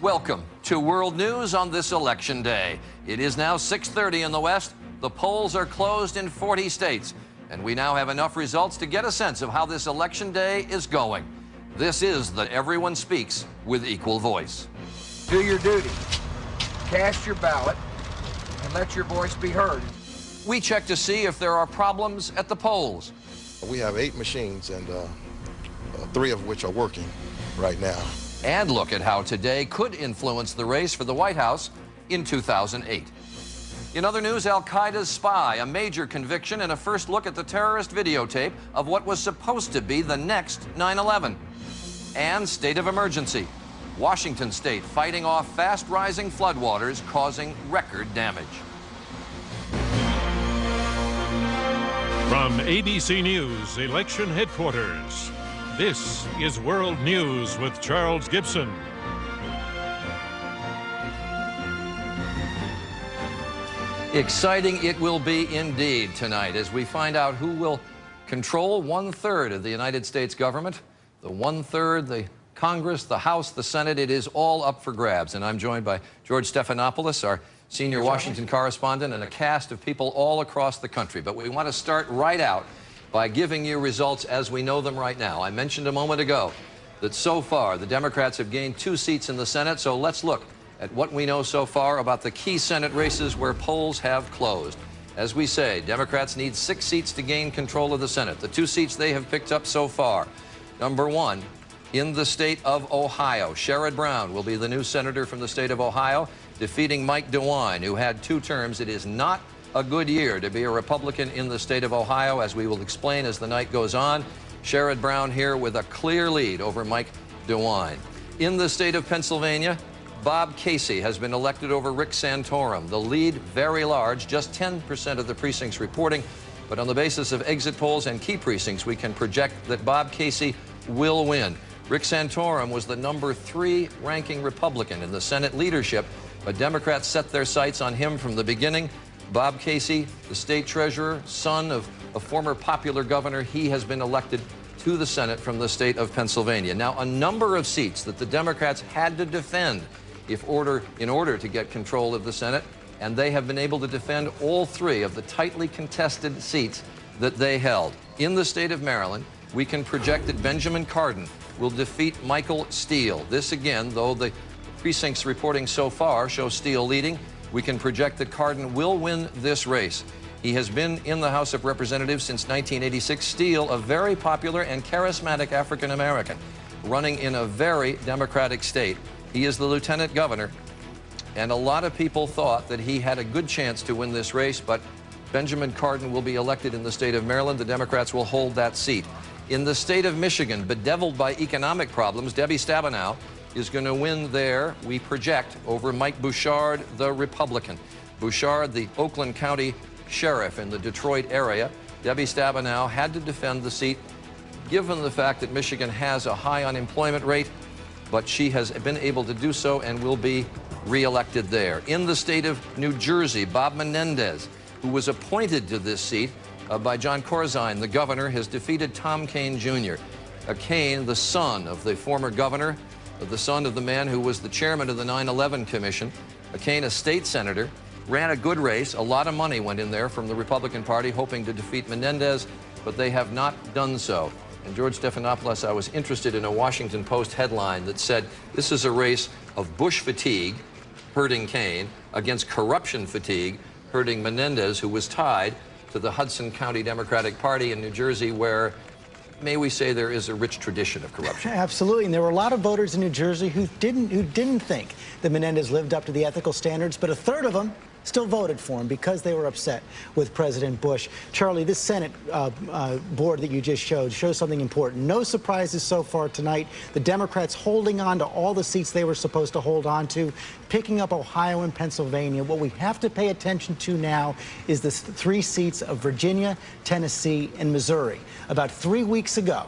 Welcome to World News on this election day. It is now 6:30 in the West. The polls are closed in 40 states, and we now have enough results to get a sense of how this election day is going. This is the Everyone Speaks with Equal Voice. Do your duty. Cast your ballot and let your voice be heard. We check to see if there are problems at the polls. We have 8 machines, and 3 of which are working right now. And look at how today could influence the race for the White House in 2008. In other news, Al-Qaeda's spy, a major conviction and a first look at the terrorist videotape of what was supposed to be the next 9/11. And state of emergency. Washington state fighting off fast-rising floodwaters causing record damage. From ABC News Election Headquarters, this is World News with Charles Gibson. Exciting it will be indeed tonight as we find out who will control 1/3 of the United States government, the 1/3, the Congress, the House, the Senate. It is all up for grabs. And I'm joined by George Stephanopoulos, our senior Washington correspondent, and a cast of people all across the country. But we want to start right out by giving you results as we know them right now. I mentioned a moment ago that so far the Democrats have gained 2 seats in the Senate, so let's look at what we know so far about the key Senate races where polls have closed. As we say, Democrats need 6 seats to gain control of the Senate. The 2 seats they have picked up so far. Number 1, in the state of Ohio, Sherrod Brown will be the new senator from the state of Ohio, defeating Mike DeWine, who had 2 terms. It is not a good year to be a Republican in the state of Ohio, as we will explain as the night goes on. Sherrod Brown here with a clear lead over Mike DeWine. In the state of Pennsylvania, Bob Casey has been elected over Rick Santorum. The lead very large, just 10% of the precincts reporting, but on the basis of exit polls and key precincts, we can project that Bob Casey will win. Rick Santorum was the number 3 ranking Republican in the Senate leadership, but Democrats set their sights on him from the beginning. Bob Casey, the state treasurer, son of a former popular governor, he has been elected to the Senate from the state of Pennsylvania. Now, a number of seats that the Democrats had to defend in order to get control of the Senate, and they have been able to defend all 3 of the tightly contested seats that they held. In the state of Maryland, we can project that Benjamin Cardin will defeat Michael Steele. This again, though the precincts reporting so far show Steele leading, we can project that Cardin will win this race. He has been in the House of Representatives since 1986. Steele, a very popular and charismatic African-American, running in a very Democratic state. He is the lieutenant governor, and a lot of people thought that he had a good chance to win this race, but Benjamin Cardin will be elected in the state of Maryland. The Democrats will hold that seat. In the state of Michigan, bedeviled by economic problems, Debbie Stabenow is going to win there, we project, over Mike Bouchard, the Republican. Bouchard, the Oakland County sheriff in the Detroit area. Debbie Stabenow had to defend the seat, given the fact that Michigan has a high unemployment rate, but she has been able to do so and will be reelected there. In the state of New Jersey, Bob Menendez, who was appointed to this seat by John Corzine, the governor, has defeated Tom Kean Jr. Kean, the son of the former governor, the son of the man who was the chairman of the 9/11 Commission. Kean, a state senator, ran a good race. A lot of money went in there from the Republican Party, hoping to defeat Menendez, but they have not done so. And George Stephanopoulos, I was interested in a Washington Post headline that said, this is a race of Bush fatigue, hurting Kean, against corruption fatigue, hurting Menendez, who was tied to the Hudson County Democratic Party in New Jersey, where, may we say, there is a rich tradition of corruption. Absolutely, and there were a lot of voters in New Jersey who didn't think that Menendez lived up to the ethical standards, but a third of them still voted for him because they were upset with President Bush. Charlie, this Senate board that you just showed shows something important. No surprises so far tonight. The Democrats holding on to all the seats they were supposed to hold on to, picking up Ohio and Pennsylvania. What we have to pay attention to now is the 3 seats of Virginia, Tennessee, and Missouri. About 3 weeks ago,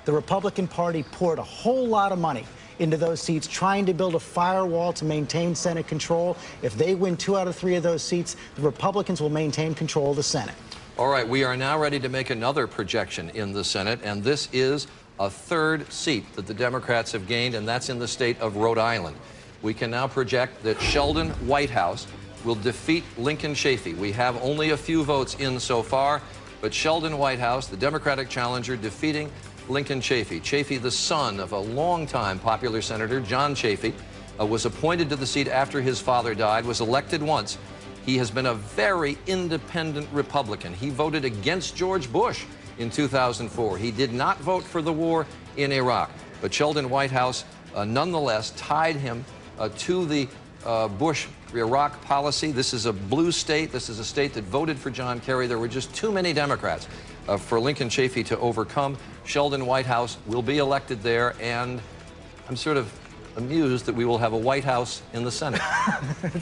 the Republican Party poured a whole lot of money into those seats, trying to build a firewall to maintain Senate control. If they win 2 out of 3 of those seats, the Republicans will maintain control of the Senate. All right, we are now ready to make another projection in the Senate, and this is a 3rd seat that the Democrats have gained, and that's in the state of Rhode Island. we can now project that Sheldon Whitehouse will defeat Lincoln Chafee. We have only a few votes in so far, but Sheldon Whitehouse, the Democratic challenger, defeating Lincoln Chafee. Chafee, the son of a longtime popular senator, John Chafee, was appointed to the seat after his father died, was elected once. He has been a very independent Republican. He voted against George Bush in 2004. He did not vote for the war in Iraq. But Sheldon Whitehouse nonetheless tied him to the Bush-Iraq policy. This is a blue state. This is a state that voted for John Kerry. There were just too many Democrats for Lincoln Chafee to overcome. Sheldon Whitehouse will be elected there, and I'm sort of amused that we will have a White House in the Senate.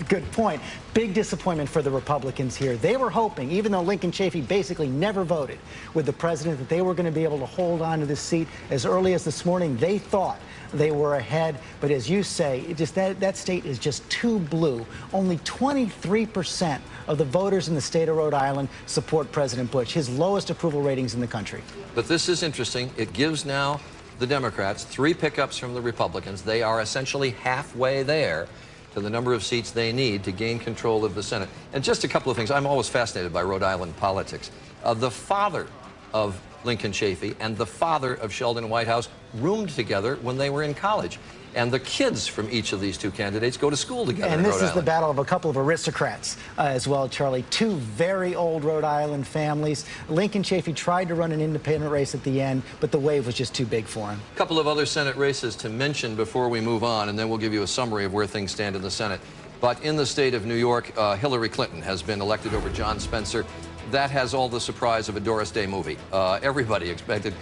Good point. Big disappointment for the Republicans here. They were hoping, even though Lincoln Chafee basically never voted with the president, that they were going to be able to hold on to this seat. As early as this morning, they thought they were ahead. But as you say, that state is just too blue. Only 23% of the voters in the state of Rhode Island support President Bush, his lowest approval ratings in the country. But this is interesting. It gives now the Democrats 3 pickups from the Republicans. They are essentially halfway there to the number of seats they need to gain control of the Senate. And just a couple of things. I'm always fascinated by Rhode Island politics. The father of Lincoln Chafee and the father of Sheldon Whitehouse roomed together when they were in college. And the kids from each of these two candidates go to school together. And this is the battle of a couple of aristocrats as well, Charlie. 2 very old Rhode Island families. Lincoln Chafee tried to run an independent race at the end, but the wave was just too big for him. A couple of other Senate races to mention before we move on, and then we'll give you a summary of where things stand in the Senate. But in the state of New York, Hillary Clinton has been elected over John Spencer. That has all the surprise of a Doris Day movie. Everybody expected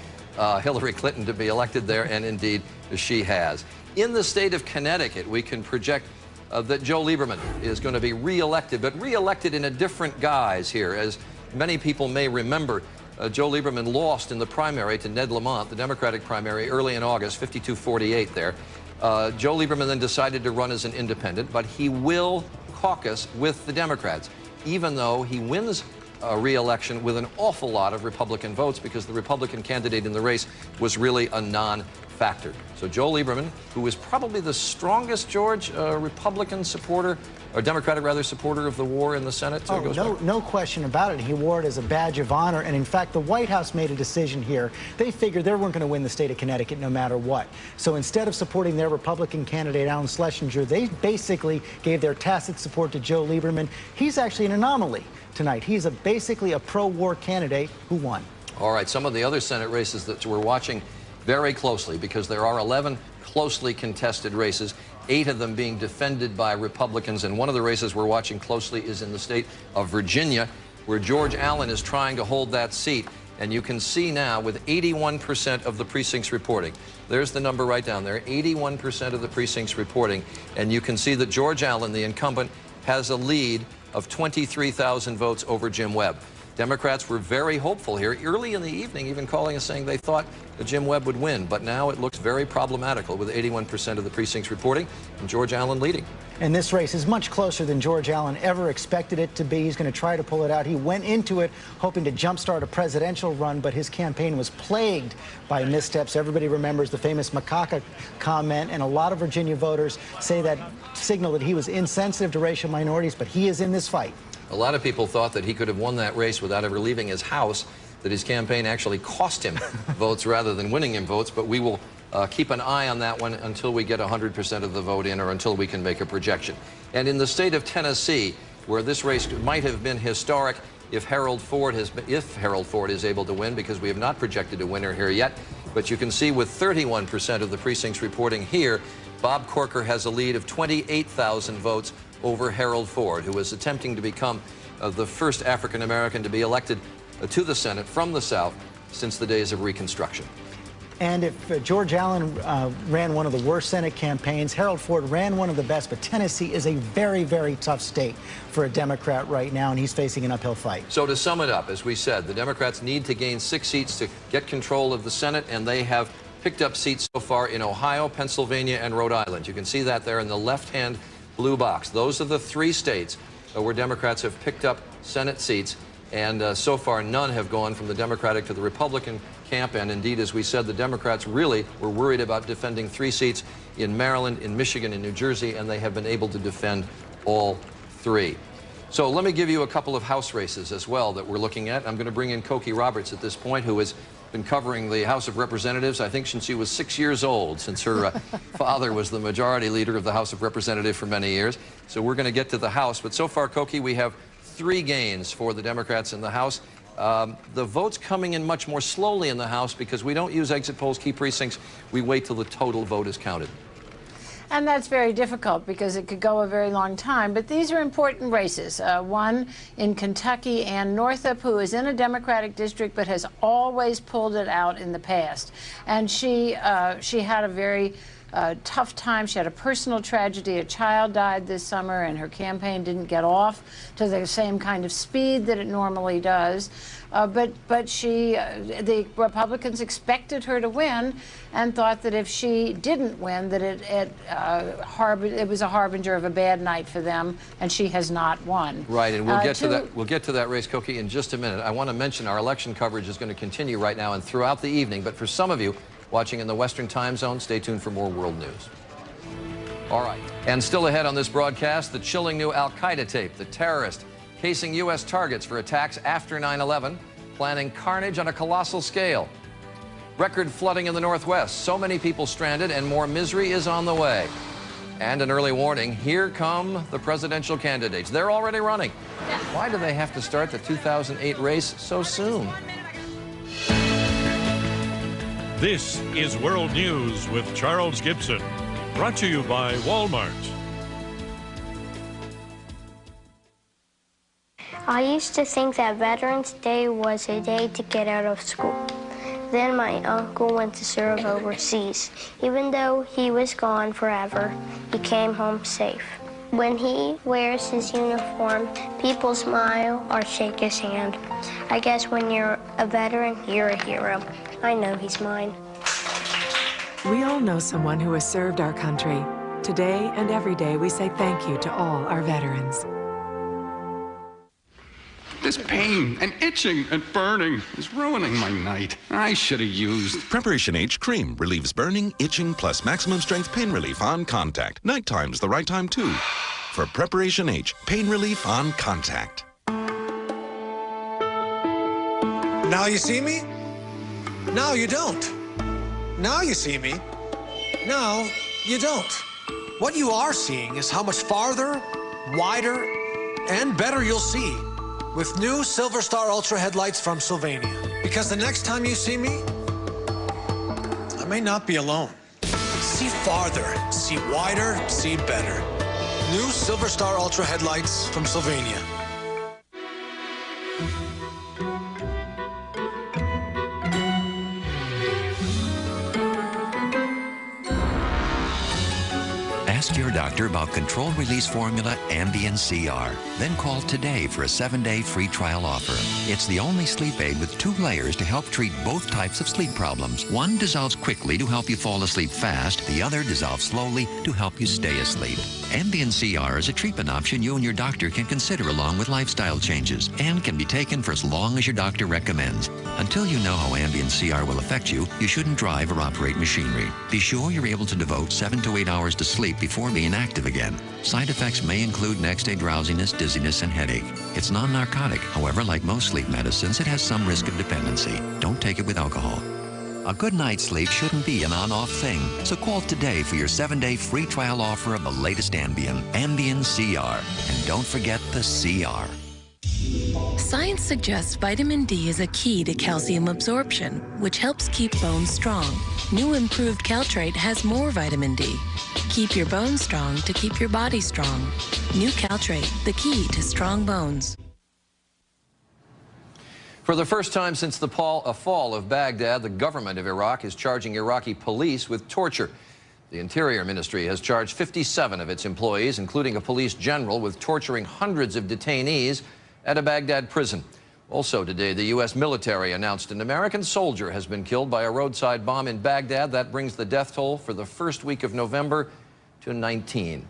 Hillary Clinton to be elected there, and indeed she has. In the state of Connecticut, we can project that Joe Lieberman is going to be re-elected, but re-elected in a different guise here. As many people may remember, Joe Lieberman lost in the primary to Ned Lamont, the Democratic primary, early in August, 52-48 there. Joe Lieberman then decided to run as an independent, but he will caucus with the Democrats, even though he wins re-election with an awful lot of Republican votes, because the Republican candidate in the race was really a non-factor. So Joe Lieberman, who is probably the strongest, George, Republican supporter, or Democratic rather, supporter of the war in the Senate. No question about it. He wore it as a badge of honor. And in fact, the White House made a decision here. They figured they weren't going to win the state of Connecticut no matter what. So instead of supporting their Republican candidate, Alan Schlesinger, they basically gave their tacit support to Joe Lieberman. He's actually an anomaly tonight. He's basically a pro-war candidate who won. All right, some of the other Senate races that we're watching very closely, because there are 11 closely contested races, 8 of them being defended by Republicans, and one of the races we're watching closely is in the state of Virginia, where George Allen is trying to hold that seat. And you can see now with 81% of the precincts reporting. There's the number right down there, 81% of the precincts reporting. And you can see that George Allen, the incumbent, has a lead of 23,000 votes over Jim Webb. Democrats were very hopeful here, early in the evening, even calling us saying they thought that Jim Webb would win. But now it looks very problematical with 81% of the precincts reporting and George Allen leading. And this race is much closer than George Allen ever expected it to be. He's going to try to pull it out. He went into it hoping to jumpstart a presidential run, but his campaign was plagued by missteps. Everybody remembers the famous macaca comment, and a lot of Virginia voters say that signaled that he was insensitive to racial minorities, but he is in this fight. A lot of people thought that he could have won that race without ever leaving his house, that his campaign actually cost him votes rather than winning him votes, but we will keep an eye on that one until we get 100% of the vote in, or until we can make a projection. And in the state of Tennessee, where this race might have been historic if Harold Ford is able to win, because we have not projected a winner here yet, but you can see with 31% of the precincts reporting here, Bob Corker has a lead of 28,000 votes over Harold Ford, who is attempting to become the first African-American to be elected to the Senate from the South since the days of Reconstruction. And if George Allen ran one of the worst Senate campaigns, Harold Ford ran one of the best, but Tennessee is a very, very tough state for a Democrat right now, and he's facing an uphill fight. So to sum it up, as we said, the Democrats need to gain 6 seats to get control of the Senate, and they have picked up seats so far in Ohio, Pennsylvania, and Rhode Island. You can see that there in the left-hand blue box. Those are the 3 states where Democrats have picked up Senate seats. And so far, none have gone from the Democratic to the Republican camp. And indeed, as we said, the Democrats really were worried about defending 3 seats in Maryland, in Michigan, and New Jersey, and they have been able to defend all 3. So let me give you a couple of House races as well that we're looking at. I'm going to bring in Cokie Roberts at this point, who has been covering the House of Representatives, I think, since she was 6 years old, since her father was the majority leader of the House of Representatives for many years. So we're going to get to the House. But so far, Cokie, we have 3 gains for the Democrats in the House. The votes coming in much more slowly in the House because we don't use exit polls, key precincts. We wait till the total vote is counted. And that's very difficult because it could go a very long time. But these are important races. One in Kentucky, Ann Northup, who is in a Democratic district but has always pulled it out in the past. And she had a very tough time. She had a personal tragedy. A child died this summer, and her campaign didn't get off to the same kind of speed that it normally does. But the Republicans expected her to win and thought that if she didn't win, that it was a harbinger of a bad night for them, and she has not won. Right, and we'll get to that. We'll get to that race, Cokie, in just a minute. I want to mention our election coverage is going to continue right now and throughout the evening. But for some of you watching in the Western time zone, stay tuned for more world news. All right, and still ahead on this broadcast, the chilling new Al-Qaeda tape. The terrorist casing U.S. targets for attacks after 9/11, planning carnage on a colossal scale. Record flooding in the Northwest, so many people stranded, and more misery is on the way. And an early warning, here come the presidential candidates. They're already running. Why do they have to start the 2008 race so soon? This is World News with Charles Gibson, brought to you by Walmart. I used to think that Veterans Day was a day to get out of school. Then my uncle went to serve overseas. Even though he was gone forever, he came home safe. When he wears his uniform, people smile or shake his hand. I guess when you're a veteran, you're a hero. I know he's mine. We all know someone who has served our country. Today and every day, we say thank you to all our veterans. This pain and itching and burning is ruining my night. I should have used Preparation H Cream relieves burning, itching, plus maximum strength pain relief on contact. Nighttime's the right time, too. For Preparation H, pain relief on contact. Now you see me? Now you don't. Now you see me. Now you don't. What you are seeing is how much farther, wider, and better you'll see with new Silver Star Ultra headlights from Sylvania. Because the next time you see me, I may not be alone. See farther, see wider, see better. New Silver Star Ultra headlights from Sylvania. Ask your doctor about controlled-release formula Ambien CR. Then call today for a 7-day free trial offer. It's the only sleep aid with 2 layers to help treat both types of sleep problems. One dissolves quickly to help you fall asleep fast. The other dissolves slowly to help you stay asleep. Ambien CR is a treatment option you and your doctor can consider along with lifestyle changes and can be taken for as long as your doctor recommends. Until you know how Ambien CR will affect you, you shouldn't drive or operate machinery. Be sure you're able to devote 7 to 8 hours to sleep before being active again. Side effects may include next-day drowsiness, dizziness, and headache. It's non-narcotic. However, like most sleep medicines, it has some risk of dependency. Don't take it with alcohol. A good night's sleep shouldn't be an on-off thing, so call today for your 7-day free trial offer of the latest Ambien, Ambien CR. And don't forget the CR. Science suggests vitamin D is a key to calcium absorption, which helps keep bones strong. New improved Caltrate has more vitamin D. Keep your bones strong to keep your body strong. New Caltrate, the key to strong bones. For the first time since the fall of Baghdad, the government of Iraq is charging Iraqi police with torture. The Interior Ministry has charged 57 of its employees, including a police general, with torturing hundreds of detainees at a Baghdad prison. Also today, the U.S. military announced an American soldier has been killed by a roadside bomb in Baghdad. That brings the death toll for the first week of November to 19.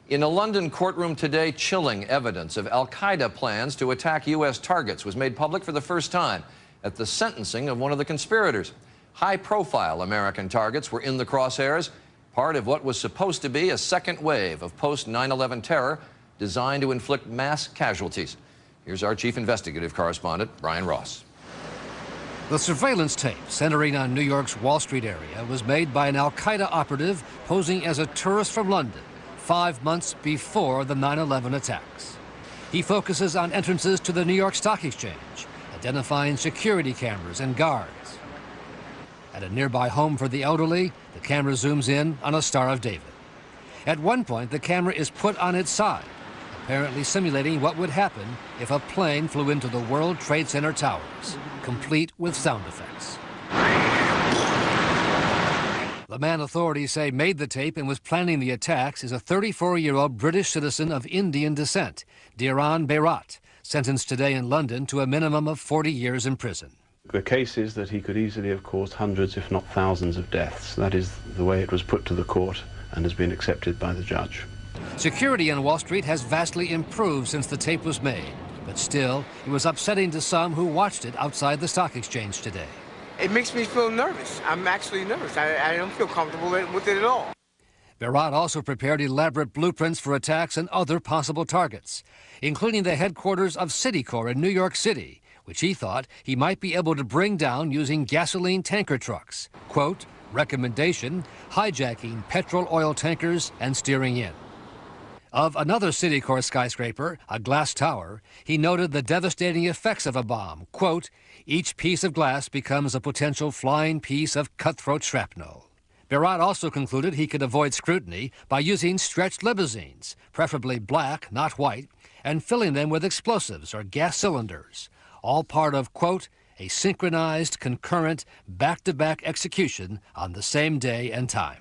In a London courtroom today, chilling evidence of al-Qaeda plans to attack U.S. targets was made public for the first time at the sentencing of one of the conspirators. High-profile American targets were in the crosshairs, part of what was supposed to be a second wave of post-9/11 terror designed to inflict mass casualties. Here's our chief investigative correspondent, Brian Ross. The surveillance tape centering on New York's Wall Street area was made by an al-Qaeda operative posing as a tourist from London 5 months before the 9/11 attacks. He focuses on entrances to the New York Stock Exchange, identifying security cameras and guards. At a nearby home for the elderly, the camera zooms in on a Star of David. At one point, the camera is put on its side, apparently simulating what would happen if a plane flew into the World Trade Center towers, complete with sound effects. The man authorities say made the tape and was planning the attacks is a 34-year-old British citizen of Indian descent, Dhiran Bairat, sentenced today in London to a minimum of 40 years in prison. The case is that he could easily have caused hundreds, if not thousands, of deaths. That is the way it was put to the court and has been accepted by the judge. Security on Wall Street has vastly improved since the tape was made, but still, it was upsetting to some who watched it outside the stock exchange today. It makes me feel nervous. I'm actually nervous. I don't feel comfortable with it at all. Bairat also prepared elaborate blueprints for attacks on other possible targets, including the headquarters of Citicorp in New York City, which he thought he might be able to bring down using gasoline tanker trucks. Quote, recommendation, hijacking petrol oil tankers and steering in. Of another Citicorp skyscraper, a glass tower, he noted the devastating effects of a bomb. Quote, each piece of glass becomes a potential flying piece of cutthroat shrapnel. Bairat also concluded he could avoid scrutiny by using stretched limousines, preferably black, not white, and filling them with explosives or gas cylinders, all part of, quote, a synchronized, concurrent, back-to-back execution on the same day and time.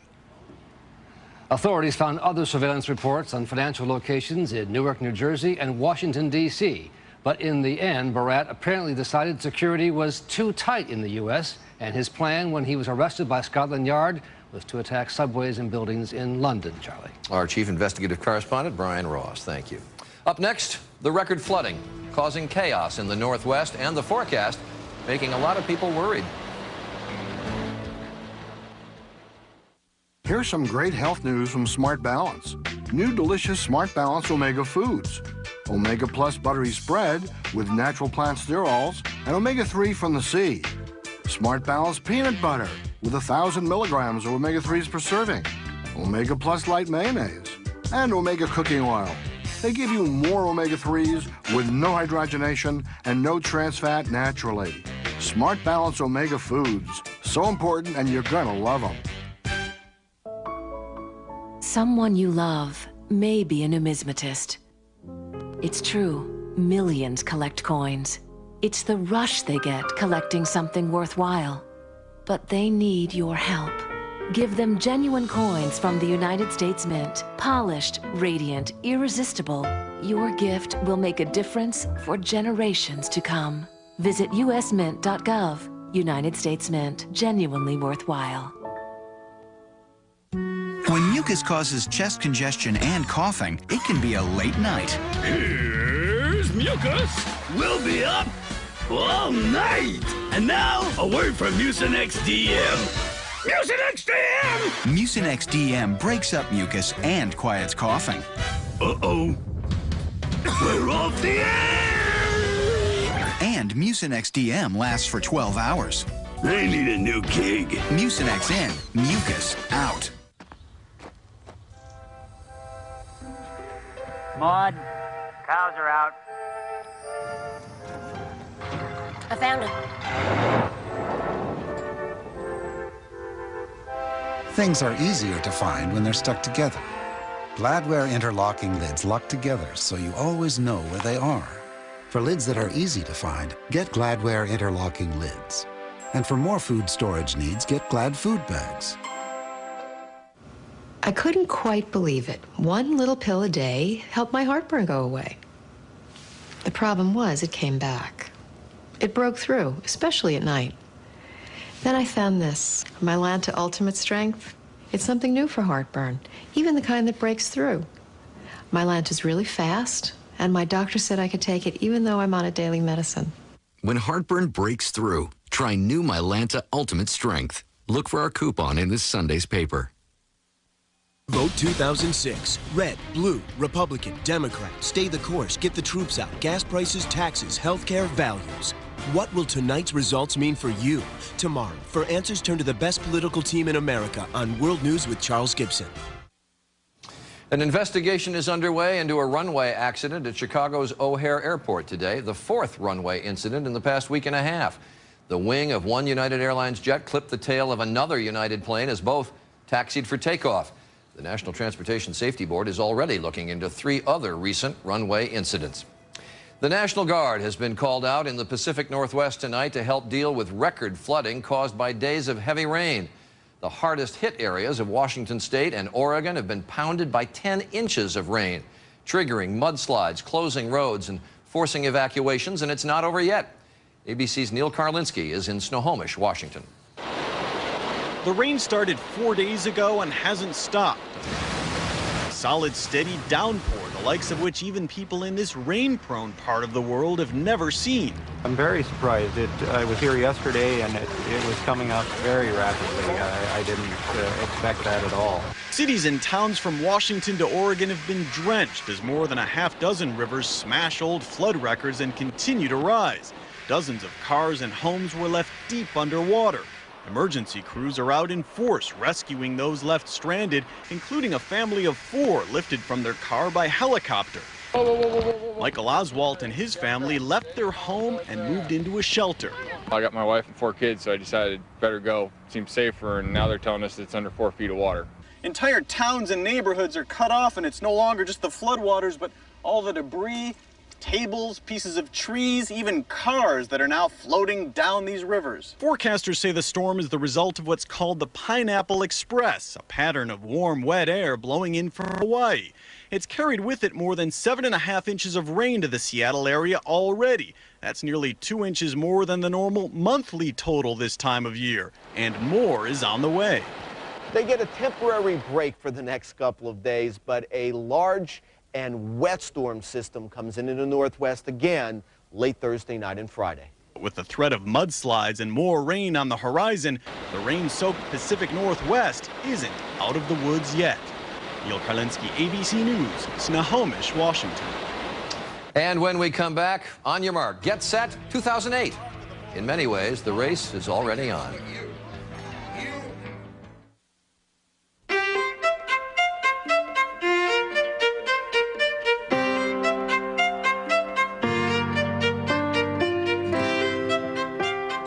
Authorities found other surveillance reports on financial locations in Newark, New Jersey and Washington, D.C. But in the end, Bairat apparently decided security was too tight in the U.S., and his plan when he was arrested by Scotland Yard was to attack subways and buildings in London, Charlie. Our chief investigative correspondent, Brian Ross. Thank you. Up next, the record flooding, causing chaos in the Northwest, and the forecast making a lot of people worried. Here's some great health news from Smart Balance. New delicious Smart Balance Omega Foods. Omega Plus buttery spread with natural plant sterols and omega-3 from the sea. Smart Balance peanut butter with 1,000 milligrams of omega-3s per serving. Omega Plus light mayonnaise and omega cooking oil. They give you more omega-3s with no hydrogenation and no trans fat naturally. Smart Balance Omega Foods. So important, and you're gonna love them. Someone you love may be a numismatist. It's true, millions collect coins. It's the rush they get collecting something worthwhile. But they need your help. Give them genuine coins from the United States Mint. Polished, radiant, irresistible. Your gift will make a difference for generations to come. Visit usmint.gov. United States Mint. Genuinely worthwhile. When mucus causes chest congestion and coughing, it can be a late night. Here's mucus. We'll be up all night. And now, a word from Mucinex DM. Mucinex DM! Mucinex DM breaks up mucus and quiets coughing. Uh-oh. We're off the air! And Mucinex DM lasts for 12 hours. I need a new gig. Mucinex in, mucus out. Maud, cows are out. I found him. Things are easier to find when they're stuck together. Gladware interlocking lids lock together so you always know where they are. For lids that are easy to find, get Gladware interlocking lids. And for more food storage needs, get Glad food bags. I couldn't quite believe it. One little pill a day helped my heartburn go away. The problem was it came back. It broke through, especially at night. Then I found this, Mylanta Ultimate Strength. It's something new for heartburn, even the kind that breaks through. My Lanta's really fast, and my doctor said I could take it even though I'm on a daily medicine. When heartburn breaks through, try new Mylanta Ultimate Strength. Look for our coupon in this Sunday's paper. Vote 2006. Red, blue, Republican, Democrat. Stay the course, get the troops out, gas prices, taxes, healthcare, values. What will tonight's results mean for you? Tomorrow, for answers, turn to the best political team in America on World News with Charles Gibson. An investigation is underway into a runway accident at Chicago's O'Hare Airport today, the fourth runway incident in the past week and a half. The wing of one United Airlines jet clipped the tail of another United plane as both taxied for takeoff. The National Transportation Safety Board is already looking into 3 other recent runway incidents. The National Guard has been called out in the Pacific Northwest tonight to help deal with record flooding caused by days of heavy rain. The hardest hit areas of Washington State and Oregon have been pounded by 10 inches of rain, triggering mudslides, closing roads, and forcing evacuations, and it's not over yet. ABC's Neil Karlinski is in Snohomish, Washington. The rain started 4 days ago and hasn't stopped. A solid, steady downpour, the likes of which even people in this rain-prone part of the world have never seen. I'm very surprised. I was here yesterday and it was coming up very rapidly. I didn't expect that at all. Cities and towns from Washington to Oregon have been drenched as more than a half dozen rivers smash old flood records and continue to rise. Dozens of cars and homes were left deep underwater. Emergency crews are out in force rescuing those left stranded, including a family of 4 lifted from their car by helicopter. Michael Oswalt and his family left their home and moved into a shelter. I got my wife and 4 kids, so I decided better go. Seems safer, and now they're telling us it's under 4 feet of water. Entire towns and neighborhoods are cut off, and it's no longer just the floodwaters, but all the debris, tables, pieces of trees, even cars that are now floating down these rivers. Forecasters say the storm is the result of what's called the Pineapple Express, a pattern of warm, wet air blowing in from Hawaii. It's carried with it more than 7.5 inches of rain to the Seattle area already. That's nearly 2 inches more than the normal monthly total this time of year, and more is on the way. They get a temporary break for the next couple of days, but a large and wet storm system comes into the northwest again late Thursday night and Friday. With the threat of mudslides and more rain on the horizon, the rain-soaked Pacific Northwest isn't out of the woods yet. Neil Karlinski, ABC News, Snohomish, Washington. And when we come back, on your mark, get set, 2008. In many ways, the race is already on.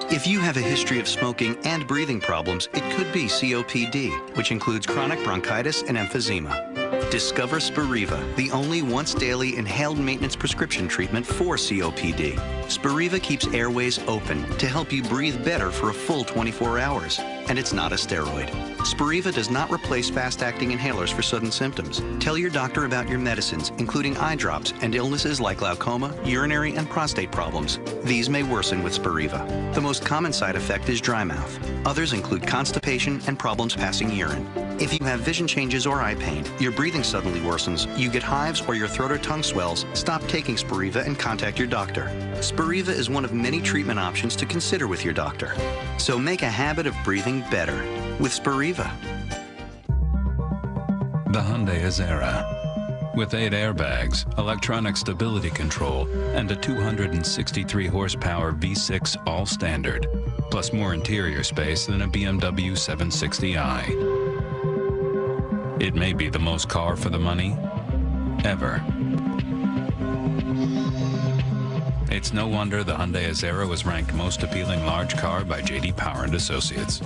If you have a history of smoking and breathing problems, it could be COPD, which includes chronic bronchitis and emphysema. Discover Spiriva, the only once-daily inhaled maintenance prescription treatment for COPD. Spiriva keeps airways open to help you breathe better for a full 24 hours. And it's not a steroid. Spiriva does not replace fast-acting inhalers for sudden symptoms. Tell your doctor about your medicines, including eye drops and illnesses like glaucoma, urinary and prostate problems. These may worsen with Spiriva. The most common side effect is dry mouth. Others include constipation and problems passing urine. If you have vision changes or eye pain, your breathing suddenly worsens, you get hives or your throat or tongue swells, stop taking Spiriva and contact your doctor. Spiriva is one of many treatment options to consider with your doctor. So make a habit of breathing better with Spiriva. The Hyundai Azera. With 8 airbags, electronic stability control, and a 263 horsepower V6 all-standard, plus more interior space than a BMW 760i. It may be the most car for the money ever. It's no wonder the Hyundai Azera was ranked most appealing large car by J.D. Power and Associates.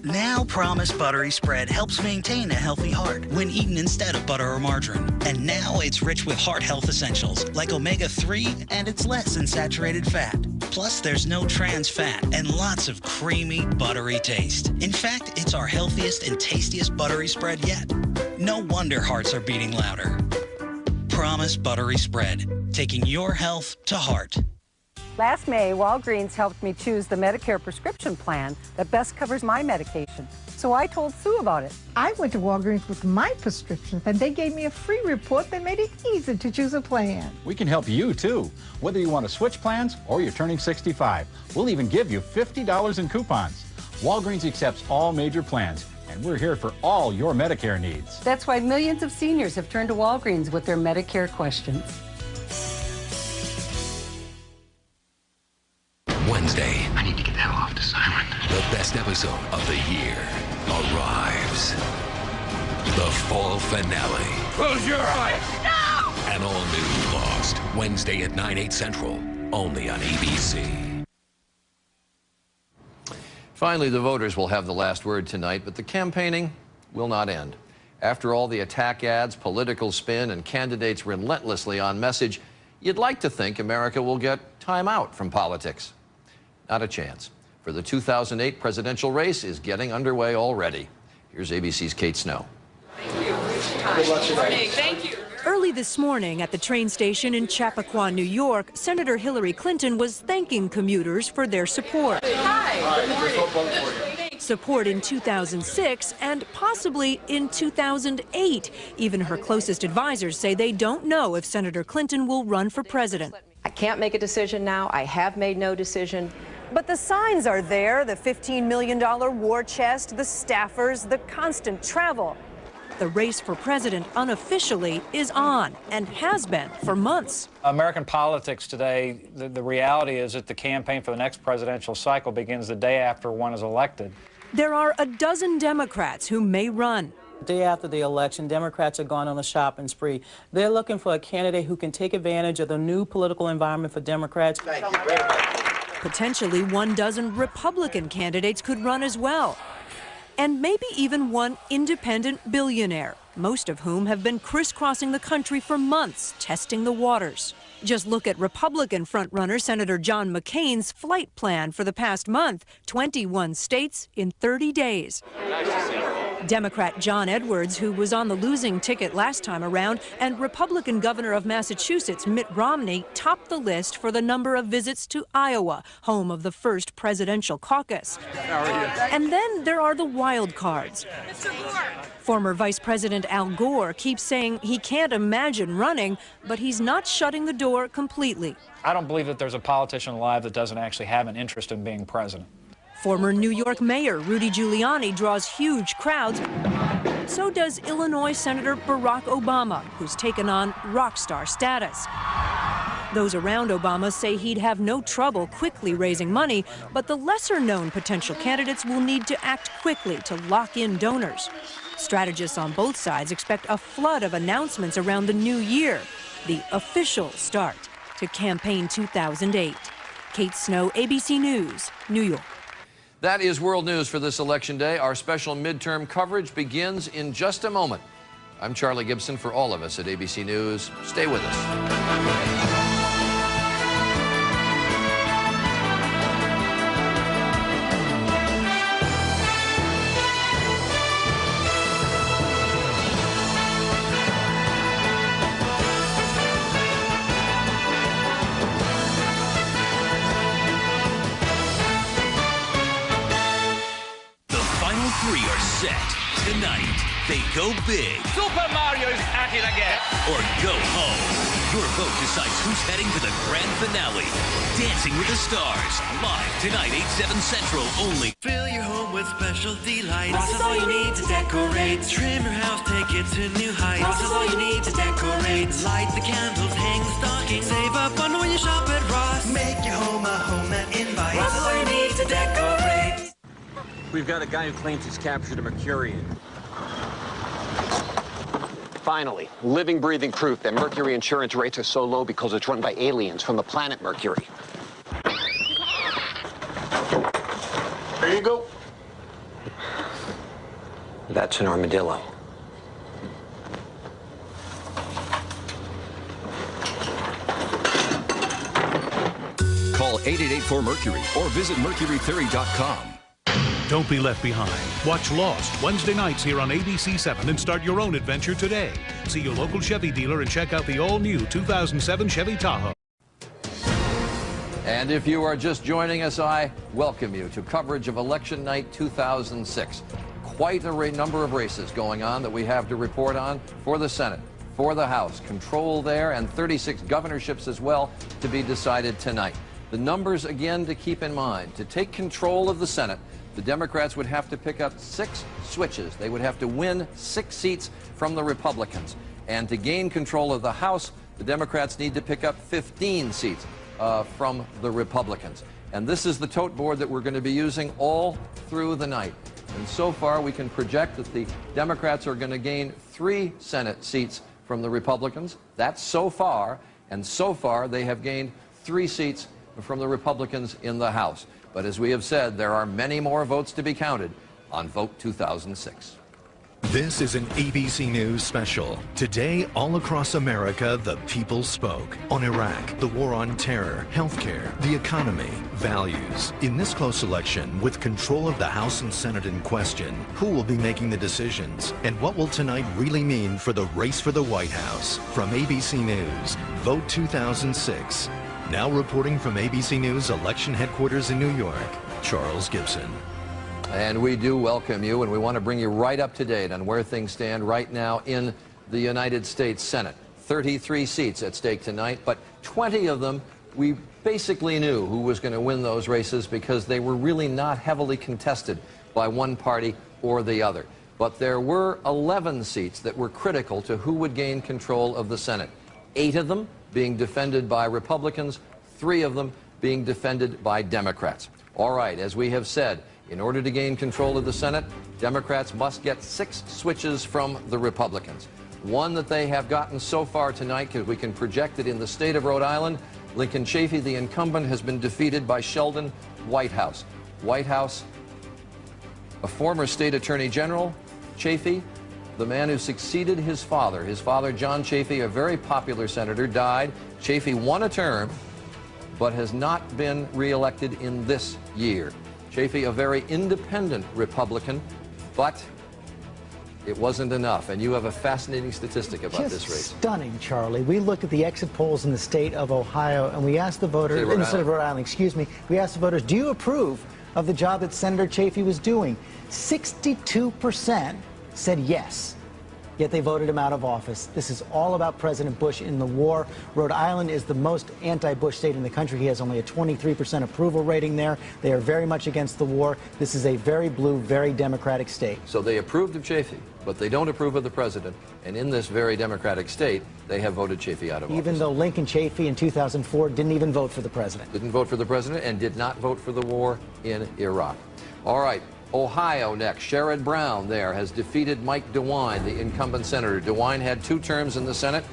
Now Promise Buttery Spread helps maintain a healthy heart when eaten instead of butter or margarine. And now it's rich with heart health essentials like omega-3, and it's less in saturated fat. Plus, there's no trans fat and lots of creamy, buttery taste. In fact, it's our healthiest and tastiest buttery spread yet. No wonder hearts are beating louder. Promise Buttery Spread, taking your health to heart. Last May, Walgreens helped me choose the Medicare prescription plan that best covers my medication. So I told Sue about it. I went to Walgreens with my prescriptions, and they gave me a free report that made it easy to choose a plan. We can help you, too. Whether you want to switch plans or you're turning 65, we'll even give you $50 in coupons. Walgreens accepts all major plans, and we're here for all your Medicare needs. That's why millions of seniors have turned to Walgreens with their Medicare questions. Wednesday. I need to get the hell off to silent. The best episode of the year arrives. The fall finale. Close your eyes. No! An all-new Lost. Wednesday at 9/8 Central. Only on ABC. Finally, the voters will have the last word tonight, but the campaigning will not end. After all the attack ads, political spin, and candidates relentlessly on message, you'd like to think America will get time out from politics. Not a chance. For the 2008 presidential race is getting underway already. Here's ABC's Kate Snow. Good luck today. Thank you. Early this morning at the train station in Chappaqua, New York, Senator Hillary Clinton was thanking commuters for their support. Hi. Good morning. Support in 2006 and possibly in 2008. Even her closest advisors say they don't know if Senator Clinton will run for president. I can't make a decision now. I have made no decision. But the signs are there, the $15 million war chest, the staffers, the constant travel. The race for president unofficially is on and has been for months. American politics today, the reality is that the campaign for the next presidential cycle begins the day after one is elected. There are a dozen Democrats who may run. The day after the election, Democrats are going on a shopping spree. They're looking for a candidate who can take advantage of the new political environment for Democrats. Thank you very much. Potentially 12 Republican candidates could run as well. And maybe even one independent billionaire, most of whom have been crisscrossing the country for months, testing the waters. Just look at Republican frontrunner Senator John McCain's flight plan for the past month, 21 states in 30 days. Nice to see you. Democrat John Edwards, who was on the losing ticket last time around, and Republican Governor of Massachusetts Mitt Romney topped the list for the number of visits to Iowa, home of the first presidential caucus. How are you? And then there are the wild cards. Former Vice President Al Gore keeps saying he can't imagine running, but he's not shutting the door completely. I don't believe that there's a politician alive that doesn't actually have an interest in being president. Former New York Mayor Rudy Giuliani draws huge crowds. So does Illinois Senator Barack Obama, who's taken on rock star status. Those around Obama say he'd have no trouble quickly raising money, but the lesser-known potential candidates will need to act quickly to lock in donors. Strategists on both sides expect a flood of announcements around the new year, the official start to campaign 2008. Kate Snow, ABC News, New York. That is world news for this election day. Our special midterm coverage begins in just a moment. I'm Charlie Gibson. For all of us at ABC News, stay with us. Three are set. Tonight, they go big. Super Mario's at it again. Or go home. Your vote decides who's heading to the grand finale. Dancing with the Stars. Live tonight, 8/7 Central only. Fill your home with special delights. Ross is all you need to decorate. Trim your house, take it to new heights. Ross is all you need to decorate. Light the candles, hang the stockings. Save up on when you shop at Ross. Make your home a home that invites. Ross is all you need to decorate. We've got a guy who claims he's captured a Mercurian. Finally, living, breathing proof that Mercury insurance rates are so low because it's run by aliens from the planet Mercury. There you go. That's an armadillo. Call 888-4MERCURY or visit mercurytheory.com. Don't be left behind. Watch Lost Wednesday nights here on ABC 7 and start your own adventure today. See your local Chevy dealer and check out the all-new 2007 Chevy Tahoe. And if you are just joining us, I welcome you to coverage of Election Night 2006. Quite a number of races going on that we have to report on for the Senate, for the House, control there, and 36 governorships as well to be decided tonight. The numbers, again, to keep in mind. To take control of the Senate, the Democrats would have to pick up 6 switches. They would have to win 6 seats from the Republicans. And to gain control of the House, the Democrats need to pick up 15 seats from the Republicans. And this is the tote board that we're going to be using all through the night. And so far, we can project that the Democrats are going to gain 3 Senate seats from the Republicans. That's so far. And so far, they have gained 3 seats from the Republicans in the House. But as we have said, there are many more votes to be counted on Vote 2006. This is an ABC News special. Today, all across America, the people spoke. On Iraq, the war on terror, healthcare, the economy, values. In this close election, with control of the House and Senate in question, who will be making the decisions? And what will tonight really mean for the race for the White House? From ABC News, Vote 2006. Now reporting from ABC News election headquarters in New York, Charles Gibson. And we do welcome you, and we want to bring you right up to date on where things stand right now in the United States Senate. 33 seats at stake tonight, but 20 of them we basically knew who was going to win those races because they were really not heavily contested by one party or the other. But there were 11 seats that were critical to who would gain control of the Senate. 8 of them being defended by Republicans, 3 of them being defended by Democrats. All right, as we have said, in order to gain control of the Senate, Democrats must get 6 switches from the Republicans. One that they have gotten so far tonight, because we can project it in the state of Rhode Island, Lincoln Chafee, the incumbent, has been defeated by Sheldon Whitehouse. Whitehouse, a former state attorney general, Chafee, the man who succeeded his father. His father, John Chafee, a very popular senator, died. Chafee won a term, but has not been reelected in this year. Chafee, a very independent Republican, but it wasn't enough. And you have a fascinating statistic about this race. Stunning, Charlie. We looked at the exit polls in the state of Ohio, and we asked the voters, in the state of Rhode Island, excuse me, we asked the voters, do you approve of the job that Senator Chafee was doing? 62% said yes. Yet they voted him out of office. This is all about President Bush in the war. Rhode Island is the most anti-Bush state in the country. He has only a 23% approval rating there. They are very much against the war. This is a very blue, very Democratic state. So they approved of Chafee, but they don't approve of the president. And in this very Democratic state, they have voted Chafee out of office. Even though Lincoln Chafee in 2004 didn't even vote for the president. Didn't vote for the president and did not vote for the war in Iraq. All right. Ohio next. Sherrod Brown there has defeated Mike DeWine, the incumbent senator. DeWine had 2 terms in the Senate,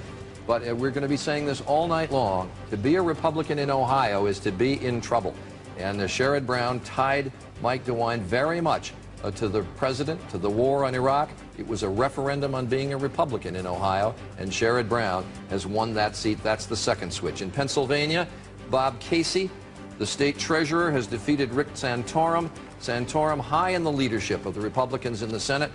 but we're going to be saying this all night long. To be a Republican in Ohio is to be in trouble. And Sherrod Brown tied Mike DeWine very much to the president, to the war on Iraq. It was a referendum on being a Republican in Ohio, and Sherrod Brown has won that seat. That's the second switch. In Pennsylvania, Bob Casey, the state treasurer, has defeated Rick Santorum. Santorum high in the leadership of the Republicans in the Senate.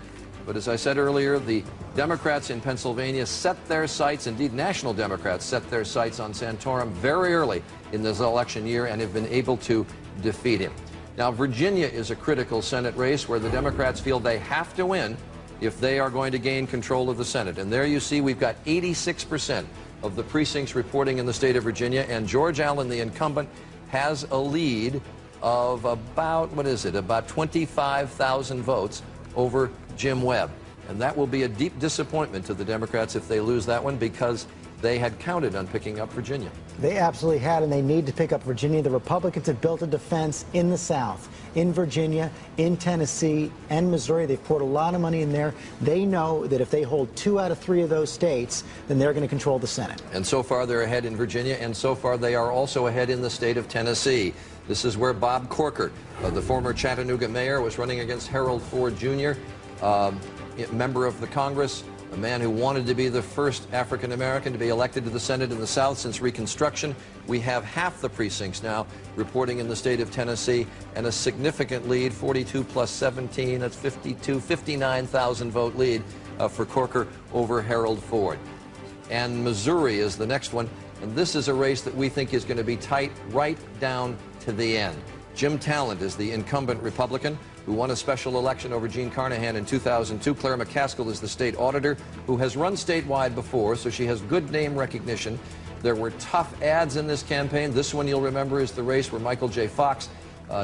But as I said earlier, the Democrats in Pennsylvania set their sights, indeed national Democrats set their sights on Santorum very early in this election year and have been able to defeat him. Now, Virginia is a critical Senate race where the Democrats feel they have to win if they are going to gain control of the Senate. And there you see we've got 86% of the precincts reporting in the state of Virginia, and George Allen, the incumbent, has a lead of about, about 25,000 votes over Jim Webb. And that will be a deep disappointment to the Democrats if they lose that one, because they had counted on picking up Virginia. They absolutely had, and they need to pick up Virginia. The Republicans have built a defense in the South, in Virginia, in Tennessee, and Missouri. They've poured a lot of money in there. They know that if they hold 2 out of 3 of those states, then they're going to control the Senate. And so far they're ahead in Virginia, and so far they are also ahead in the state of Tennessee. This is where Bob Corker, the former Chattanooga mayor, was running against Harold Ford Jr., member of the Congress, a man who wanted to be the first African-American to be elected to the Senate in the South since Reconstruction. We have half the precincts now reporting in the state of Tennessee, and a significant lead, 42 plus 17, that's 59,000 vote lead for Corker over Harold Ford. And Missouri is the next one. And this is a race that we think is going to be tight right down to the end. Jim Talent is the incumbent Republican who won a special election over Jean Carnahan in 2002. Claire McCaskill is the state auditor who has run statewide before, so she has good name recognition. There were tough ads in this campaign. This one, you'll remember, is the race where Michael J. Fox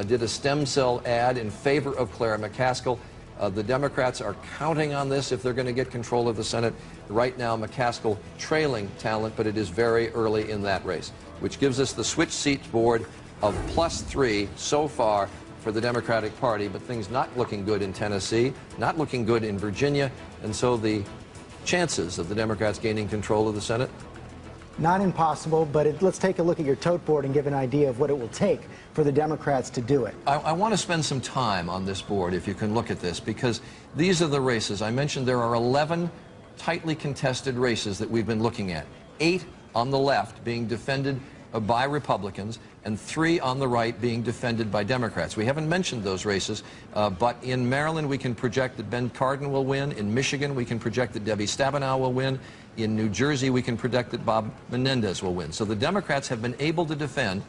did a stem cell ad in favor of Claire McCaskill. The Democrats are counting on this if they're going to get control of the Senate. Right now, McCaskill trailing Talent, but it is very early in that race, which gives us the switch seat board of +3 so far for the Democratic Party, but things not looking good in Tennessee, not looking good in Virginia, and so the chances of the Democrats gaining control of the Senate? Not impossible, but let's take a look at your tote board and give an idea of what it will take for the Democrats to do it. I want to spend some time on this board, if you can look at this, because these are the races. I mentioned there are 11 tightly contested races that we've been looking at. 8 on the left being defended by Republicans, and 3 on the right being defended by Democrats. We haven't mentioned those races, but in Maryland we can project that Ben Cardin will win. In Michigan we can project that Debbie Stabenow will win. In New Jersey we can predict that Bob Menendez will win. So the Democrats have been able to defend,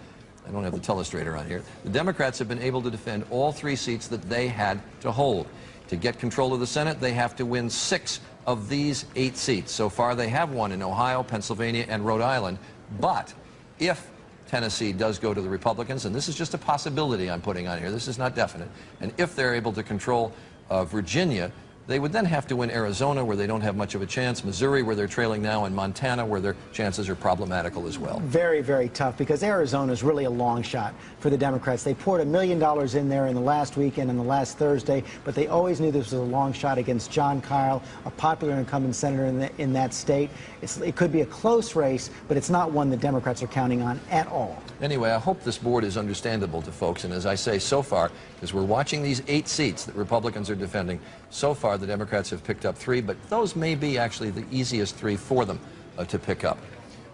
I don't have the telestrator on here, the Democrats have been able to defend all 3 seats that they had to hold. To get control of the Senate, they have to win 6 of these 8 seats. So far they have won in Ohio, Pennsylvania, and Rhode Island, but if Tennessee does go to the Republicans, and this is just a possibility I'm putting on here, this is not definite, and if they're able to control Virginia, they would then have to win Arizona, where they don't have much of a chance, Missouri, where they're trailing now, and Montana, where their chances are problematical as well. Very, very tough, because Arizona is really a long shot for the Democrats. They poured $1 million in there in the last weekend and the last Thursday, but they always knew this was a long shot against John Kyle, a popular incumbent senator in that state. It could be a close race, but it's not one the Democrats are counting on at all. Anyway, I hope this board is understandable to folks, and as I say, so far, as we're watching these 8 seats that Republicans are defending, so far the Democrats have picked up 3, but those may be actually the easiest 3 for them to pick up.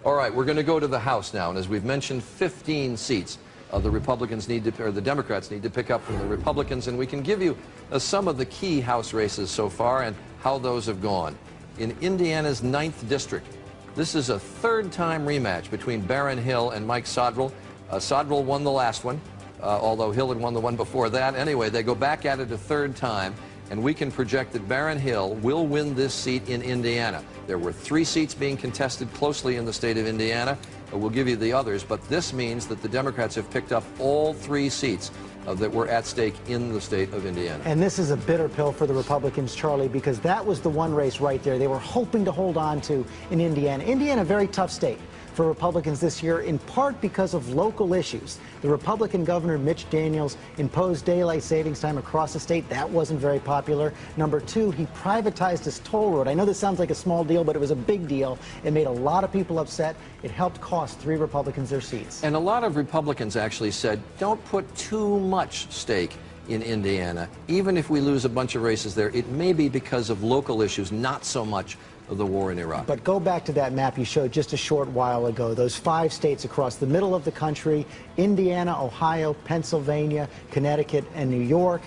All right, we're going to go to the House now, and as we've mentioned, 15 seats the Republicans need to, or the Democrats need to pick up from the Republicans, and we can give you some of the key House races so far and how those have gone. In Indiana's 9th district, this is a 3rd-time rematch between Barron Hill and Mike Sodrell. Sodrell won the last one, although Hill had won the one before that. Anyway, they go back at it a 3rd time, and we can project that Barron Hill will win this seat in Indiana. There were 3 seats being contested closely in the state of Indiana. We'll give you the others, but this means that the Democrats have picked up all 3 seats that were at stake in the state of Indiana. And this is a bitter pill for the Republicans, Charlie, because that was the one race right there they were hoping to hold on to in Indiana. Indiana, a very tough state for Republicans this year, in part because of local issues. The Republican governor, Mitch Daniels, imposed daylight savings time across the state. That wasn't very popular. Number 2, he privatized his toll road. I know this sounds like a small deal, but it was a big deal. It made a lot of people upset. It helped cost 3 Republicans their seats. And a lot of Republicans actually said, don't put too much stake in Indiana. Even if we lose a bunch of races there, it may be because of local issues, not so much of the war in Iraq. But go back to that map you showed just a short while ago. Those 5 states across the middle of the country, Indiana, Ohio, Pennsylvania, Connecticut, and New York.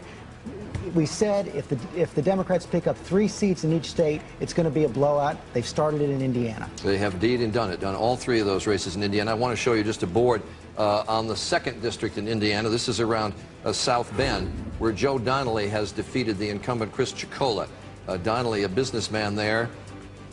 We said if the Democrats pick up 3 seats in each state, it's going to be a blowout. They've started it in Indiana. They have indeed and done all 3 of those races in Indiana. I want to show you just a board on the 2nd district in Indiana. This is around South Bend, where Joe Donnelly has defeated the incumbent Chris Ciccolo. Donnelly, a businessman there.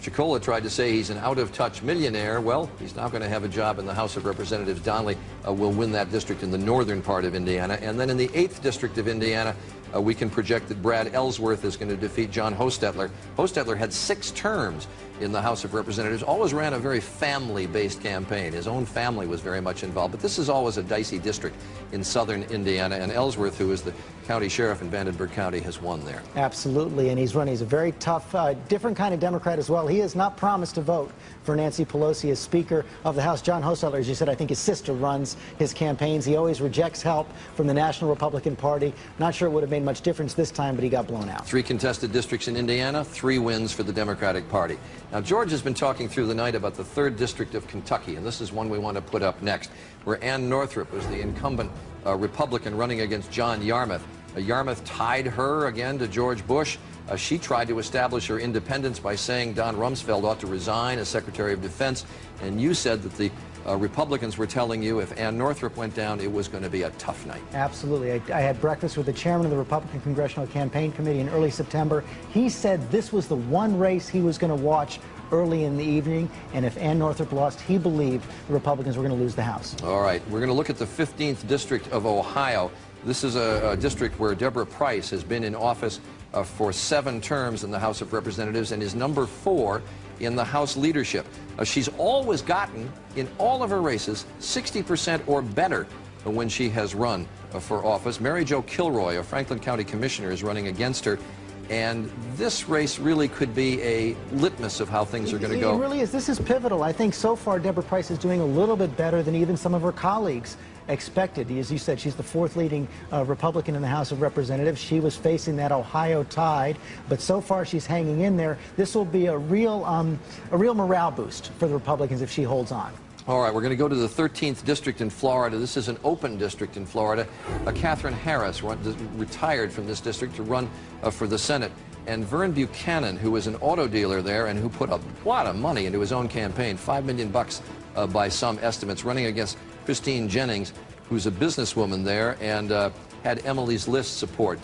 Ciccolo tried to say he's an out-of-touch millionaire. Well, he's now going to have a job in the House of Representatives. Donnelly will win that district in the northern part of Indiana. And then in the 8th district of Indiana, we can project that Brad Ellsworth is going to defeat John Hostetler. Hostetler had 6 terms in the House of Representatives, always ran a very family-based campaign. His own family was very much involved. But this is always a dicey district in southern Indiana, and Ellsworth, who is the county sheriff in Vandenberg County, has won there. Absolutely, and he's a very tough, different kind of Democrat as well. He has not promised to vote for Nancy Pelosi as Speaker of the House. John Hostetler, as you said, I think his sister runs his campaigns. He always rejects help from the National Republican Party. Not sure it would have made much difference this time, but he got blown out. 3 contested districts in Indiana, 3 wins for the Democratic Party. Now, George has been talking through the night about the 3rd district of Kentucky, and this is one we want to put up next, where Ann Northrup was the incumbent Republican running against John Yarmouth. Yarmouth tied her again to George Bush. She tried to establish her independence by saying Don Rumsfeld ought to resign as Secretary of Defense, and you said that the Republicans were telling you if Ann Northrop went down, it was going to be a tough night. Absolutely. I had breakfast with the chairman of the Republican Congressional Campaign Committee in early September. He said this was the one race he was going to watch early in the evening, and if Ann Northrop lost, he believed the Republicans were going to lose the House. All right, we're going to look at the 15th District of Ohio. This is a district where Deborah Price has been in office for 7 terms in the House of Representatives and is number 4 in the House leadership. She's always gotten, in all of her races, 60% or better when she has run for office. Mary Jo Kilroy, a Franklin County commissioner, is running against her. And this race really could be a litmus of how things are going to go. It really is. This is pivotal. I think so far Deborah Price is doing a little bit better than even some of her colleagues expected. As you said, she's the 4th leading Republican in the House of Representatives. She was facing that Ohio tide, but so far she's hanging in there. This will be a real morale boost for the Republicans if she holds on. All right, we're going to go to the 13th district in Florida. This is an open district in Florida. Catherine Harris retired from this district to run for the Senate. And Vern Buchanan, who was an auto dealer there and who put a lot of money into his own campaign, $5 million by some estimates, running against Christine Jennings, who's a businesswoman there and had Emily's List support.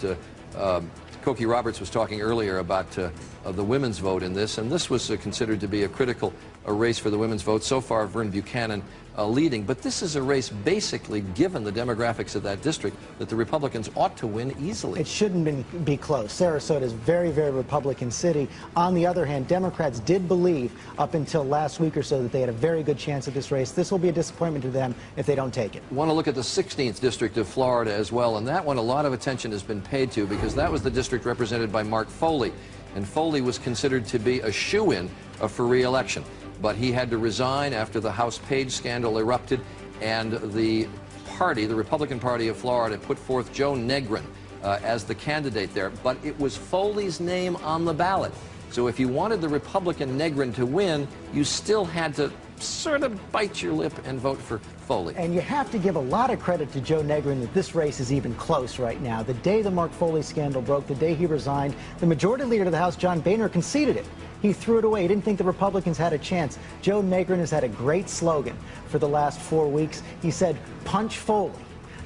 Cokie Roberts was talking earlier about the women's vote in this, and this was considered to be a critical race for the women's vote. So far, Vern Buchanan leading, but this is a race basically, given the demographics of that district, that the Republicans ought to win easily. It shouldn't be close. Sarasota is a very, very Republican city. On the other hand, Democrats did believe up until last week or so that they had a very good chance at this race. This will be a disappointment to them if they don't take it. I want to look at the 16th district of Florida as well, and that one a lot of attention has been paid to because that was the district represented by Mark Foley, and Foley was considered to be a shoo-in for re-election. But he had to resign after the House Page scandal erupted, and the party, the Republican Party of Florida, put forth Joe Negrin as the candidate there. But it was Foley's name on the ballot. So if you wanted the Republican Negrin to win, you still had to sort of bite your lip and vote for Foley. And you have to give a lot of credit to Joe Negrin that this race is even close right now. The day the Mark Foley scandal broke, the day he resigned, the majority leader of the House, John Boehner, conceded it. He threw it away. He didn't think the Republicans had a chance. Joe Negrin has had a great slogan for the last 4 weeks. He said, punch Foley.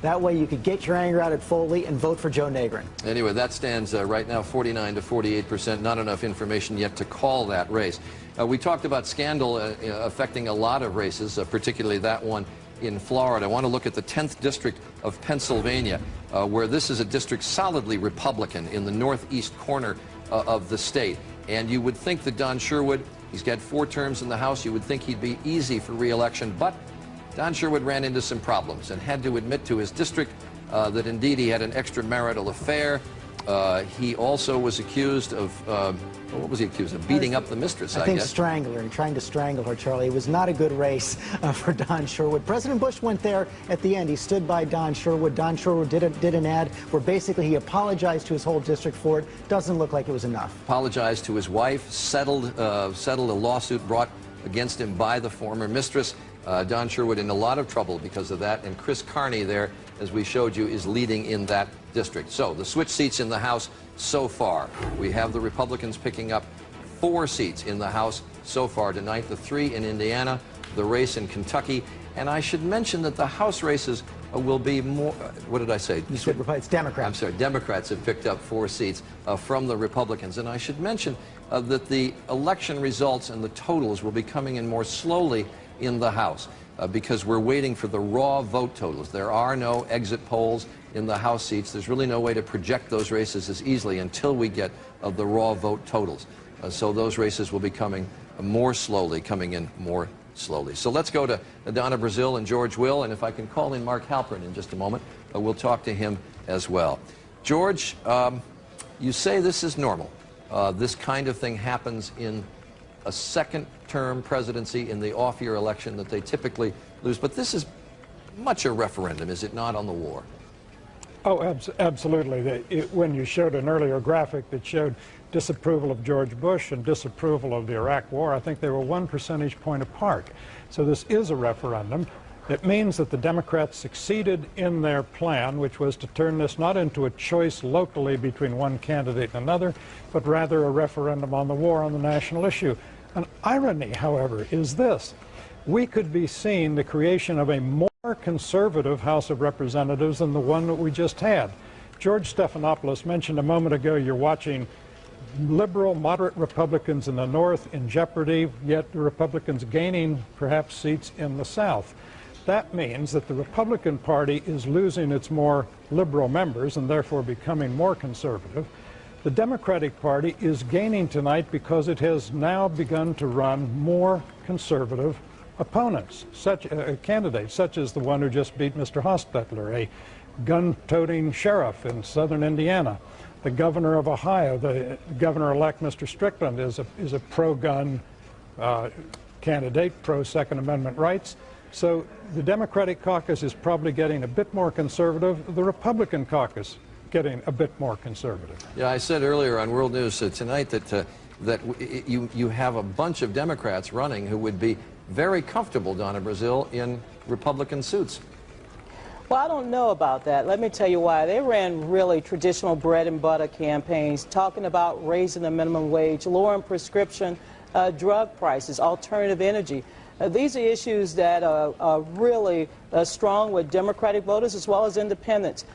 That way you could get your anger out at Foley and vote for Joe Negrin. Anyway, that stands right now 49 to 48%. Not enough information yet to call that race. We talked about scandal affecting a lot of races, particularly that one in Florida. I want to look at the 10th District of Pennsylvania, where this is a district solidly Republican in the northeast corner of the state. And you would think that Don Sherwood, he's got 4 terms in the House, you would think he'd be easy for re-election, but Don Sherwood ran into some problems and had to admit to his district that indeed he had an extramarital affair. He also was accused of, what was he accused of? Beating up the mistress, I think guess. strangler, and trying to strangle her, Charlie. It was not a good race for Don Sherwood. President Bush went there at the end. He stood by Don Sherwood. Don Sherwood did an ad where basically he apologized to his whole district for it. Doesn't look like it was enough. Apologized to his wife, settled a lawsuit brought against him by the former mistress. Don Sherwood in a lot of trouble because of that, and Chris Carney there, as we showed you, is leading in that district. So the switch seats in the House so far. We have the Republicans picking up 4 seats in the House so far tonight, the 3 in Indiana, the race in Kentucky, and I should mention that the House races will be more, what did I say? You said it's Democrats. I'm sorry, Democrats have picked up 4 seats from the Republicans, and I should mention that the election results and the totals will be coming in more slowly in the House because we're waiting for the raw vote totals. There are no exit polls in the House seats. There's really no way to project those races as easily until we get the raw vote totals. So those races will be coming more slowly, coming in more slowly. So let's go to Donna Brazil and George Will, and if I can call in Mark Halperin in just a moment, we'll talk to him as well. George, you say this is normal. This kind of thing happens in a second-term presidency in the off-year election that they typically lose. But this is much a referendum, is it not, on the war? Oh, absolutely. When you showed an earlier graphic that showed disapproval of George Bush and disapproval of the Iraq War, I think they were 1 percentage point apart. So this is a referendum. It means that the Democrats succeeded in their plan, which was to turn this not into a choice locally between one candidate and another, but rather a referendum on the war on the national issue. An irony, however, is this. we could be seeing the creation of a more conservative House of Representatives than the one that we just had. George Stephanopoulos mentioned a moment ago you're watching liberal, moderate Republicans in the North in jeopardy, yet the Republicans gaining perhaps seats in the South. That means that the Republican Party is losing its more liberal members and therefore becoming more conservative. The Democratic Party is gaining tonight because it has now begun to run more conservative opponents, candidates, such as the one who just beat Mr. Hostetler, a gun-toting sheriff in southern Indiana. The governor of Ohio, the governor-elect Mr. Strickland, is a pro-gun candidate, pro-Second Amendment rights. So the Democratic caucus is probably getting a bit more conservative. The Republican caucus getting a bit more conservative. Yeah, I said earlier on World News tonight that you have a bunch of Democrats running who would be very comfortable, Donna Brazil, in Republican suits. Well, I don't know about that. Let me tell you why. They ran really traditional bread and butter campaigns, talking about raising the minimum wage, lowering prescription drug prices, alternative energy. These are issues that are really strong with Democratic voters as well as independents.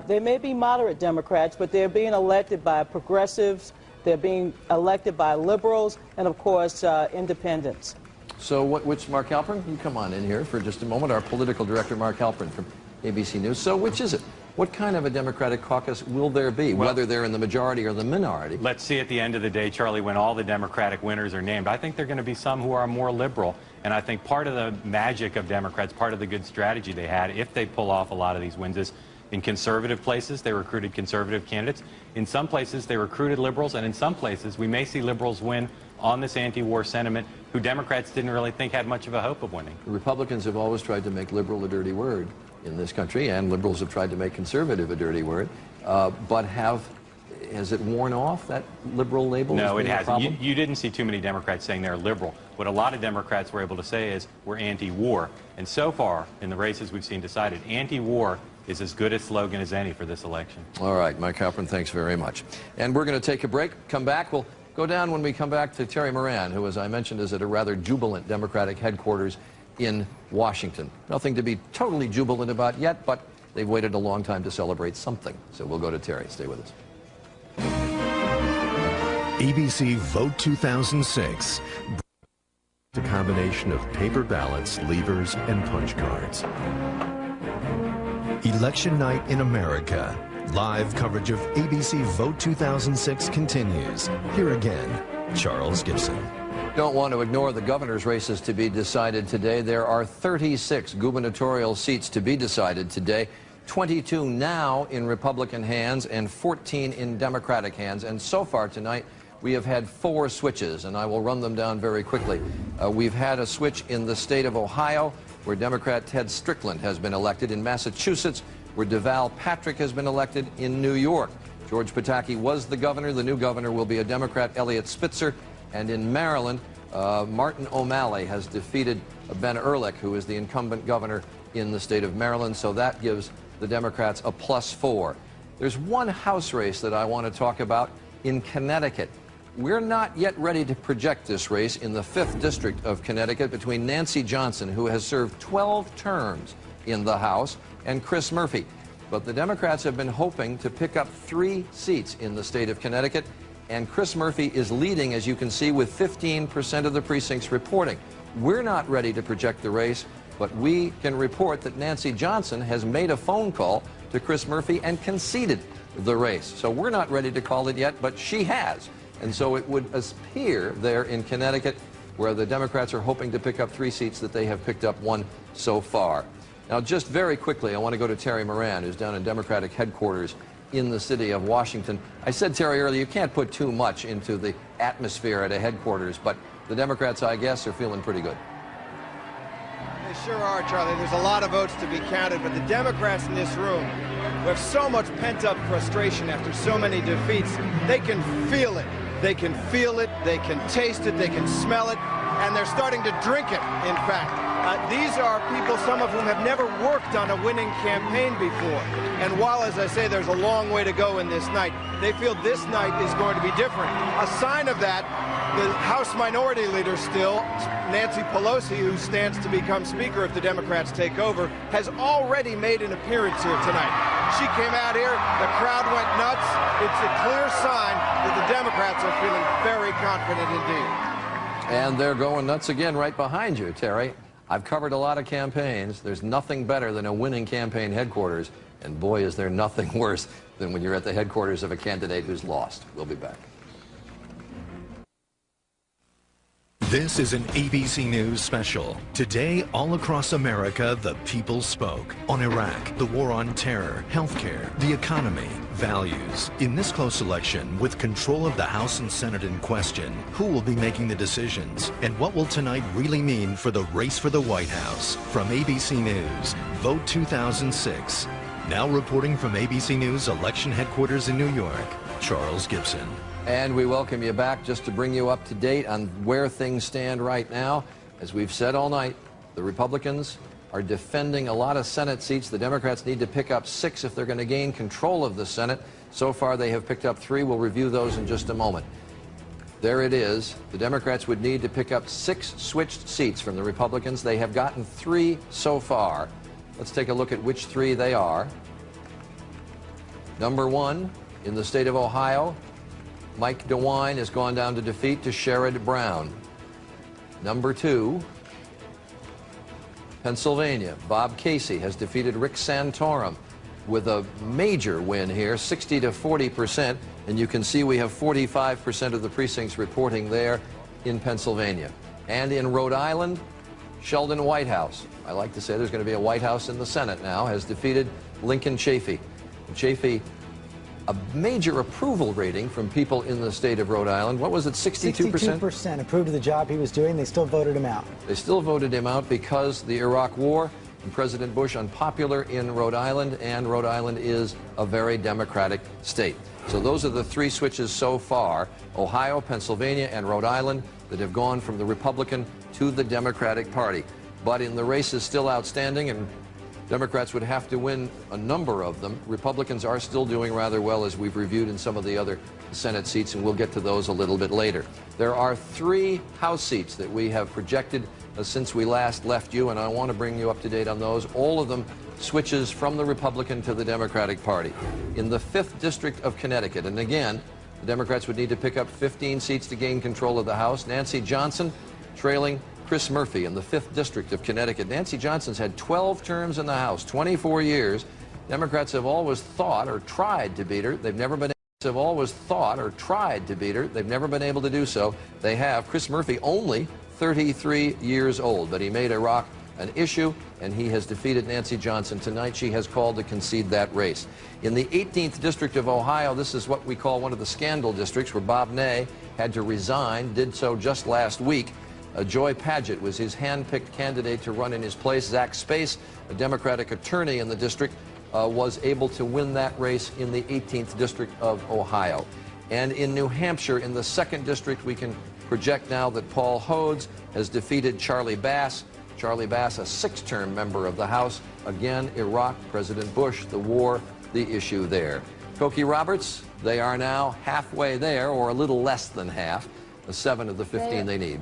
They may be moderate Democrats, but they're being elected by progressives, they're being elected by liberals, and of course, independents. So which Mark Halperin? You come on in here for just a moment. Our political director, Mark Halperin from ABC News. So which is it? What kind of a Democratic caucus will there be, whether they're in the majority or the minority? Let's see at the end of the day, Charlie, when all the Democratic winners are named. I think there are going to be some who are more liberal. And I think part of the magic of Democrats, part of the good strategy they had, if they pull off a lot of these wins, is in conservative places, they recruited conservative candidates. In some places, they recruited liberals. And in some places, we may see liberals win on this anti-war sentiment who Democrats didn't really think had much of a hope of winning. The Republicans have always tried to make liberal a dirty word in this country, and liberals have tried to make conservative a dirty word. But has it worn off, that liberal label? No, it hasn't. You didn't see too many Democrats saying they're liberal. What a lot of Democrats were able to say is we're anti-war. And so far, in the races we've seen decided, anti-war is as good a slogan as any for this election. All right, Mike Halperin, thanks very much. And we're going to take a break, come back. We'll go down when we come back to Terry Moran, who, as I mentioned, is at a rather jubilant Democratic headquarters in Washington. Nothing to be totally jubilant about yet, but they've waited a long time to celebrate something. So we'll go to Terry. Stay with us. ABC Vote 2006. A combination of paper ballots, levers, and punch cards. Election night in America. Live coverage of ABC Vote 2006 continues. Here again, Charles Gibson. Don't want to ignore the governor's races to be decided today. There are 36 gubernatorial seats to be decided today. 22 now in Republican hands and 14 in Democratic hands. And so far tonight, we have had 4 switches, and I will run them down very quickly. We've had a switch in the state of Ohio, where Democrat Ted Strickland has been elected. In Massachusetts, where Deval Patrick has been elected. In New York, George Pataki was the governor. The new governor will be a Democrat, Eliot Spitzer. And in Maryland, Martin O'Malley has defeated Ben Ehrlich, who is the incumbent governor in the state of Maryland. So that gives the Democrats a +4. There's one House race that I want to talk about in Connecticut. We're not yet ready to project this race in the 5th District of Connecticut between Nancy Johnson, who has served 12 terms in the House, and Chris Murphy. But the Democrats have been hoping to pick up 3 seats in the state of Connecticut, and Chris Murphy is leading, as you can see, with 15% of the precincts reporting. We're not ready to project the race, but we can report that Nancy Johnson has made a phone call to Chris Murphy and conceded the race. So we're not ready to call it yet, but she has. And so it would appear there in Connecticut, where the Democrats are hoping to pick up 3 seats, that they have picked up 1 so far. Now, just very quickly, I want to go to Terry Moran, who's down in Democratic headquarters in the city of Washington. I said, Terry, earlier, you can't put too much into the atmosphere at a headquarters, but the Democrats, I guess, are feeling pretty good. They sure are, Charlie. There's a lot of votes to be counted, but the Democrats in this room, who have so much pent-up frustration after so many defeats, they can feel it. they can feel it, they can taste it, they can smell it, and they're starting to drink it, in fact. These are people, some of whom have never worked on a winning campaign before. And while, as I say, there's a long way to go in this night, they feel this night is going to be different. A sign of that, the House Minority Leader still, Nancy Pelosi, who stands to become Speaker if the Democrats take over, has already made an appearance here tonight. She came out here, the crowd went nuts. It's a clear sign that the Democrats are feeling very confident indeed. And they're going nuts again right behind you, Terry. I've covered a lot of campaigns. There's nothing better than a winning campaign headquarters. And boy, is there nothing worse than when you're at the headquarters of a candidate who's lost. We'll be back. This is an ABC News special. Today, all across America, the people spoke on Iraq, the war on terror, healthcare, the economy, values. In this close election, with control of the House and Senate in question, who will be making the decisions? And what will tonight really mean for the race for the White House? From ABC News, Vote 2006. Now reporting from ABC News election headquarters in New York, Charles Gibson. And we welcome you back just to bring you up to date on where things stand right now. As we've said all night, the Republicans are defending a lot of Senate seats. The Democrats need to pick up 6 if they're going to gain control of the Senate. So far, they have picked up 3. We'll review those in just a moment. There it is. The Democrats would need to pick up 6 switched seats from the Republicans. They have gotten 3 so far. Let's take a look at which 3 they are. Number 1, in the state of Ohio, Mike DeWine has gone down to defeat to Sherrod Brown. Number 2, Pennsylvania, Bob Casey has defeated Rick Santorum with a major win here, 60 to 40%. And you can see we have 45% of the precincts reporting there in Pennsylvania. And in Rhode Island, Sheldon Whitehouse, I like to say there's going to be a White House in the Senate now, has defeated Lincoln Chafee. And Chafee, a major approval rating from people in the state of Rhode Island. What was it, 62%? 62% approved of the job he was doing. They still voted him out. They still voted him out because the Iraq War and President Bush unpopular in Rhode Island, and Rhode Island is a very Democratic state. So those are the 3 switches so far, Ohio, Pennsylvania, and Rhode Island, that have gone from the Republican to the Democratic Party. But in the race is still outstanding, and Democrats would have to win a number of them. Republicans are still doing rather well, as we've reviewed in some of the other Senate seats, and we'll get to those a little bit later. There are 3 House seats that we have projected since we last left you, and I want to bring you up to date on those. All of them switches from the Republican to the Democratic Party. In the 5th District of Connecticut, and again, the Democrats would need to pick up 15 seats to gain control of the House. Nancy Johnson trailing Chris Murphy in the 5th District of Connecticut. Nancy Johnson's had 12 terms in the House, 24 years. Democrats have always thought or tried to beat her. They've never been able to do so. They have. Chris Murphy only 33 years old, but he made Iraq an issue, and he has defeated Nancy Johnson tonight. She has called to concede that race. In the 18th District of Ohio, this is what we call one of the scandal districts, where Bob Ney had to resign, did so just last week. Joy Padgett was his hand-picked candidate to run in his place. Zach Space, a Democratic attorney in the district, was able to win that race in the 18th District of Ohio. And in New Hampshire, in the 2nd District, we can project now that Paul Hodes has defeated Charlie Bass. Charlie Bass, a 6-term member of the House. Again, Iraq, President Bush, the war, the issue there. Cokie Roberts, they are now halfway there, or a little less than half, the 7 of the 15 they need.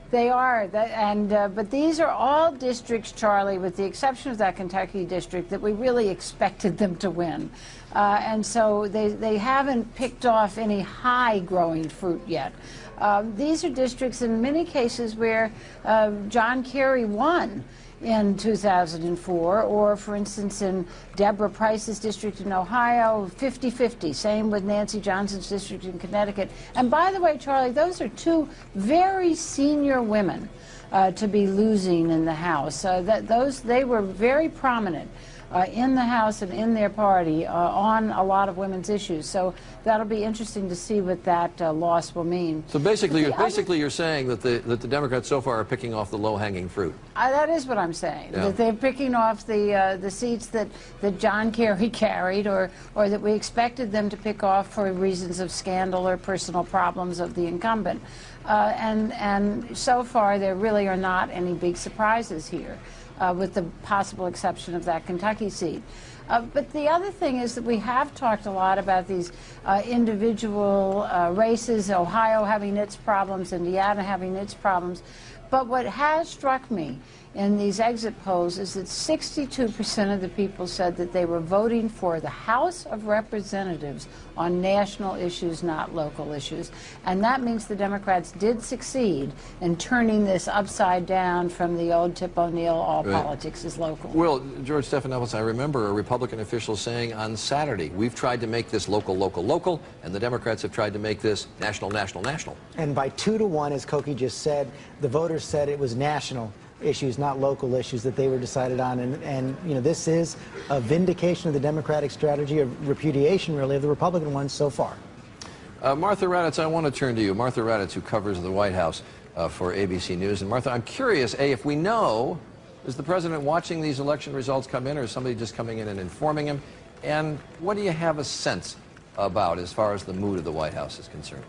They are, but these are all districts, Charlie, with the exception of that Kentucky district, that we really expected them to win. And so they haven't picked off any high-growing fruit yet. These are districts in many cases where John Kerry won in 2004, or for instance in Deborah Price's district in Ohio, 50-50. Same with Nancy Johnson's district in Connecticut. And by the way, Charlie, those are 2 very senior women to be losing in the House. They were very prominent in the House and in their party on a lot of women's issues. So that'll be interesting to see what that loss will mean. So basically, you're saying that the Democrats so far are picking off the low-hanging fruit. That is what I'm saying. Yeah. That they're picking off the seats that John Kerry carried, or that we expected them to pick off for reasons of scandal or personal problems of the incumbent. And so far, there really are not any big surprises here, with the possible exception of that Kentucky seat. But the other thing is that we have talked a lot about these individual races, Ohio having its problems, Indiana having its problems. But what has struck me in these exit polls is that 62% of the people said that they were voting for the House of Representatives on national issues, not local issues. And that means the Democrats did succeed in turning this upside down from the old Tip O'Neill, all politics is local. Well, George Stephanopoulos, I remember a Republican official saying on Saturday, we've tried to make this local, local, local, and the Democrats have tried to make this national, national, national. And by 2-1, as Koki just said, the voters said it was national issues, not local issues, that they were decided on. And you know, this is a vindication of the Democratic strategy, a repudiation, really, of the Republican ones so far. Martha Raddatz, I want to turn to you. Martha Raddatz, who covers the White House for ABC News. And Martha, I'm curious, if we know, is the president watching these election results come in, or is somebody just coming in and informing him? And what do you have a sense about as far as the mood of the White House is concerned?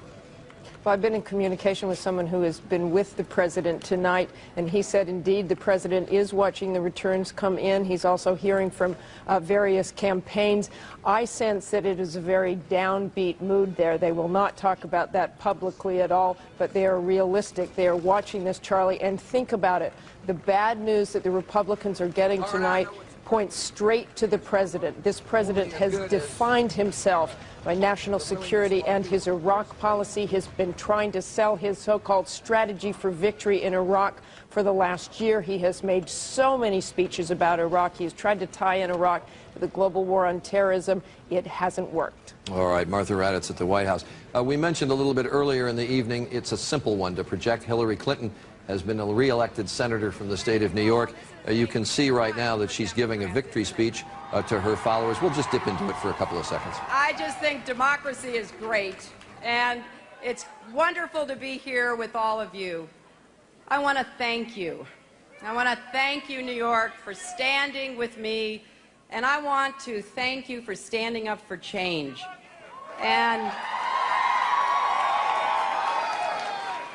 Well, I've been in communication with someone who has been with the president tonight, and he said indeed the president is watching the returns come in. He's also hearing from various campaigns. I sense that it is a very downbeat mood there. They will not talk about that publicly at all, but they are realistic. They are watching this, Charlie, and think about it. The bad news that the Republicans are getting tonight points straight to the president. This president has defined himself by national security and his Iraq policy. He's been trying to sell his so-called strategy for victory in Iraq for the last year. He has made so many speeches about Iraq. He has tried to tie in Iraq with the global war on terrorism. It hasn't worked. All right, Martha Raddatz at the White House. We mentioned a little bit earlier in the evening, it's a simple one to project. Hillary Clinton has been a re-elected senator from the state of New York. You can see right now that she's giving a victory speech to her followers. We'll just dip into it for a couple of seconds. I just think democracy is great, and it's wonderful to be here with all of you. I want to thank you. I want to thank you, New York, for standing with me, and I want to thank you for standing up for change. And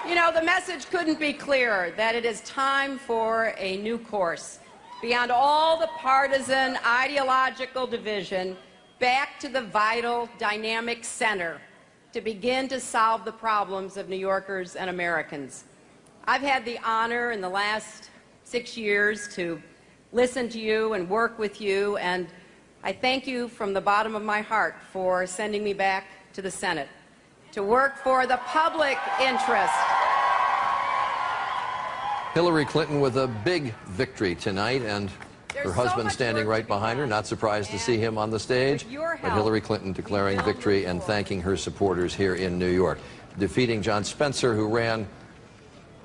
you know, the message couldn't be clearer that it is time for a new course. Beyond all the partisan, ideological division, back to the vital, dynamic center to begin to solve the problems of New Yorkers and Americans. I've had the honor in the last 6 years to listen to you and work with you, and I thank you from the bottom of my heart for sending me back to the Senate to work for the public interest. Hillary Clinton with a big victory tonight, and her husband standing right behind her. Not surprised to see him on the stage, but Hillary Clinton declaring victory and thanking her supporters here in New York. Defeating John Spencer, who ran,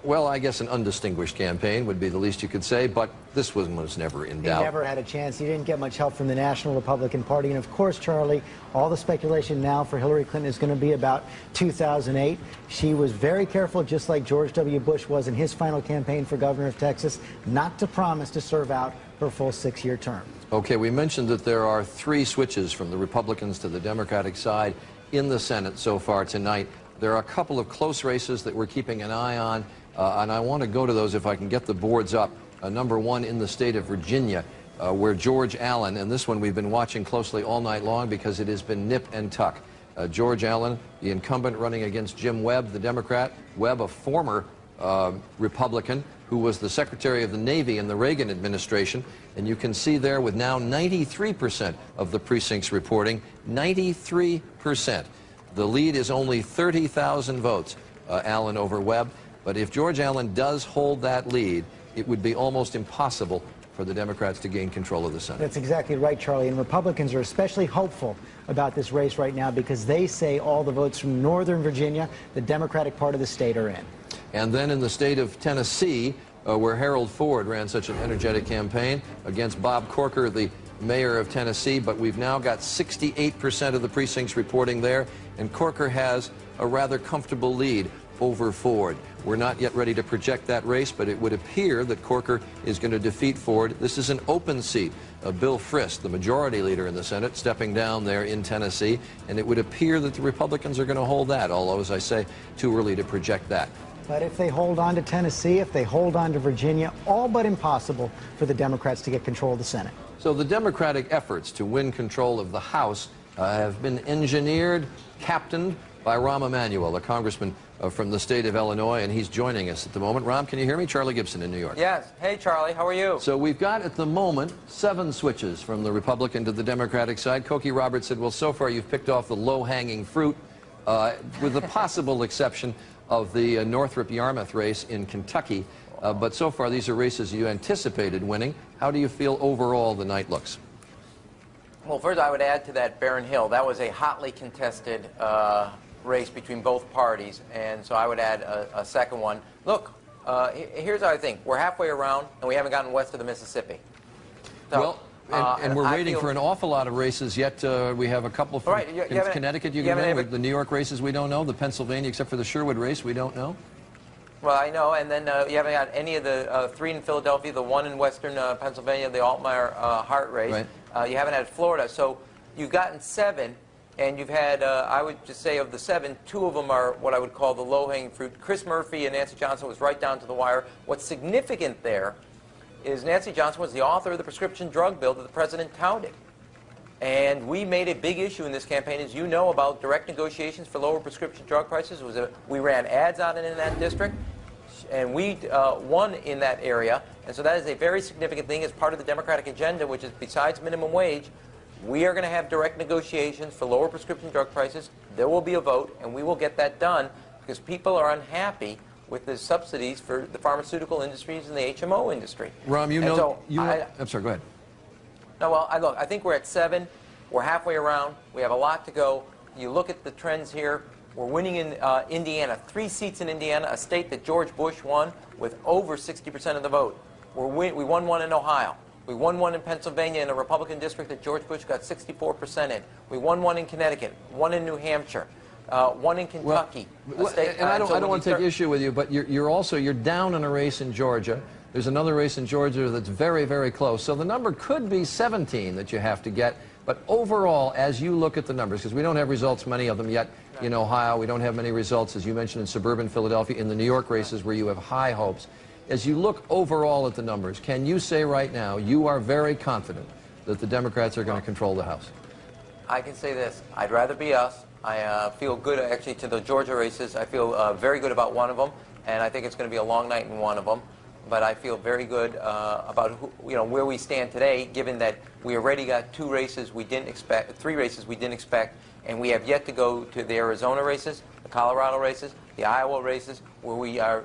well, I guess an undistinguished campaign would be the least you could say, but this one was never in doubt. He never had a chance. He didn't get much help from the National Republican Party. And of course, Charlie, all the speculation now for Hillary Clinton is going to be about 2008. She was very careful, just like George W. Bush was in his final campaign for governor of Texas, not to promise to serve out her full 6-year term. Okay, we mentioned that there are 3 switches from the Republicans to the Democratic side in the Senate so far tonight. There are a couple of close races that we're keeping an eye on. And I want to go to those if I can get the boards up. Number 1 in the state of Virginia, where George Allen, and this one we've been watching closely all night long because it has been nip and tuck. George Allen, the incumbent, running against Jim Webb, the Democrat. Webb, a former Republican who was the Secretary of the Navy in the Reagan administration. And you can see there with now 93% of the precincts reporting, 93%. The lead is only 30,000 votes, Allen over Webb. But if George Allen does hold that lead, it would be almost impossible for the Democrats to gain control of the Senate. That's exactly right, Charlie. And Republicans are especially hopeful about this race right now because they say all the votes from Northern Virginia, the Democratic part of the state, are in. And then in the state of Tennessee, where Harold Ford ran such an energetic campaign against Bob Corker, the mayor of Tennessee, but we've now got 68% of the precincts reporting there, and Corker has a rather comfortable lead over Ford. We're not yet ready to project that race, but it would appear that Corker is going to defeat Ford. This is an open seat. Bill Frist, the majority leader in the Senate, stepping down there in Tennessee, and it would appear that the Republicans are going to hold that, although, as I say, too early to project that. But if they hold on to Tennessee, if they hold on to Virginia, all but impossible for the Democrats to get control of the Senate. So the Democratic efforts to win control of the House have been engineered, captained by Rahm Emanuel, a congressman from the state of Illinois, and he's joining us at the moment. Rahm, can you hear me? Charlie Gibson in New York. Yes. Hey, Charlie. How are you? So we've got, at the moment, 7 switches from the Republican to the Democratic side. Cokie Roberts said, well, so far you've picked off the low-hanging fruit, with the possible exception of the Northrop-Yarmouth race in Kentucky. But so far, these are races you anticipated winning. How do you feel overall the night looks? Well, first I would add to that Barron Hill. That was a hotly contested race between both parties, and so I would add a second one. Look, here's how I think. We're halfway around, and we haven't gotten west of the Mississippi. So, well, and we're waiting for an awful lot of races yet. We have a couple from Connecticut you can win. The New York races we don't know. The Pennsylvania, except for the Sherwood race, we don't know. Well, I know, and then you haven't got any of the 3 in Philadelphia, the 1 in western Pennsylvania, the Altmaier Hart race. Right. You haven't had Florida. So you've gotten 7, and you've had, I would just say of the 7, 2 of them are what I would call the low-hanging fruit. Chris Murphy and Nancy Johnson was right down to the wire. What's significant there is Nancy Johnson was the author of the prescription drug bill that the president touted. And we made a big issue in this campaign, as you know, about direct negotiations for lower prescription drug prices. We ran ads out in that district, and we won in that area. And so that is a very significant thing as part of the Democratic agenda, which is besides minimum wage, we are going to have direct negotiations for lower prescription drug prices. There will be a vote, and we will get that done because people are unhappy with the subsidies for the pharmaceutical industries and the HMO industry. Rahm, I'm sorry, go ahead. No, well, look, I think we're at 7. We're halfway around. We have a lot to go. You look at the trends here. We're winning in Indiana, 3 seats in Indiana, a state that George Bush won with over 60% of the vote. We won 1 in Ohio. We won 1 in Pennsylvania in a Republican district that George Bush got 64% in. We won 1 in Connecticut, 1 in New Hampshire, 1 in Kentucky. I don't want to take issue with you, but you're down in a race in Georgia. There's another race in Georgia that's very, very close. So the number could be 17 that you have to get. But overall, as you look at the numbers, because we don't have results, many of them yet in Ohio, we don't have many results, as you mentioned, in suburban Philadelphia, in the New York races where you have high hopes. As you look overall at the numbers, can you say right now you are very confident that the Democrats are going to control the House? I can say this. I'd rather be us. I feel good, actually, to the Georgia races. I feel very good about one of them, and I think it's going to be a long night in one of them. But I feel very good about where we stand today, given that we already got 2 races we didn't expect, 3 races we didn't expect, and we have yet to go to the Arizona races, the Colorado races, the Iowa races, where we are,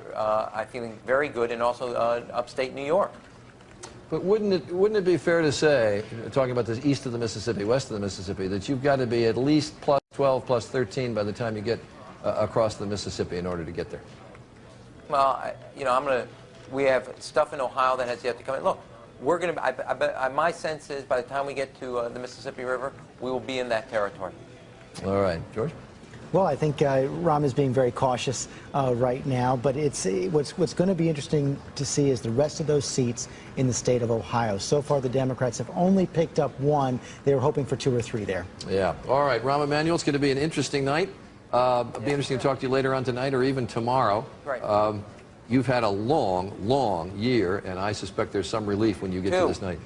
I'm feeling very good, and also upstate New York. But wouldn't it be fair to say, talking about this east of the Mississippi, west of the Mississippi, that you've got to be at least plus 12, plus 13 by the time you get across the Mississippi in order to get there? Well, we have stuff in Ohio that has yet to come in. Look, we're going to. My sense is by the time we get to the Mississippi River, we will be in that territory. All right, George. Well, I think Rahm is being very cautious right now, but what's going to be interesting to see is the rest of those seats in the state of Ohio. So far, the Democrats have only picked up 1. They were hoping for 2 or 3 there. Yeah. All right, Rahm Emanuel, it's going to be an interesting night. It'll be interesting to talk to you later on tonight or even tomorrow. Right. You've had a long, long year, and I suspect there's some relief when you get to this night.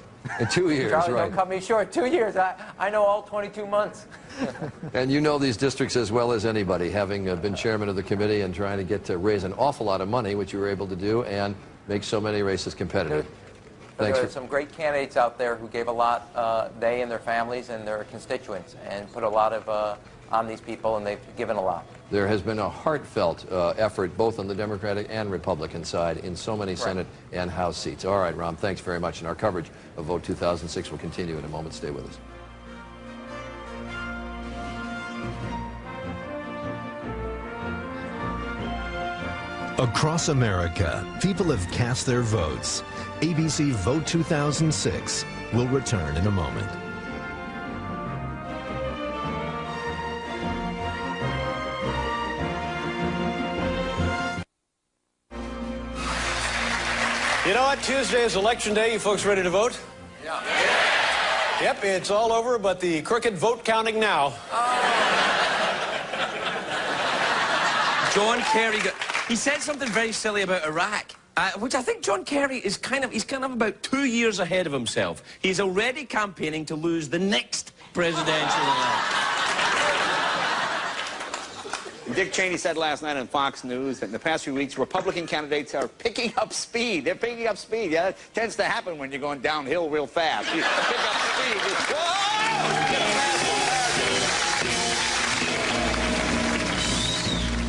2 years, Charlie, right. Don't cut me short. 2 years. I know all 22 months. And you know these districts as well as anybody, having been chairman of the committee and trying to get to raise an awful lot of money, which you were able to do, and make so many races competitive. There are some great candidates out there who gave a lot, they and their families and their constituents, and put a lot of on these people, and they've given a lot. There has been a heartfelt effort, both on the Democratic and Republican side, in so many Senate and House seats. All right, Rahm, thanks very much. And our coverage of Vote 2006 will continue in a moment. Stay with us. Across America, people have cast their votes. ABC Vote 2006. We'll return in a moment. You know what? Tuesday is election day. You folks ready to vote? Yeah. Yep, it's all over, but the crooked vote counting now. John Kerry, he said something very silly about Iraq, which I think John Kerry is he's kind of about 2 years ahead of himself. He's already campaigning to lose the next presidential election. Dick Cheney said last night on Fox News that in the past few weeks, Republican candidates are picking up speed. They're picking up speed. Yeah, it tends to happen when you're going downhill real fast. You pick up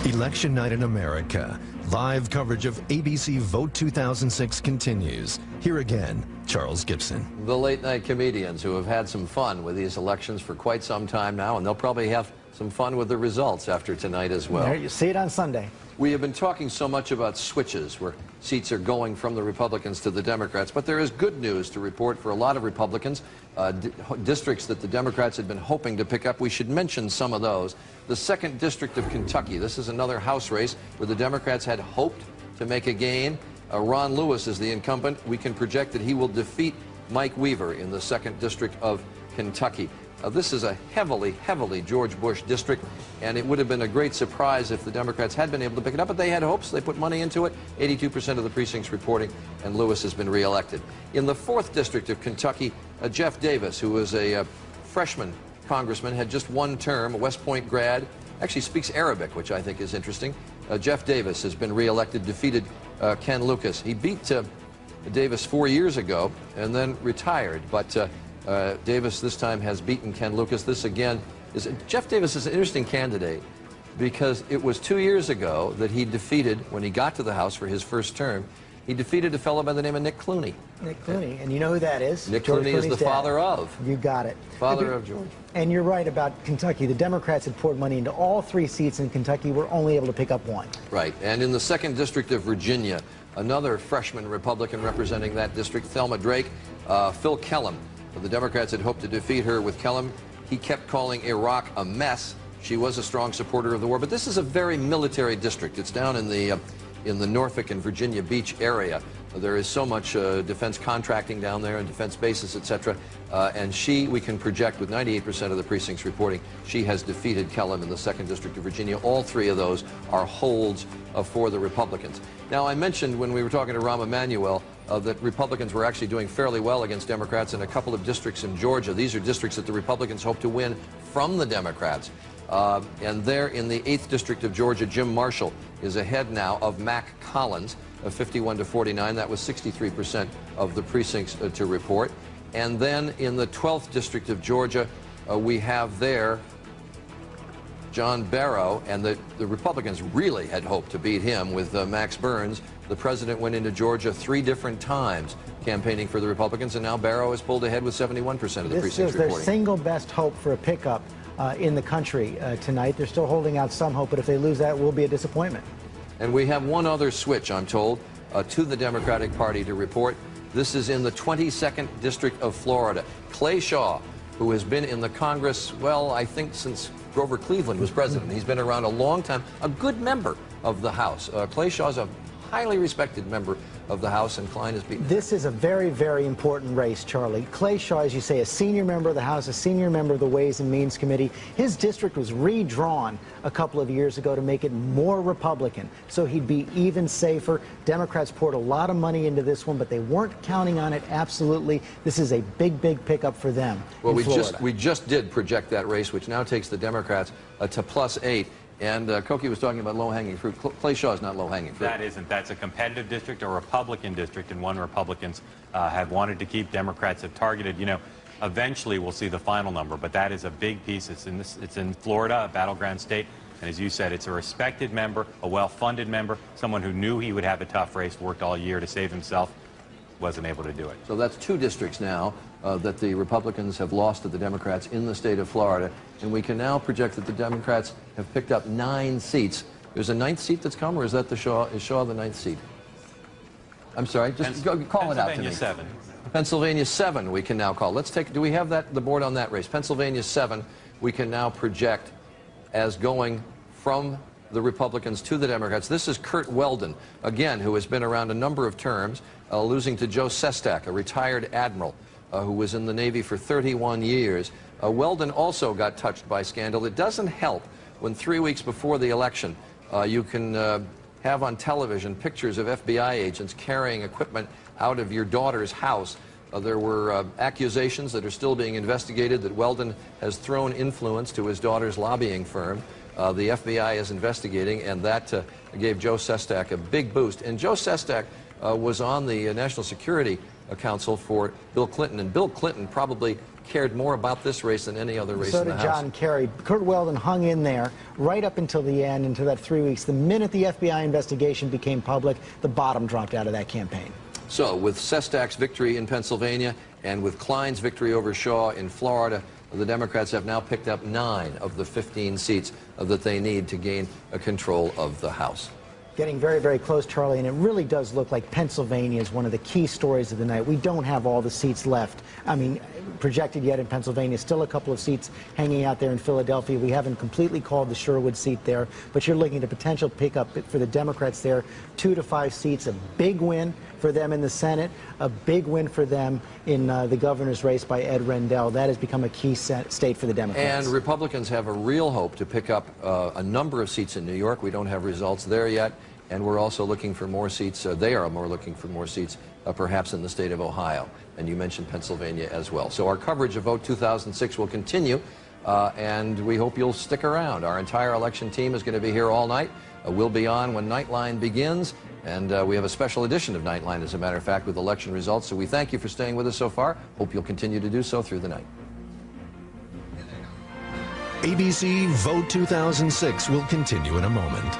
speed. Election night in America. Live coverage of ABC Vote 2006 continues. Here again, Charles Gibson. The late night comedians who have had some fun with these elections for quite some time now, and they'll probably have some fun with the results after tonight as well. There, you see it on Sunday. We have been talking so much about switches, where seats are going from the Republicans to the Democrats, but there is good news to report for a lot of Republicans. Districts that the Democrats had been hoping to pick up, we should mention some of those. The 2nd District of Kentucky, this is another House race where the Democrats had hoped to make a gain. Ron Lewis is the incumbent. We can project that he will defeat Mike Weaver in the 2nd District of Kentucky. This is a heavily George Bush district, and it would have been a great surprise if the Democrats had been able to pick it up, but they had hopes. They put money into it. 82% of the precincts reporting, and Lewis has been reelected. In the 4th District of Kentucky, Jeff Davis, who was a freshman congressman, had just one term, a West Point grad, actually speaks Arabic, which I think is interesting. Jeff Davis has been reelected, defeated Ken Lucas. He beat Davis 4 years ago and then retired, but Davis this time has beaten Ken Lucas. This again is Jeff Davis is an interesting candidate because it was 2 years ago that he defeated, when he got to the House for his first term, he defeated a fellow by the name of Nick Clooney. Nick Clooney, and you know who that is? Nick Clooney is the father of. You got it. Father of George. And you're right about Kentucky. The Democrats had poured money into all 3 seats in Kentucky. We're only able to pick up 1. Right. And in the 2nd District of Virginia, another freshman Republican representing that district, Thelma Drake, Phil Kellum. The Democrats had hoped to defeat her with Kellum. He kept calling Iraq a mess. She was a strong supporter of the war, but this is a very military district. It's down in the Norfolk and Virginia Beach area. There is so much defense contracting down there and defense bases, etc. And we can project with 98% of the precincts reporting, she has defeated Kellum in the 2nd District of Virginia. All 3 of those are holds for the Republicans. Now, I mentioned when we were talking to Rahm Emanuel that Republicans were actually doing fairly well against Democrats in a couple of districts in Georgia. These are districts that the Republicans hope to win from the Democrats. And there in the 8th District of Georgia, Jim Marshall is ahead now of Mac Collins of 51 to 49. That was 63% of the precincts to report. And then in the 12th District of Georgia, we have there John Barrow, and the Republicans really had hoped to beat him with Max Burns. The president went into Georgia 3 different times campaigning for the Republicans, and now Barrow has pulled ahead with 71% of the precincts This is their single best hope for a pickup in the country tonight. They're still holding out some hope, but if they lose that, it will be a disappointment. And we have one other switch, I'm told, to the Democratic Party to report. This is in the 22nd District of Florida. Clay Shaw, who has been in the Congress, well, I think since Grover Cleveland was president. He's been around a long time, a good member of the House. Clay Shaw's a highly respected member of the House, and Klein has beaten. This is a very, very important race, Charlie. Clay Shaw, as you say, a senior member of the House, a senior member of the Ways and Means Committee. His district was redrawn a couple of years ago to make it more Republican, so he'd be even safer. Democrats poured a lot of money into this one, but they weren't counting on it absolutely. This is a big, big pickup for them. Well, we just did project that race, which now takes the Democrats to +8. And Koki was talking about low-hanging fruit. Clay Shaw is not low-hanging fruit. That isn't. That's a competitive district, a Republican district, and one Republicans have wanted to keep. Democrats have targeted. You know, eventually we'll see the final number, but that is a big piece. It's in Florida, a battleground state, and as you said, it's a respected member, a well-funded member, someone who knew he would have a tough race, worked all year to save himself, wasn't able to do it. So that's 2 districts now that the Republicans have lost to the Democrats in the state of Florida, and we can now project that the Democrats have picked up 9 seats. There's a 9th seat that's come, or is that is Shaw the 9th seat? I'm sorry, just call it out to me. Pennsylvania 7. Pennsylvania 7 we can now call. Let's take, do we have the board on that race? Pennsylvania 7 we can now project as going from the Republicans to the Democrats. This is Curt Weldon, again, who has been around a number of terms, losing to Joe Sestak, a retired admiral who was in the Navy for 31 years. Weldon also got touched by scandal. It doesn't help when 3 weeks before the election you can have on television pictures of FBI agents carrying equipment out of your daughter's house. There were accusations that are still being investigated that Weldon has thrown influence to his daughter's lobbying firm. The FBI is investigating, and that gave Joe Sestak a big boost. And Joe Sestak was on the National Security Council for Bill Clinton, and Bill Clinton probably cared more about this race than any other race in the House. So did John Kerry. Curt Weldon hung in there right up until the end, into that 3 weeks. The minute the FBI investigation became public, the bottom dropped out of that campaign. So with Sestak's victory in Pennsylvania and with Klein's victory over Shaw in Florida, the Democrats have now picked up 9 of the 15 seats that they need to gain control of the House. Getting very, very close, Charlie, and it really does look like Pennsylvania is one of the key stories of the night. We don't have all the seats left. I mean, projected yet in Pennsylvania. Still a couple of seats hanging out there in Philadelphia. We haven't completely called the Sherwood seat there, but you're looking at a potential pickup for the Democrats there. 2 to 5 seats, a big win for them in the Senate, a big win for them in the governor's race by Ed Rendell. That has become a key state for the Democrats. And Republicans have a real hope to pick up a number of seats in New York. We don't have results there yet. And we're also looking for more seats. They are looking for more seats, perhaps in the state of Ohio. And you mentioned Pennsylvania as well. So our coverage of Vote 2006 will continue, and we hope you'll stick around. Our entire election team is going to be here all night. We'll be on when Nightline begins, and we have a special edition of Nightline, as a matter of fact, with election results. So we thank you for staying with us so far. Hope you'll continue to do so through the night. ABC Vote 2006 will continue in a moment.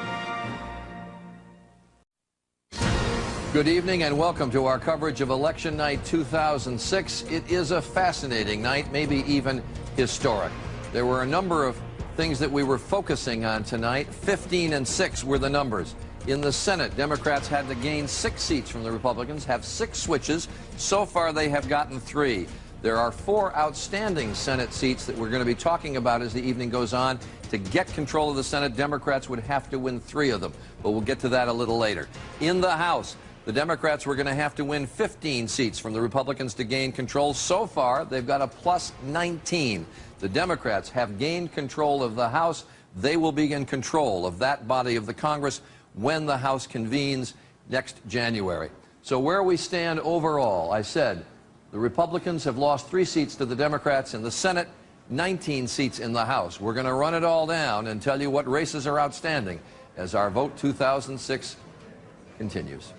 Good evening and welcome to our coverage of Election Night 2006. It is a fascinating night, maybe even historic. There were a number of things that we were focusing on tonight. 15 and 6 were the numbers. In the Senate, Democrats had to gain 6 seats from the Republicans, have 6 switches. So far, they have gotten 3. There are 4 outstanding Senate seats that we're going to be talking about as the evening goes on. To get control of the Senate, Democrats would have to win 3 of them, but we'll get to that a little later. In the House, the Democrats were going to have to win 15 seats from the Republicans to gain control. So far, they've got a plus 19. The Democrats have gained control of the House. They will be in control of that body of the Congress when the House convenes next January. So where we stand overall, I said, the Republicans have lost 3 seats to the Democrats in the Senate, 19 seats in the House. We're going to run it all down and tell you what races are outstanding as our Vote 2006 continues.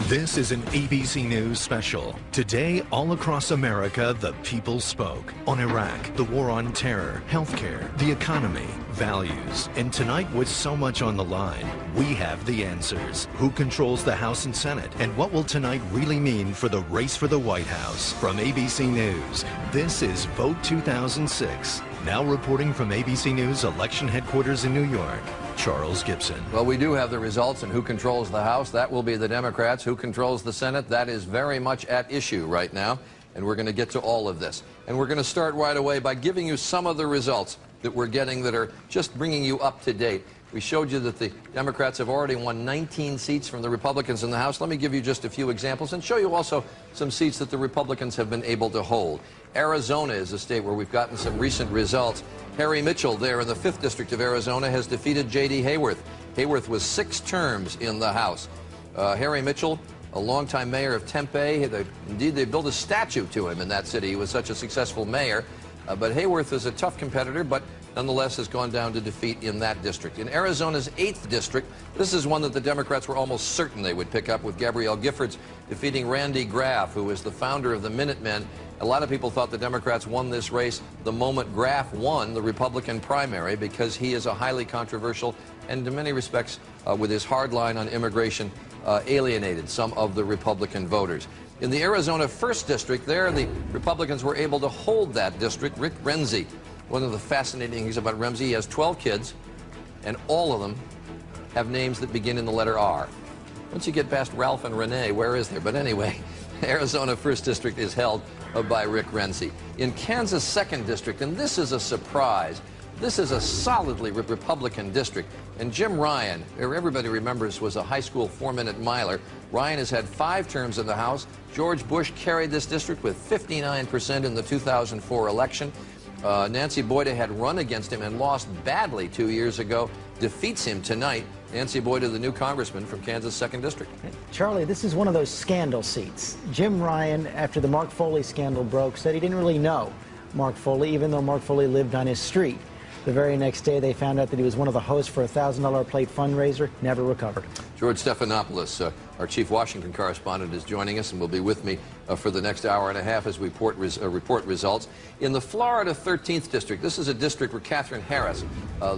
This is an ABC News special. Today, all across America, the people spoke on Iraq, the war on terror, healthcare, the economy, values. And tonight, with so much on the line, we have the answers. Who controls the House and Senate? And what will tonight really mean for the race for the White House? From ABC News, this is Vote 2006. Now reporting from ABC News election headquarters in New York, Charles Gibson. Well, we do have the results, and who controls the House? That will be the Democrats. Who controls the Senate? That is very much at issue right now, and we're going to get to all of this. And we're going to start right away by giving you some of the results that we're getting that are just bringing you up to date. We showed you that the Democrats have already won 19 seats from the Republicans in the House. Let me give you just a few examples and show you also some seats that the Republicans have been able to hold. Arizona is a state where we've gotten some recent results. Harry Mitchell there in the 5th District of Arizona has defeated J.D. Hayworth. Hayworth was 6 terms in the House. Harry Mitchell, a longtime mayor of Tempe. Indeed, they built a statue to him in that city. He was such a successful mayor. But Hayworth is a tough competitor, but nonetheless has gone down to defeat in that district. In Arizona's 8th district, this is one that the Democrats were almost certain they would pick up, with Gabrielle Giffords defeating Randy Graff, who is the founder of the Minutemen. A lot of people thought the Democrats won this race the moment Graff won the Republican primary, because he is a highly controversial and, in many respects, with his hard line on immigration, alienated some of the Republican voters. In the Arizona 1st District, there the Republicans were able to hold that district. Rick Renzi, one of the fascinating things about Renzi, he has 12 kids, and all of them have names that begin in the letter R. Once you get past Ralph and Renee, where is there? But anyway, Arizona 1st District is held by Rick Renzi. In Kansas 2nd District, and this is a surprise, this is a solidly Republican district. And Jim Ryan, everybody remembers, was a high school 4-minute miler. Ryan has had 5 terms in the House. George Bush carried this district with 59% in the 2004 election. Nancy Boyda had run against him and lost badly 2 years ago. Defeats him tonight. Nancy Boyda, the new congressman from Kansas 2nd District. Charlie, this is one of those scandal seats. Jim Ryan, after the Mark Foley scandal broke, said he didn't really know Mark Foley, even though Mark Foley lived on his street. The very next day, they found out that he was one of the hosts for a $1,000 plate fundraiser, never recovered. George Stephanopoulos, our chief Washington correspondent, is joining us and will be with me for the next hour and a half as we report results. In the Florida 13th District, this is a district where Katherine Harris,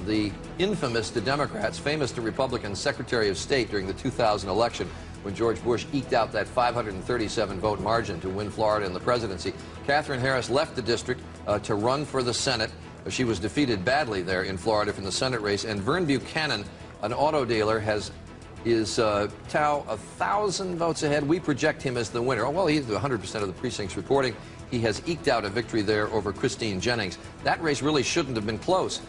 the infamous to Democrats, famous to Republicans, Secretary of State during the 2000 election, when George Bush eked out that 537-vote margin to win Florida in the presidency. Katherine Harris left the district to run for the Senate. She was defeated badly there in Florida from the Senate race. And Vern Buchanan, an auto dealer, is Tao 1,000 votes ahead. We project him as the winner. Oh, well, he's 100% of the precincts reporting. He has eked out a victory there over Christine Jennings. That race really shouldn't have been close.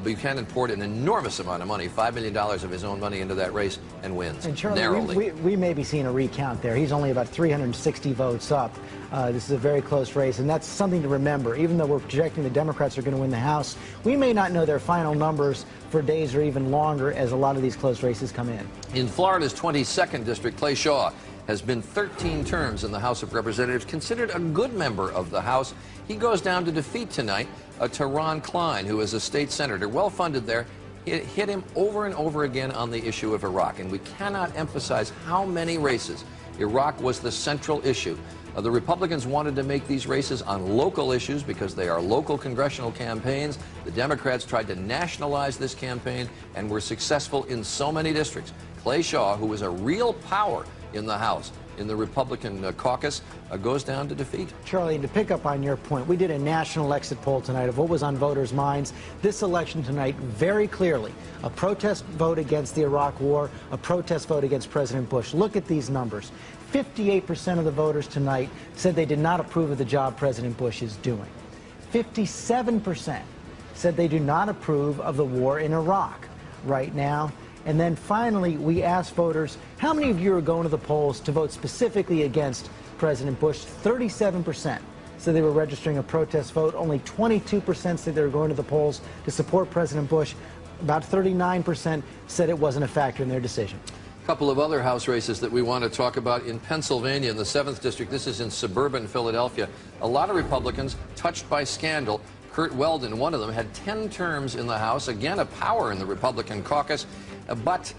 Buchanan poured an enormous amount of money, $5 million of his own money into that race, and wins narrowly. We may be seeing a recount there. He's only about 360 votes up. This is a very close race, and that's something to remember. Even though we're projecting the Democrats are going to win the House, we may not know their final numbers for days or even longer as a lot of these close races come in. In Florida's 22nd District, Clay Shaw has been 13 terms in the House of Representatives, considered a good member of the House. He goes down to defeat tonight to Ron Klein, who is a state senator, well-funded there. It hit him over and over again on the issue of Iraq, and we cannot emphasize how many races Iraq was the central issue. The Republicans wanted to make these races on local issues because they are local congressional campaigns. The Democrats tried to nationalize this campaign and were successful in so many districts. Clay Shaw, who was a real power in the House, in the Republican caucus, goes down to defeat. Charlie, to pick up on your point, we did a national exit poll tonight of what was on voters' minds. This election tonight, very clearly, a protest vote against the Iraq War, a protest vote against President Bush. Look at these numbers. 58% of the voters tonight said they did not approve of the job President Bush is doing. 57% said they do not approve of the war in Iraq right now. And then finally, we asked voters, how many of you are going to the polls to vote specifically against President Bush? 37% said they were registering a protest vote. Only 22% said they were going to the polls to support President Bush. About 39% said it wasn't a factor in their decision. A couple of other House races that we want to talk about in Pennsylvania, in the 7th District. This is in suburban Philadelphia. A lot of Republicans touched by scandal. Kurt Weldon, one of them, had 10 terms in the House, again a power in the Republican caucus, but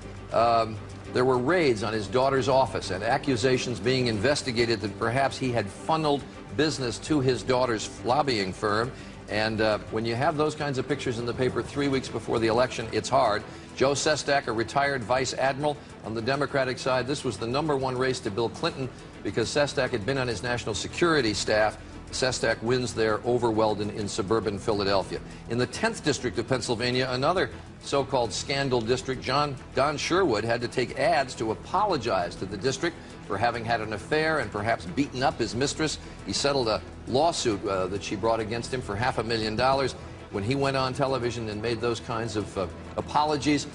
there were raids on his daughter's office and accusations being investigated that perhaps he had funneled business to his daughter's lobbying firm. And when you have those kinds of pictures in the paper 3 weeks before the election, it's hard. Joe Sestak, a retired vice admiral on the Democratic side, this was the #1 race to Bill Clinton because Sestak had been on his national security staff. Sestak wins there over Weldon in suburban Philadelphia. In the 10th District of Pennsylvania, another so-called scandal district, Don Sherwood had to take ads to apologize to the district for having had an affair and perhaps beaten up his mistress. He settled a lawsuit that she brought against him for $500,000. When he went on television and made those kinds of apologies,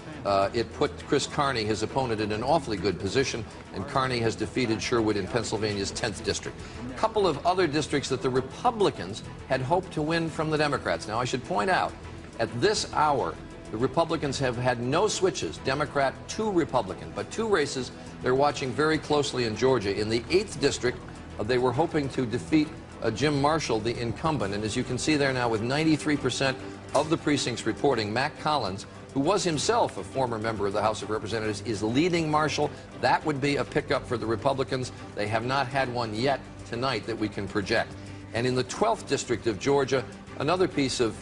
it put Chris Carney, his opponent, in an awfully good position, and Carney has defeated Sherwood in Pennsylvania's 10th District. A couple of other districts that the Republicans had hoped to win from the Democrats. Now, I should point out, at this hour, the Republicans have had no switches, Democrat to Republican, but 2 races they're watching very closely in Georgia. In the 8th District, they were hoping to defeat Jim Marshall, the incumbent, and as you can see there now, with 93% of the precincts reporting, Mac Collins, who was himself a former member of the House of Representatives, is leading Marshall. That would be a pickup for the Republicans. They have not had one yet tonight that we can project. And in the 12th District of Georgia, another piece of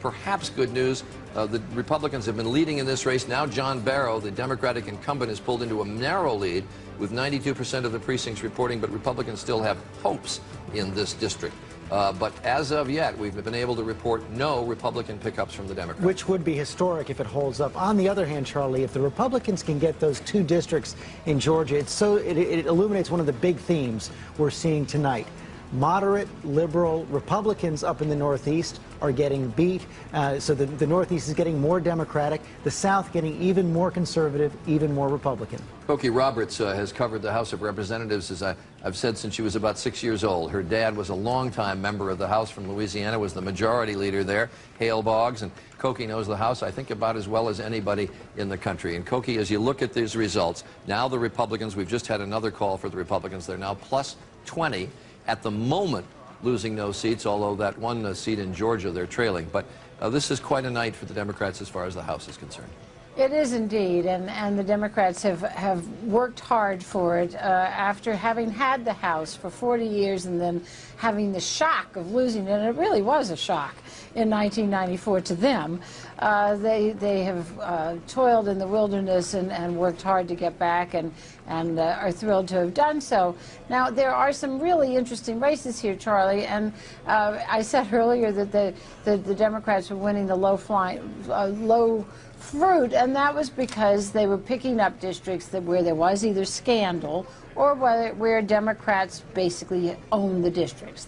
perhaps good news. The Republicans have been leading in this race. Now John Barrow, the Democratic incumbent, is pulled into a narrow lead with 92% of the precincts reporting, but Republicans still have hopes in this district. But as of yet, we've been able to report no Republican pickups from the Democrats. Which would be historic if it holds up. On the other hand, Charlie, if the Republicans can get those 2 districts in Georgia, it illuminates one of the big themes we're seeing tonight. Moderate, liberal Republicans up in the Northeast are getting beat. So the Northeast is getting more Democratic, the South getting even more conservative, even more Republican. Cokie Roberts has covered the House of Representatives, as I've said, since she was about 6 years old. Her dad was a longtime member of the House from Louisiana, was the majority leader there, Hale Boggs, and Cokie knows the House, I think, about as well as anybody in the country. And Cokie, as you look at these results, now the Republicans, we've just had another call for the Republicans, they're now plus 20. At the moment, losing no seats, although that one seat in Georgia they're trailing. But this is quite a night for the Democrats as far as the House is concerned. It is indeed, and the Democrats have worked hard for it after having had the House for 40 years and then having the shock of losing it, and it really was a shock in 1994 to them. They have toiled in the wilderness and worked hard to get back and are thrilled to have done so. Now, there are some really interesting races here, Charlie, and I said earlier that the Democrats were winning the low fruit, and that was because they were picking up districts where there was either scandal or where Democrats basically owned the districts.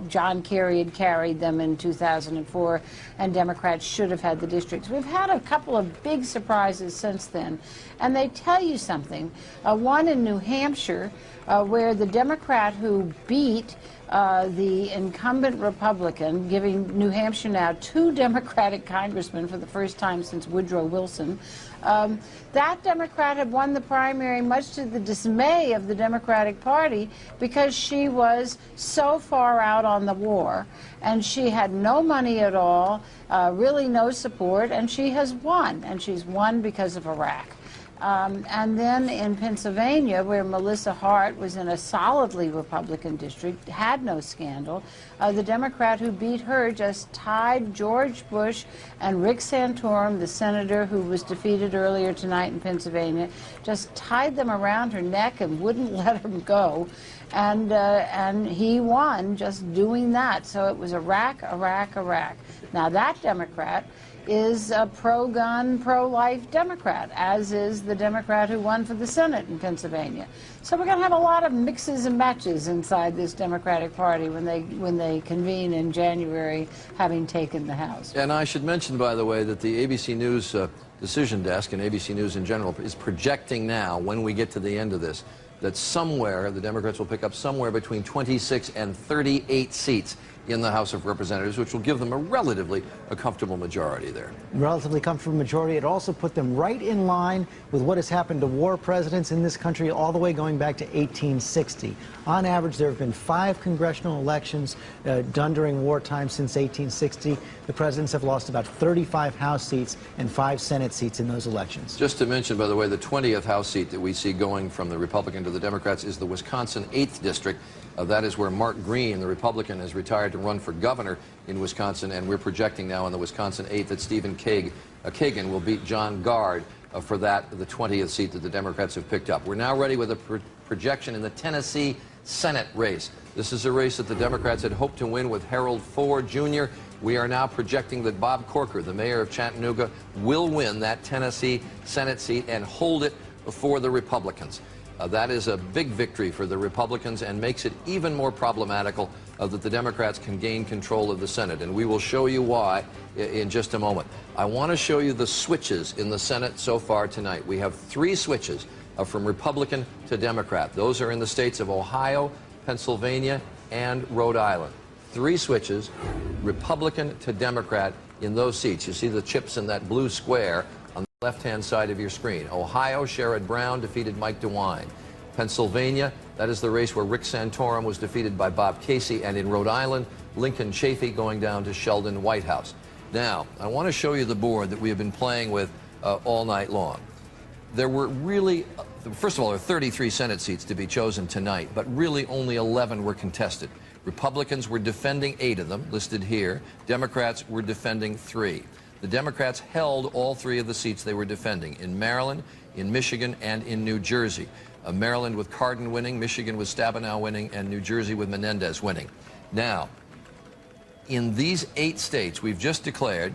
John Kerry had carried them in 2004, and Democrats should have had the districts. We've had a couple of big surprises since then, and they tell you something. One in New Hampshire, where the Democrat who beat the incumbent Republican, giving New Hampshire now 2 Democratic congressmen for the first time since Woodrow Wilson. That Democrat had won the primary much to the dismay of the Democratic Party because she was so far out on the war and she had no money at all, really no support, and she has won, and she's won because of Iraq. And then in Pennsylvania, where Melissa Hart was in a solidly Republican district, had no scandal, the Democrat who beat her just tied George Bush and Rick Santorum, the senator who was defeated earlier tonight in Pennsylvania, just tied them around her neck and wouldn't let him go. And he won just doing that. So it was Iraq, Iraq, Iraq. Now that Democrat is a pro-gun, pro-life Democrat, as is the Democrat who won for the Senate in Pennsylvania. So we're going to have a lot of mixes and matches inside this Democratic Party when they convene in January, having taken the House. And I should mention, by the way, that the ABC News decision desk and ABC News in general is projecting now, when we get to the end of this, that somewhere the Democrats will pick up somewhere between 26 and 38 seats in the House of Representatives, which will give them a comfortable majority there. Relatively comfortable majority. It also put them right in line with what has happened to war presidents in this country all the way going back to 1860. On average, there have been 5 congressional elections done during wartime since 1860. The presidents have lost about 35 House seats and 5 Senate seats in those elections. Just to mention, by the way, the 20th House seat that we see going from the Republican to the Democrats is the Wisconsin 8th District. That is where Mark Green, the Republican, has retired to run for governor in Wisconsin, and we're projecting now in the Wisconsin 8th that Stephen Kagan will beat John Gard for the 20th seat that the Democrats have picked up. We're now ready with a projection in the Tennessee Senate race. This is a race that the Democrats had hoped to win with Harold Ford Jr. We are now projecting that Bob Corker, the mayor of Chattanooga, will win that Tennessee Senate seat and hold it for the Republicans. That is a big victory for the Republicans and makes it even more problematical that the Democrats can gain control of the Senate. And we will show you why in just a moment. I want to show you the switches in the Senate so far tonight. We have 3 switches from Republican to Democrat. Those are in the states of Ohio, Pennsylvania, and Rhode Island. 3 switches, Republican to Democrat in those seats. You see the chips in that blue square on the left-hand side of your screen. Ohio, Sherrod Brown defeated Mike DeWine. Pennsylvania, that is the race where Rick Santorum was defeated by Bob Casey. And in Rhode Island, Lincoln Chafee going down to Sheldon Whitehouse. Now, I want to show you the board that we have been playing with all night long. There were really, first of all, there are 33 Senate seats to be chosen tonight, but really only 11 were contested. Republicans were defending 8 of them, listed here. Democrats were defending 3. The Democrats held all 3 of the seats they were defending, in Maryland, in Michigan, and in New Jersey. Maryland with Cardin winning, Michigan with Stabenow winning, and New Jersey with Menendez winning. Now, In these 8 states, we've just declared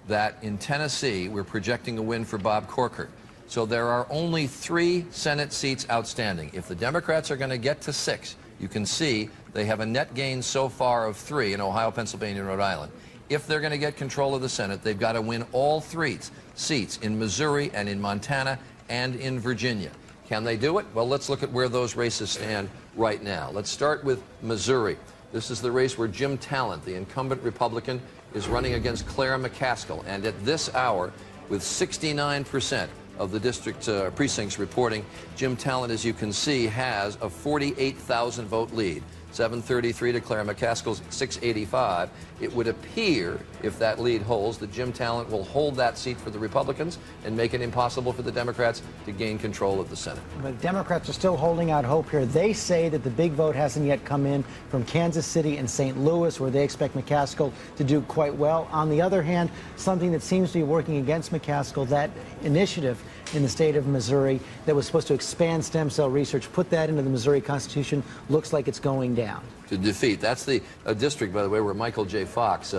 that in Tennessee, we're projecting a win for Bob Corker. So there are only 3 Senate seats outstanding. If the Democrats are going to get to 6, you can see they have a net gain so far of 3 in Ohio, Pennsylvania, and Rhode Island. If they're going to get control of the Senate, they've got to win all 3 seats in Missouri and in Montana and in Virginia. Can they do it? Well, let's look at where those races stand right now. Let's start with Missouri. This is the race where Jim Talent, the incumbent Republican, is running against Claire McCaskill. And at this hour, with 69% of the district precincts reporting, Jim Talent, as you can see, has a 48,000 vote lead. 733 to Claire McCaskill's 685. It would appear, if that lead holds, that Jim Talent will hold that seat for the Republicans and make it impossible for the Democrats to gain control of the Senate. But Democrats are still holding out hope here. They say that the big vote hasn't yet come in from Kansas City and St. Louis, where they expect McCaskill to do quite well. On the other hand, something that seems to be working against McCaskill, that initiative in the state of Missouri that was supposed to expand stem cell research, put that into the Missouri Constitution, looks like it's going down. To defeat. That's the district, by the way, where Michael J. Fox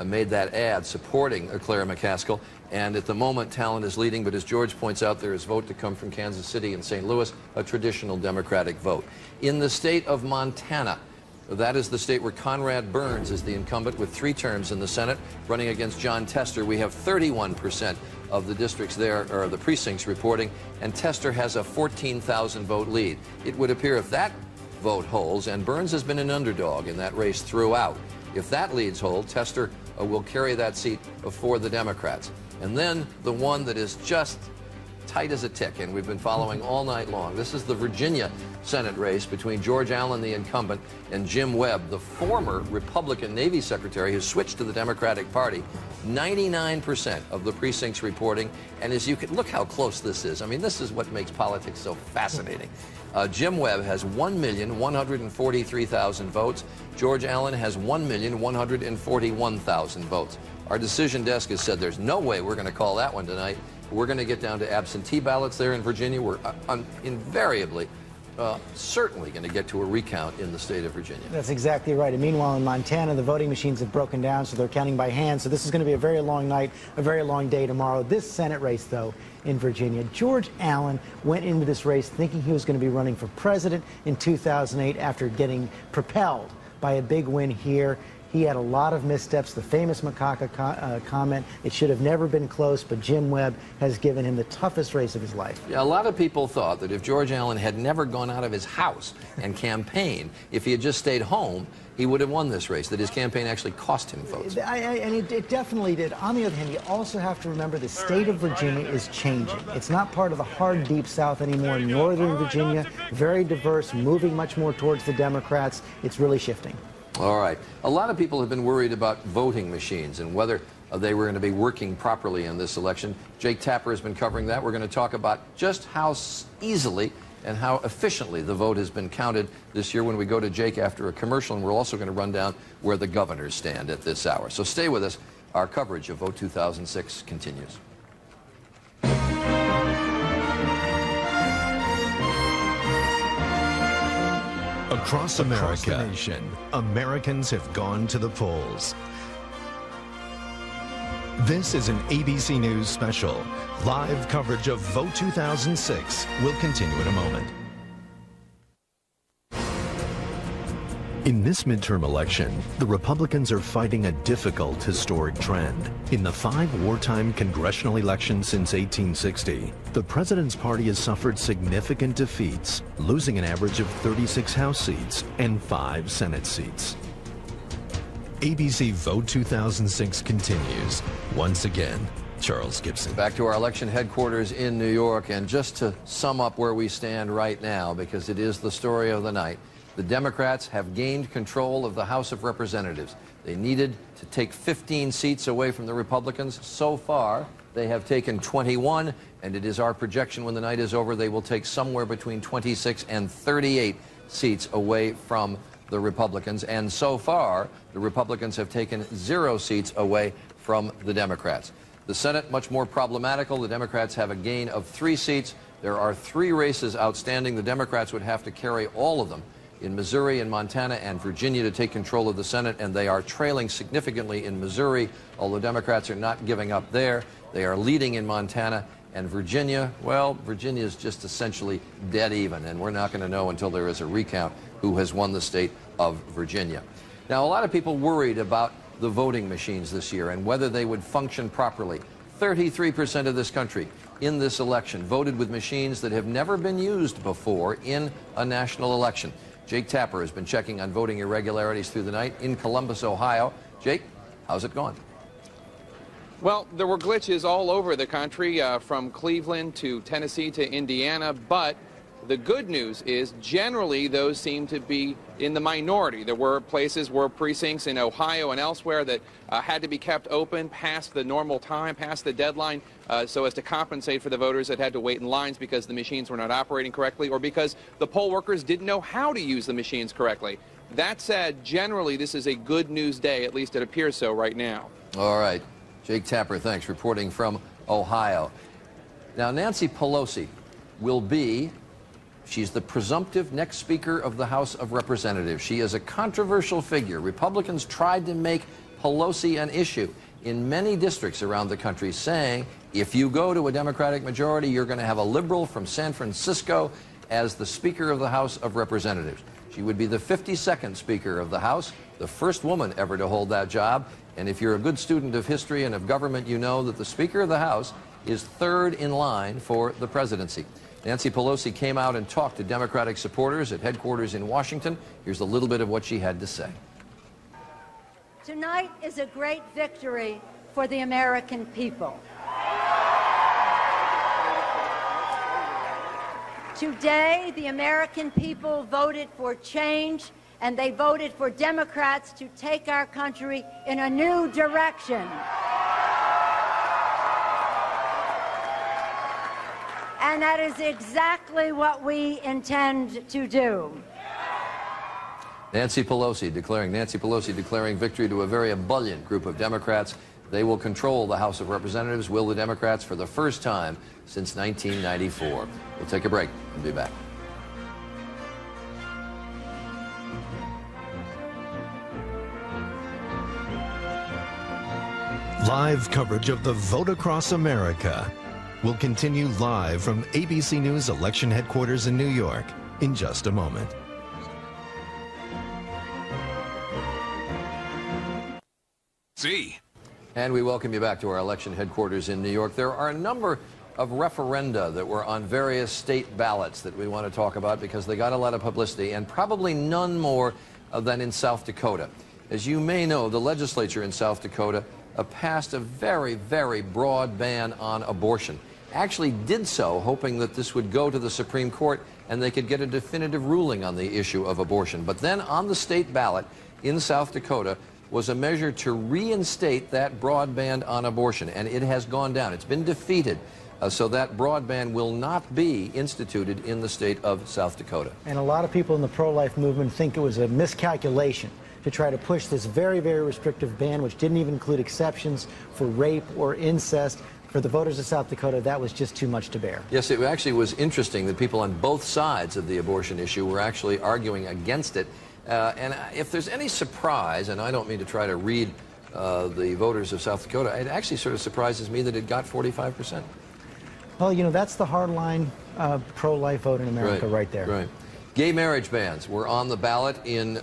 made that ad supporting Claire McCaskill. And at the moment, Talent is leading, but as George points out, there is vote to come from Kansas City and St. Louis, a traditional Democratic vote. In the state of Montana, that is the state where Conrad Burns is the incumbent with 3 terms in the Senate, running against John Tester. We have 31% of the districts there, or the precincts, reporting, and Tester has a 14,000 vote lead. It would appear if that vote holds, and Burns has been an underdog in that race throughout, if that leads hold, Tester will carry that seat for the Democrats. And then the one that is just tight as a tick, and we've been following all night long. This is the Virginia Senate race between George Allen, the incumbent, and Jim Webb, the former Republican Navy Secretary who switched to the Democratic Party. 99% of the precincts reporting, and as you can look how close this is. I mean, this is what makes politics so fascinating. Jim Webb has 1,143,000 votes. George Allen has 1,141,000 votes. Our decision desk has said there's no way we're going to call that one tonight. We're going to get down to absentee ballots there in Virginia. We're invariably, certainly going to get to a recount in the state of Virginia. That's exactly right. And meanwhile, in Montana, the voting machines have broken down, so they're counting by hand. So this is going to be a very long night, a very long day tomorrow. This Senate race, though, in Virginia, George Allen went into this race thinking he was going to be running for president in 2008 after getting propelled by a big win here. He had a lot of missteps, the famous macaca comment. It should have never been close, but Jim Webb has given him the toughest race of his life. Yeah, a lot of people thought that if George Allen had never gone out of his house and campaigned, if he had just stayed home, he would have won this race, that his campaign actually cost him votes. And it definitely did. On the other hand, you also have to remember the state of Virginia is changing. It's not part of the hard, deep South anymore. Northern Virginia, very diverse, moving much more towards the Democrats. It's really shifting. All right. A lot of people have been worried about voting machines and whether they were going to be working properly in this election. Jake Tapper has been covering that. We're going to talk about just how easily and how efficiently the vote has been counted this year when we go to Jake after a commercial, and we're also going to run down where the governors stand at this hour. So stay with us. Our coverage of Vote 2006 continues. Across America, the nation, Americans have gone to the polls. This is an ABC News special. Live coverage of Vote 2006 will continue in a moment. In this midterm election, the Republicans are fighting a difficult historic trend. In the 5 wartime congressional elections since 1860, the president's party has suffered significant defeats, losing an average of 36 House seats and 5 Senate seats. ABC Vote 2006 continues. Once again, Charles Gibson. Back to our election headquarters in New York, and just to sum up where we stand right now, because it is the story of the night, the Democrats have gained control of the House of Representatives. They needed to take 15 seats away from the Republicans. So far, they have taken 21, and it is our projection when the night is over, they will take somewhere between 26 and 38 seats away from the Republicans. And so far, the Republicans have taken 0 seats away from the Democrats. The Senate, much more problematical. The Democrats have a gain of 3 seats. There are 3 races outstanding. The Democrats would have to carry all of them in Missouri and Montana and Virginia to take control of the Senate, and they are trailing significantly in Missouri, although Democrats are not giving up there. They are leading in Montana. And Virginia, well, Virginia is just essentially dead even, and we're not going to know until there is a recount who has won the state of Virginia. Now, a lot of people worried about the voting machines this year and whether they would function properly. 33% of this country in this election voted with machines that have never been used before in a national election. Jake Tapper has been checking on voting irregularities through the night in Columbus, Ohio. Jake, how's it going? Well, there were glitches all over the country, from Cleveland to Tennessee to Indiana, but the good news is generally those seem to be in the minority. There were places where precincts in Ohio and elsewhere that had to be kept open past the normal time, past the deadline, so as to compensate for the voters that had to wait in lines because the machines were not operating correctly or because the poll workers didn't know how to use the machines correctly. That said, generally this is a good news day, at least it appears so right now. All right. Jake Tapper, thanks, reporting from Ohio. Now, Nancy Pelosi will be, she's the presumptive next Speaker of the House of Representatives. She is a controversial figure. Republicans tried to make Pelosi an issue in many districts around the country, saying if you go to a Democratic majority, you're going to have a liberal from San Francisco as the Speaker of the House of Representatives. She would be the 52nd Speaker of the House, the first woman ever to hold that job. And if you're a good student of history and of government, you know that the Speaker of the House is third in line for the presidency. Nancy Pelosi came out and talked to Democratic supporters at headquarters in Washington. Here's a little bit of what she had to say. Tonight is a great victory for the American people. Today, the American people voted for change, and they voted for Democrats to take our country in a new direction. And that is exactly what we intend to do. Nancy Pelosi declaring victory to a very ebullient group of Democrats. They will control the House of Representatives, will the Democrats, for the first time since 1994. We'll take a break and be back. Live coverage of the vote across America will continue live from ABC News election headquarters in New York in just a moment. And we welcome you back to our election headquarters in New York. There are a number of referenda that were on various state ballots that we want to talk about because they got a lot of publicity, and probably none more than in South Dakota. As you may know, the legislature in South Dakota passed a very, very broad ban on abortion. Actually did so hoping that this would go to the Supreme Court and they could get a definitive ruling on the issue of abortion. But then on the state ballot in South Dakota was a measure to reinstate that broad ban on abortion, and it has gone down. It's been defeated, so that broad ban will not be instituted in the state of South Dakota. And a lot of people in the pro-life movement think it was a miscalculation to try to push this very, very restrictive ban, which didn't even include exceptions for rape or incest. For the voters of South Dakota, that was just too much to bear. Yes, it actually was interesting that people on both sides of the abortion issue were actually arguing against it. And if there's any surprise, and I don't mean to try to read the voters of South Dakota, it actually sort of surprises me that it got 45%. Well, you know, that's the hardline pro-life vote in America right there. Right. Gay marriage bans were on the ballot in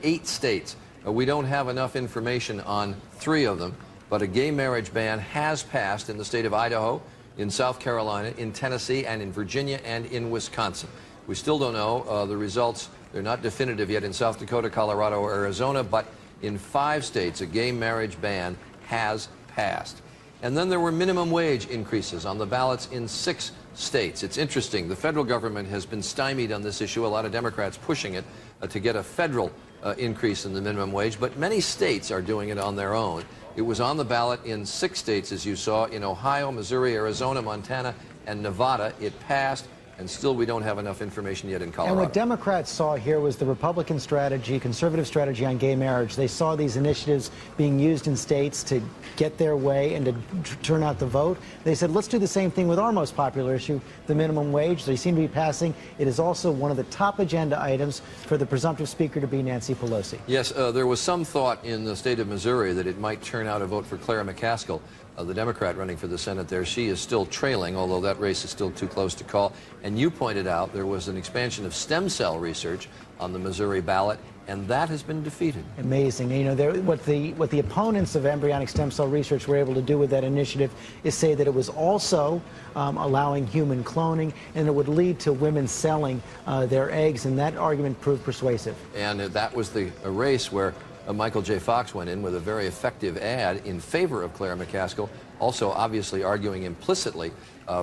8 states. We don't have enough information on 3 of them, but a gay marriage ban has passed in the state of Idaho, in South Carolina, in Tennessee, and in Virginia, and in Wisconsin. We still don't know the results. They're not definitive yet in South Dakota, Colorado, or Arizona, but in 5 states, a gay marriage ban has passed. And then there were minimum wage increases on the ballots in 6 states. It's interesting. The federal government has been stymied on this issue. A lot of Democrats pushing it to get a federal increase in the minimum wage, but many states are doing it on their own. It was on the ballot in 6 states, as you saw, in Ohio, Missouri, Arizona, Montana, and Nevada. It passed. and still we don't have enough information yet in Colorado. And what Democrats saw here was the Republican strategy, conservative strategy on gay marriage. They saw these initiatives being used in states to get their way and to turn out the vote. They said, let's do the same thing with our most popular issue, the minimum wage. They seem to be passing. It is also one of the top agenda items for the presumptive speaker to be Nancy Pelosi. Yes, there was some thought in the state of Missouri that it might turn out a vote for Clara McCaskill, the Democrat running for the Senate there. She is still trailing, although that race is still too close to call. And you pointed out there was an expansion of stem cell research on the Missouri ballot, and that has been defeated. Amazing. You know, what the opponents of embryonic stem cell research were able to do with that initiative is say that it was also allowing human cloning, and it would lead to women selling their eggs, and that argument proved persuasive. And that was a race where Michael J. Fox went in with a very effective ad in favor of Clara McCaskill, also obviously arguing implicitly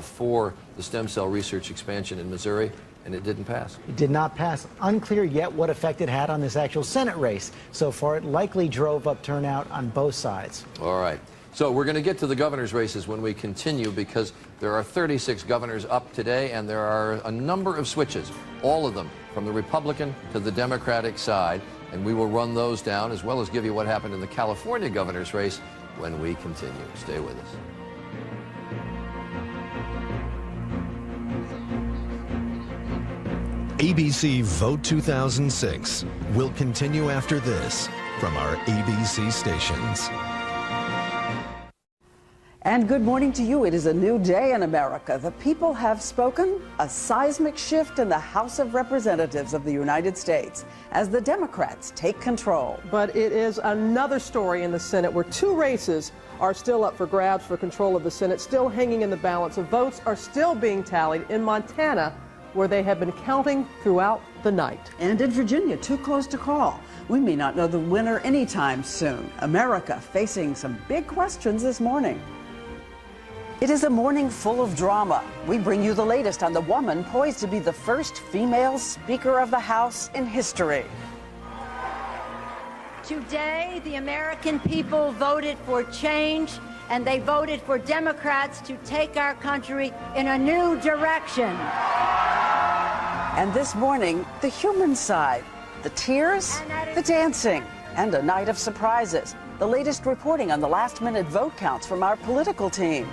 for the stem cell research expansion in Missouri, and it didn't pass. It did not pass. Unclear yet what effect it had on this actual Senate race. So far, it likely drove up turnout on both sides. All right. So we're going to get to the governor's races when we continue, because there are 36 governors up today, and there are a number of switches, all of them from the Republican to the Democratic side. And we will run those down, as well as give you what happened in the California governor's race when we continue. Stay with us. ABC Vote 2006 will continue after this from our ABC stations. And good morning to you. It is a new day in America. The people have spoken. A seismic shift in the House of Representatives of the United States as the Democrats take control. But it is another story in the Senate where two races are still up for grabs for control of the Senate, still hanging in the balance. The votes are still being tallied in Montana, where they have been counting throughout the night. And in Virginia, too close to call. We may not know the winner anytime soon. America facing some big questions this morning. It is a morning full of drama. We bring you the latest on the woman poised to be the first female Speaker of the House in history. Today, the American people voted for change, and they voted for Democrats to take our country in a new direction. And this morning, the human side, the tears, the dancing, and a night of surprises. The latest reporting on the last-minute vote counts from our political team.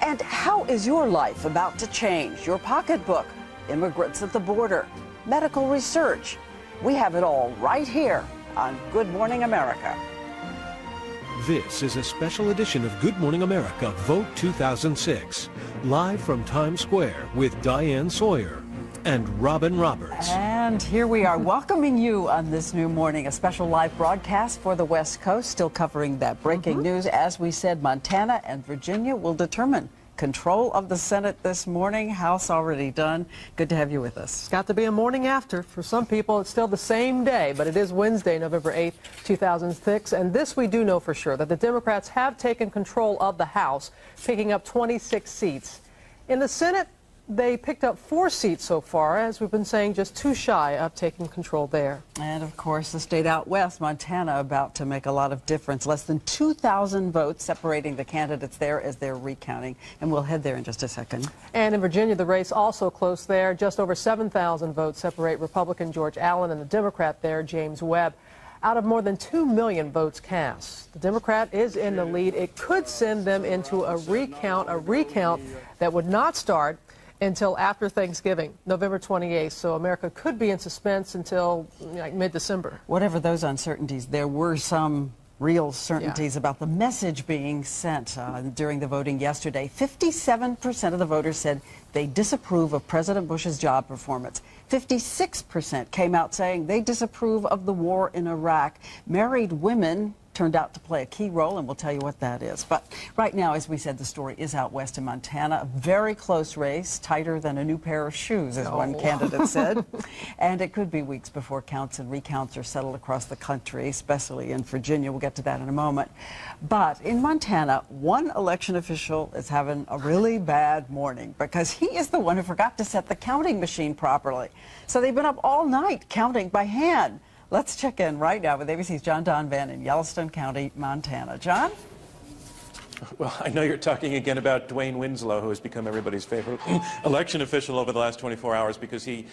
And how is your life about to change? Your pocketbook, immigrants at the border, medical research. We have it all right here on Good Morning America. This is a special edition of Good Morning America Vote 2006, live from Times Square with Diane Sawyer and Robin Roberts. And here we are welcoming you on this new morning, a special live broadcast for the West Coast, still covering that breaking news. As we said, Montana and Virginia will determine control of the Senate this morning. House already done. Good to have you with us. It's got to be a morning after. For some people, it's still the same day, but it is Wednesday, November 8th, 2006. And this we do know for sure, that the Democrats have taken control of the House, picking up 26 seats. In the Senate, they picked up 4 seats so far, as we've been saying, just too shy of taking control there. And, of course, the state out west, Montana, about to make a lot of difference. Less than 2,000 votes separating the candidates there as they're recounting. And we'll head there in just a second. And in Virginia, the race also close there. Just over 7,000 votes separate Republican George Allen and the Democrat there, James Webb. Out of more than 2 million votes cast, the Democrat is in the lead. It could send them into a recount that would not start until after Thanksgiving, November 28th. So America could be in suspense until like mid-December. Whatever those uncertainties, there were some real certainties about the message being sent during the voting yesterday. 57% of the voters said they disapprove of President Bush's job performance. 56% came out saying they disapprove of the war in Iraq. Married women turned out to play a key role, and we'll tell you what that is. But right now, as we said, the story is out west in Montana. A very close race, tighter than a new pair of shoes, as one candidate said. And it could be weeks before counts and recounts are settled across the country, especially in Virginia. We'll get to that in a moment. But in Montana, one election official is having a really bad morning because he is the one who forgot to set the counting machine properly. So they've been up all night counting by hand. Let's check in right now with ABC's John Donvan in Yellowstone County, Montana. John? Well, I know you're talking again about Dwayne Winslow, who has become everybody's favorite election official over the last 24 hours because he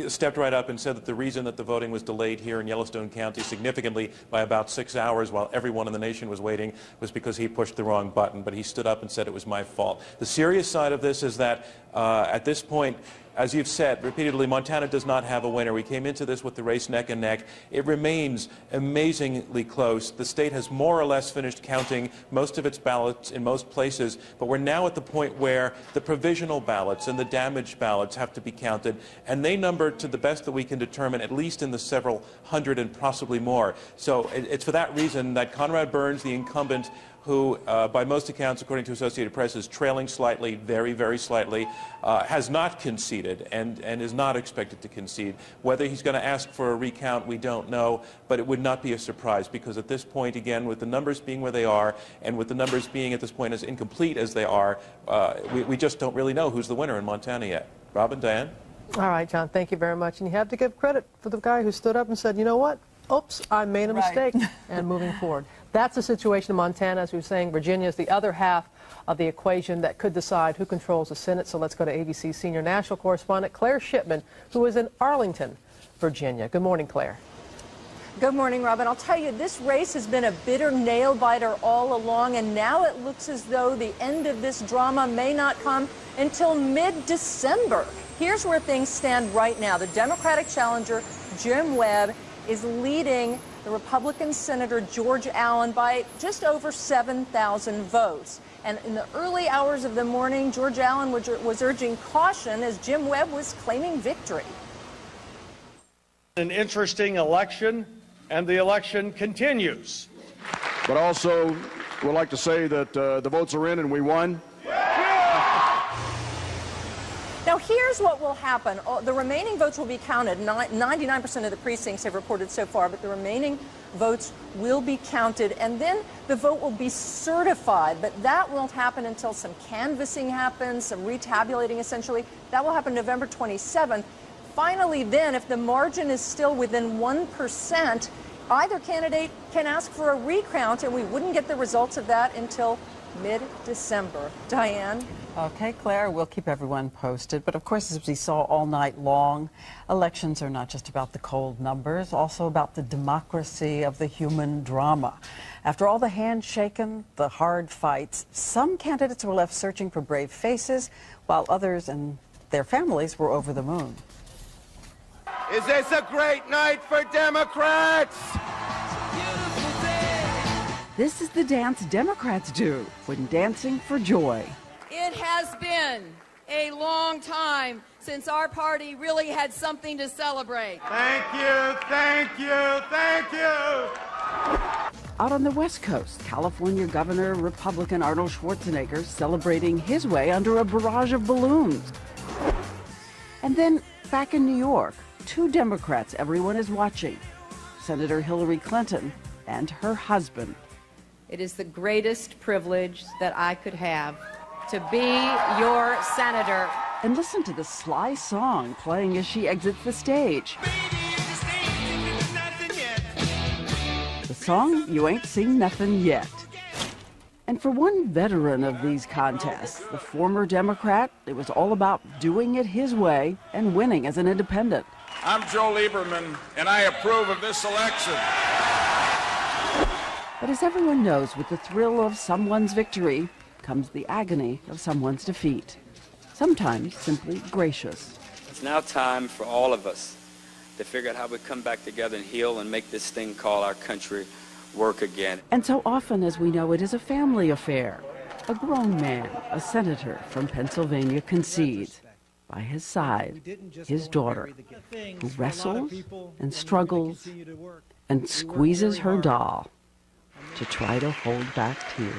stepped right up and said that the reason that the voting was delayed here in Yellowstone County significantly by about 6 hours while everyone in the nation was waiting was because he pushed the wrong button. But he stood up and said it was my fault. The serious side of this is that at this point, as you've said repeatedly, Montana does not have a winner. We came into this with the race neck and neck. It remains amazingly close. The state has more or less finished counting most of its ballots in most places, but we're now at the point where the provisional ballots and the damaged ballots have to be counted, and they number, to the best that we can determine, at least in the several hundred and possibly more. So it's for that reason that Conrad Burns, the incumbent, who, by most accounts, according to Associated Press, is trailing slightly, very, very slightly, has not conceded and is not expected to concede. Whether he's going to ask for a recount, we don't know, but it would not be a surprise because at this point, again, with the numbers being where they are and with the numbers being at this point as incomplete as they are, we just don't really know who's the winner in Montana yet. Robin, Diane? All right, John, thank you very much. And you have to give credit for the guy who stood up and said, you know what? Oops, I made a mistake, and moving forward. That's the situation in Montana. As we were saying, Virginia is the other half of the equation that could decide who controls the Senate. So let's go to ABC senior national correspondent Claire Shipman, who is in Arlington, Virginia. Good morning, Claire. Good morning, Robin. I'll tell you, this race has been a bitter nail-biter all along, and now it looks as though the end of this drama may not come until mid-December. Here's where things stand right now. The Democratic challenger, Jim Webb, is leading the Republican Senator George Allen by just over 7,000 votes. And in the early hours of the morning, George Allen was urging caution as Jim Webb was claiming victory. An interesting election, and the election continues. But also, we'd like to say that the votes are in and we won. Now, here's what will happen. The remaining votes will be counted. 99% of the precincts have reported so far, but the remaining votes will be counted, and then the vote will be certified. But that won't happen until some canvassing happens, some retabulating, essentially. That will happen November 27th. Finally, then, if the margin is still within 1%, either candidate can ask for a recount, and we wouldn't get the results of that until mid-December. Diane? Okay, Claire, we'll keep everyone posted. But of course, as we saw all night long, elections are not just about the cold numbers, also about the democracy of the human drama. After all the handshaking, the hard fights, some candidates were left searching for brave faces, while others and their families were over the moon. Is this a great night for Democrats? This is the dance Democrats do when dancing for joy. It has been a long time since our party really had something to celebrate. Thank you, thank you, thank you. Out on the West Coast, California Governor Republican Arnold Schwarzenegger celebrating his way under a barrage of balloons. And then back in New York, two Democrats everyone is watching, Senator Hillary Clinton and her husband. It is the greatest privilege that I could have to be your senator. And listen to the sly song playing as she exits the stage. The song, You Ain't Seen Nothing Yet. And for one veteran of these contests, the former Democrat, it was all about doing it his way and winning as an independent. I'm Joe Lieberman, and I approve of this election. But as everyone knows, with the thrill of someone's victory comes the agony of someone's defeat. Sometimes simply gracious. It's now time for all of us to figure out how we come back together and heal and make this thing called our country work again. And so often, as we know, it is a family affair. A grown man, a senator from Pennsylvania, concedes. By his side, his daughter, who wrestles and struggles and squeezes her doll to try to hold back tears.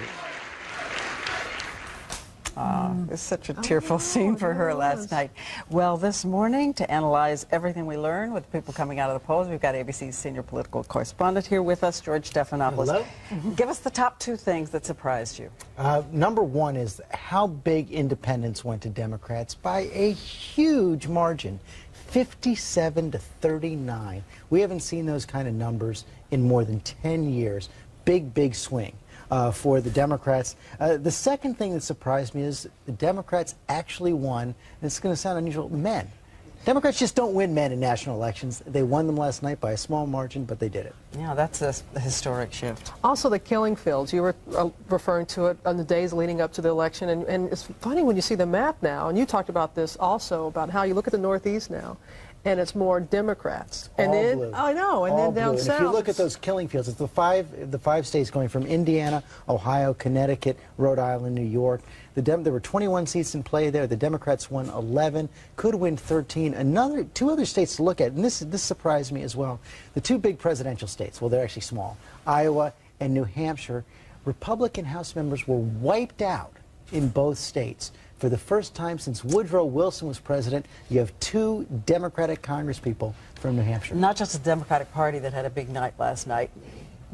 It's such a tearful scene for her last night. Well, this morning, to analyze everything we learned with the people coming out of the polls, we've got ABC's senior political correspondent here with us, George Stephanopoulos. Hello. Give us the top two things that surprised you. Number one is how big independents went to Democrats by a huge margin, 57 to 39. We haven't seen those kind of numbers in more than 10 years. Big, big swing. for the Democrats. The second thing that surprised me is the Democrats actually won, and it's going to sound unusual, men. Democrats just don't win men in national elections. They won them last night by a small margin, but they did it. Yeah, that's a historic shift. Also, the killing fields. You were referring to it on the days leading up to the election, and it's funny when you see the map now, and you talked about this also, about how you look at the Northeast now, and it's more Democrats. And all then, blue. I know, and all then down blue. south. And if you look at those killing fields, it's the five states going from Indiana, Ohio, Connecticut, Rhode Island, New York. There were 21 seats in play there. The Democrats won 11, could win 13. Two other states to look at, and this surprised me as well. The two big presidential states, well, they're actually small, Iowa and New Hampshire. Republican House members were wiped out in both states. For the first time since Woodrow Wilson was president, you have two Democratic congresspeople from New Hampshire. Not just the Democratic Party that had a big night last night.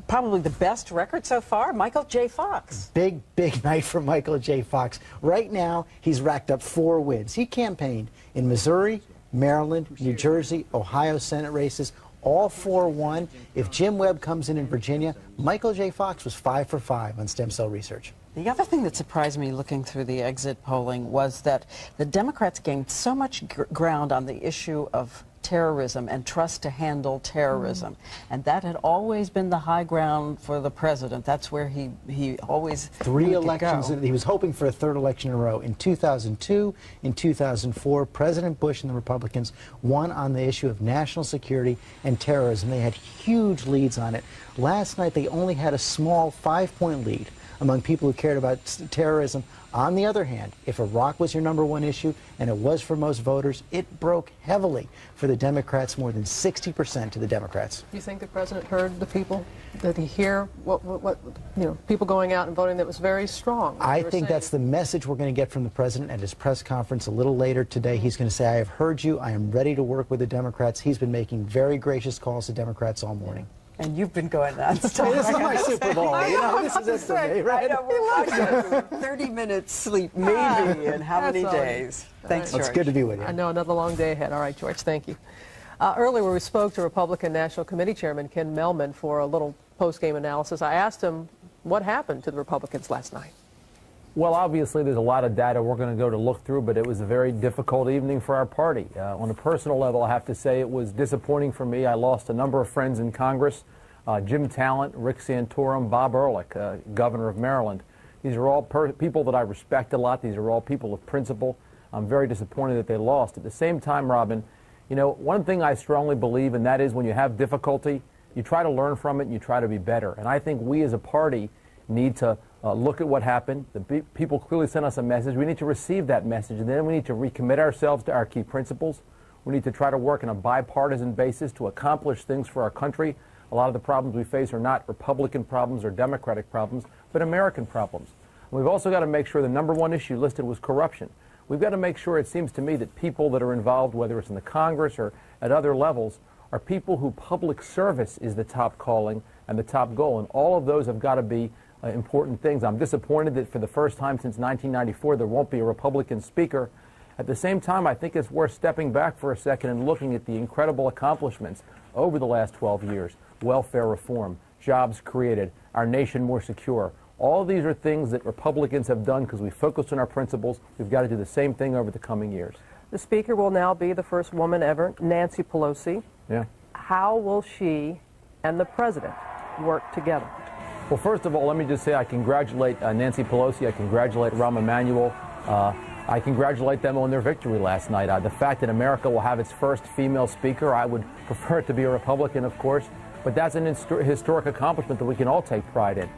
Probably the best record so far, Michael J. Fox. Big night for Michael J. Fox. Right now, he's racked up 4 wins. He campaigned in Missouri, Maryland, New Jersey, Ohio Senate races. All 4 won. If Jim Webb comes in Virginia, Michael J. Fox was 5 for 5 on stem cell research. The other thing that surprised me looking through the exit polling was that the Democrats gained so much ground on the issue of terrorism and trust to handle terrorism. And that had always been the high ground for the president. That's where he always 3 elections. He was hoping for a 3rd election in a row. In 2002, in 2004, President Bush and the Republicans won on the issue of national security and terrorism. They had huge leads on it. Last night, they only had a small 5-point lead among people who cared about terrorism. On the other hand, if Iraq was your #1 issue, and it was for most voters, it broke heavily for the Democrats, more than 60% to the Democrats. Do you think the president heard the people? Did he hear what people going out and voting? That was very strong. I think that's the message we're going to get from the president at his press conference a little later today. He's going to say, I have heard you. I am ready to work with the Democrats. He's been making very gracious calls to Democrats all morning. And you've been going nonstop. Hey, this is my Super Bowl. This is it for me, right? I know, we're 30 minutes sleep, maybe, in how many days? Thanks, George. It's good to be with you. I know, another long day ahead. All right, George, thank you. Earlier, we spoke to Republican National Committee Chairman Ken Mehlman for a little post-game analysis. I asked him what happened to the Republicans last night. Well, obviously, there's a lot of data we're going to go to look through, but it was a very difficult evening for our party. On a personal level, I have to say it was disappointing for me. I lost a number of friends in Congress, Jim Talent, Rick Santorum, Bob Ehrlich, governor of Maryland. These are all people that I respect a lot. These are all people of principle. I'm very disappointed that they lost. At the same time, Robin, you know, one thing I strongly believe, and that is when you have difficulty, you try to learn from it and you try to be better. And I think we as a party need to look at what happened. The people clearly sent us a message. We need to receive that message, and then we need to recommit ourselves to our key principles. We need to try to work on a bipartisan basis to accomplish things for our country. A lot of the problems we face are not Republican problems or Democratic problems, but American problems. And we've also got to make sure the #1 issue listed was corruption. We've got to make sure, it seems to me, that people that are involved, whether it's in the Congress or at other levels, are people who public service is the top calling and the top goal. And all of those have got to be important things. I'm disappointed that for the first time since 1994 there won't be a Republican speaker. At the same time, I think it's worth stepping back for a second and looking at the incredible accomplishments over the last 12 years. Welfare reform, jobs created, our nation more secure. All of these are things that Republicans have done because we focused on our principles. We've got to do the same thing over the coming years. The speaker will now be the first woman ever, Nancy Pelosi. Yeah. How will she and the president work together? Well, first of all, let me just say I congratulate Nancy Pelosi. I congratulate Rahm Emanuel. I congratulate them on their victory last night. The fact that America will have its first female speaker, I would prefer it to be a Republican, of course, but that's an historic accomplishment that we can all take pride in.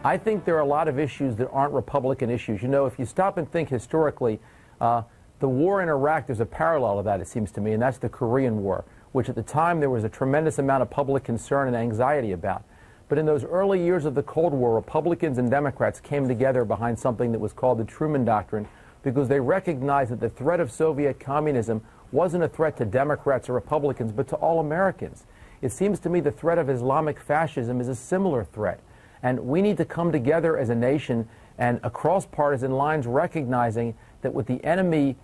I think there are a lot of issues that aren't Republican issues. You know, if you stop and think historically, the war in Iraq, there's a parallel to that, it seems to me, and that's the Korean War, which at the time there was a tremendous amount of public concern and anxiety about. But in those early years of the Cold War, Republicans and Democrats came together behind something that was called the Truman Doctrine because they recognized that the threat of Soviet communism wasn't a threat to Democrats or Republicans, but to all Americans. It seems to me the threat of Islamic fascism is a similar threat. And we need to come together as a nation and across partisan lines recognizing that what the enemy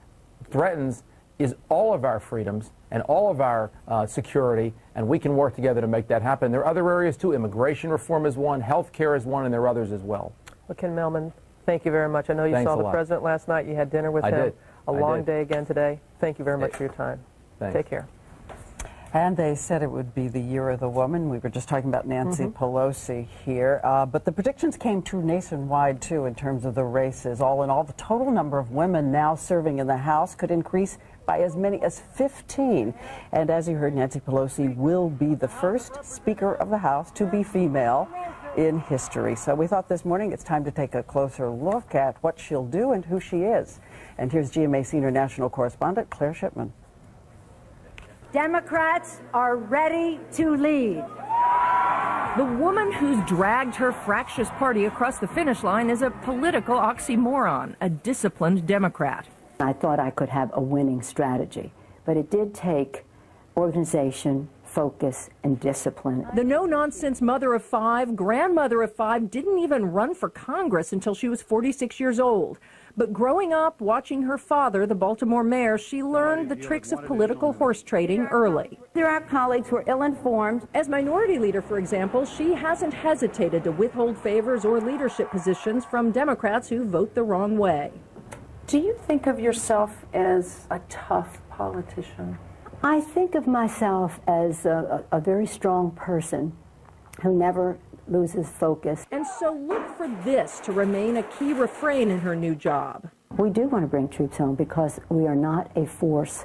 threatens is all of our freedoms and all of our security, and we can work together to make that happen. There are other areas too. Immigration reform is one, health care is one, and there are others as well. Well, Ken Melman, thank you very much. I know you saw the president last night. You had dinner with him. I did. A long day again today. Thank you very much for your time. Thanks. Take care. And they said it would be the year of the woman. We were just talking about Nancy Pelosi here. But the predictions came true nationwide, too, in terms of the races. All in all, the total number of women now serving in the House could increase by as many as 15. And as you heard, Nancy Pelosi will be the first Speaker of the House to be female in history. So we thought this morning it's time to take a closer look at what she'll do and who she is. And here's GMA Senior National Correspondent Claire Shipman. Democrats are ready to lead. The woman who's dragged her fractious party across the finish line is a political oxymoron, a disciplined Democrat. I thought I could have a winning strategy, but it did take organization, focus, and discipline. The no-nonsense mother of five, grandmother of five, didn't even run for Congress until she was 46 years old. But growing up, watching her father, the Baltimore mayor, she learned the tricks of political horse trading early. There are colleagues who are ill-informed. As minority leader, for example, she hasn't hesitated to withhold favors or leadership positions from Democrats who vote the wrong way. Do you think of yourself as a tough politician? I think of myself as a very strong person who never loses focus. And so look for this to remain a key refrain in her new job. We do want to bring troops home because we are not a force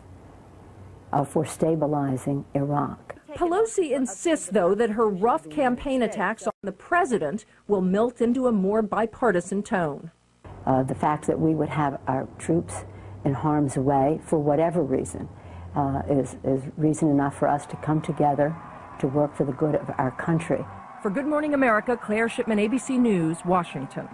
for stabilizing Iraq. Pelosi insists, though, that her rough campaign attacks on the president will melt into a more bipartisan tone. The fact that we would have our troops in harm's way for whatever reason is reason enough for us to come together to work for the good of our country. For Good Morning America, Claire Shipman, ABC News, Washington.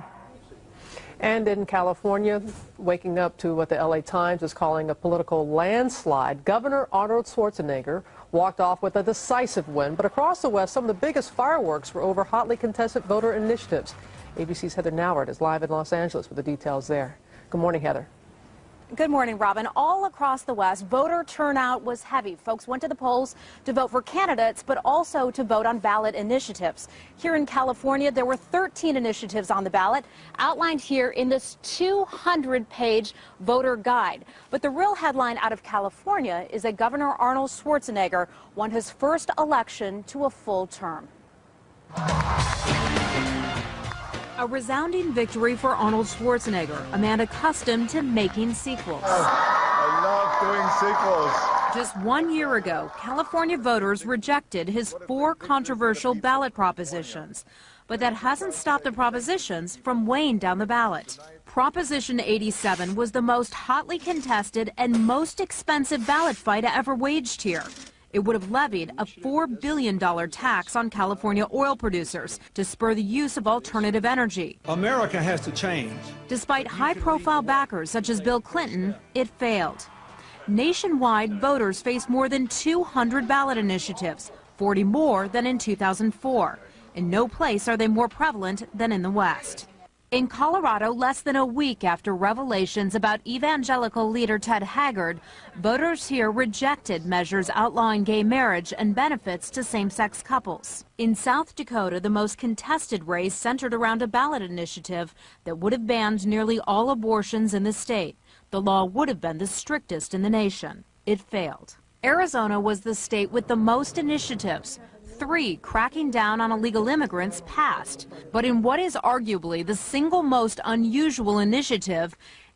And in California, waking up to what the LA Times is calling a political landslide, Governor Arnold Schwarzenegger walked off with a decisive win. But across the West, some of the biggest fireworks were over hotly contested voter initiatives. ABC's Heather Nauert is live in Los Angeles with the details there. Good morning, Heather. Good morning, Robin. All across the West, voter turnout was heavy. Folks went to the polls to vote for candidates, but also to vote on ballot initiatives. Here in California, there were 13 initiatives on the ballot, outlined here in this 200-page voter guide. But the real headline out of California is that Governor Arnold Schwarzenegger won his first election to a full term. A resounding victory for Arnold Schwarzenegger, a man accustomed to making sequels. I love doing sequels. Just 1 year ago, California voters rejected his 4 controversial ballot propositions. But that hasn't stopped the propositions from weighing down the ballot. Proposition 87 was the most hotly contested and most expensive ballot fight ever waged here. It would have levied a $4 billion tax on California oil producers to spur the use of alternative energy. America has to change. Despite high-profile backers such as Bill Clinton, it failed. Nationwide, voters face more than 200 ballot initiatives, 40 more than in 2004. In no place are they more prevalent than in the West. In Colorado, less than a week after revelations about evangelical leader Ted Haggard, voters here rejected measures outlawing gay marriage and benefits to same-sex couples. In South Dakota, the most contested race centered around a ballot initiative that would have banned nearly all abortions in the state. The law would have been the strictest in the nation. It failed. Arizona was the state with the most initiatives. 3 cracking down on illegal immigrants passed. But in what is arguably the single most unusual initiative,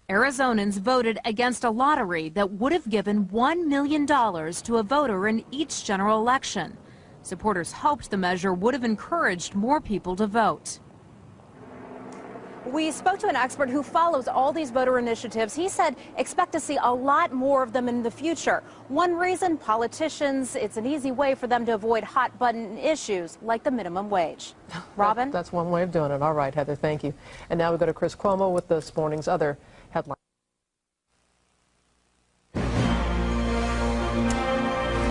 Arizonans voted against a lottery that would have given $1 million to a voter in each general election. Supporters hoped the measure would have encouraged more people to vote. We spoke to an expert who follows all these voter initiatives. He said expect to see a lot more of them in the future. One reason, politicians, it's an easy way for them to avoid hot-button issues like the minimum wage. Robin? That's one way of doing it. All right, Heather, thank you. And now we go to Chris Cuomo with this morning's other headline.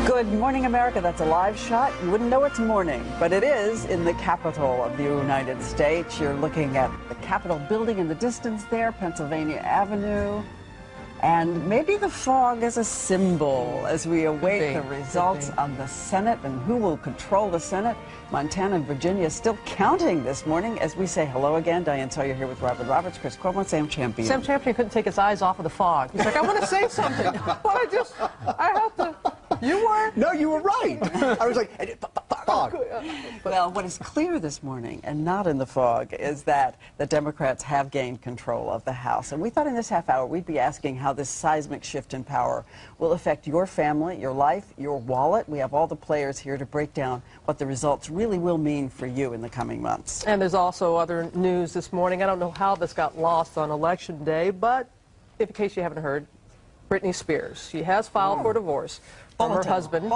Good morning, America. That's a live shot. You wouldn't know it's morning, but it is in the capital of the United States. You're looking at the Capitol building in the distance there, Pennsylvania Avenue. And maybe the fog is a symbol as we await the results on the Senate and who will control the Senate. Montana and Virginia still counting this morning as we say hello again. Diane Sawyer here with Robert Roberts, Chris Cuomo, Sam Champion. Sam Champion couldn't take his eyes off of the fog. He's like, I want to say something, but I have to. You were? No, you were right. I was like, fog. Well, what is clear this morning, and not in the fog, is that the Democrats have gained control of the House. And we thought in this half hour we'd be asking how this seismic shift in power will affect your family, your life, your wallet. We have all the players here to break down what the results really will mean for you in the coming months. And there's also other news this morning. I don't know how this got lost on Election Day, but in case you haven't heard, Britney Spears, she has filed for divorce from her husband,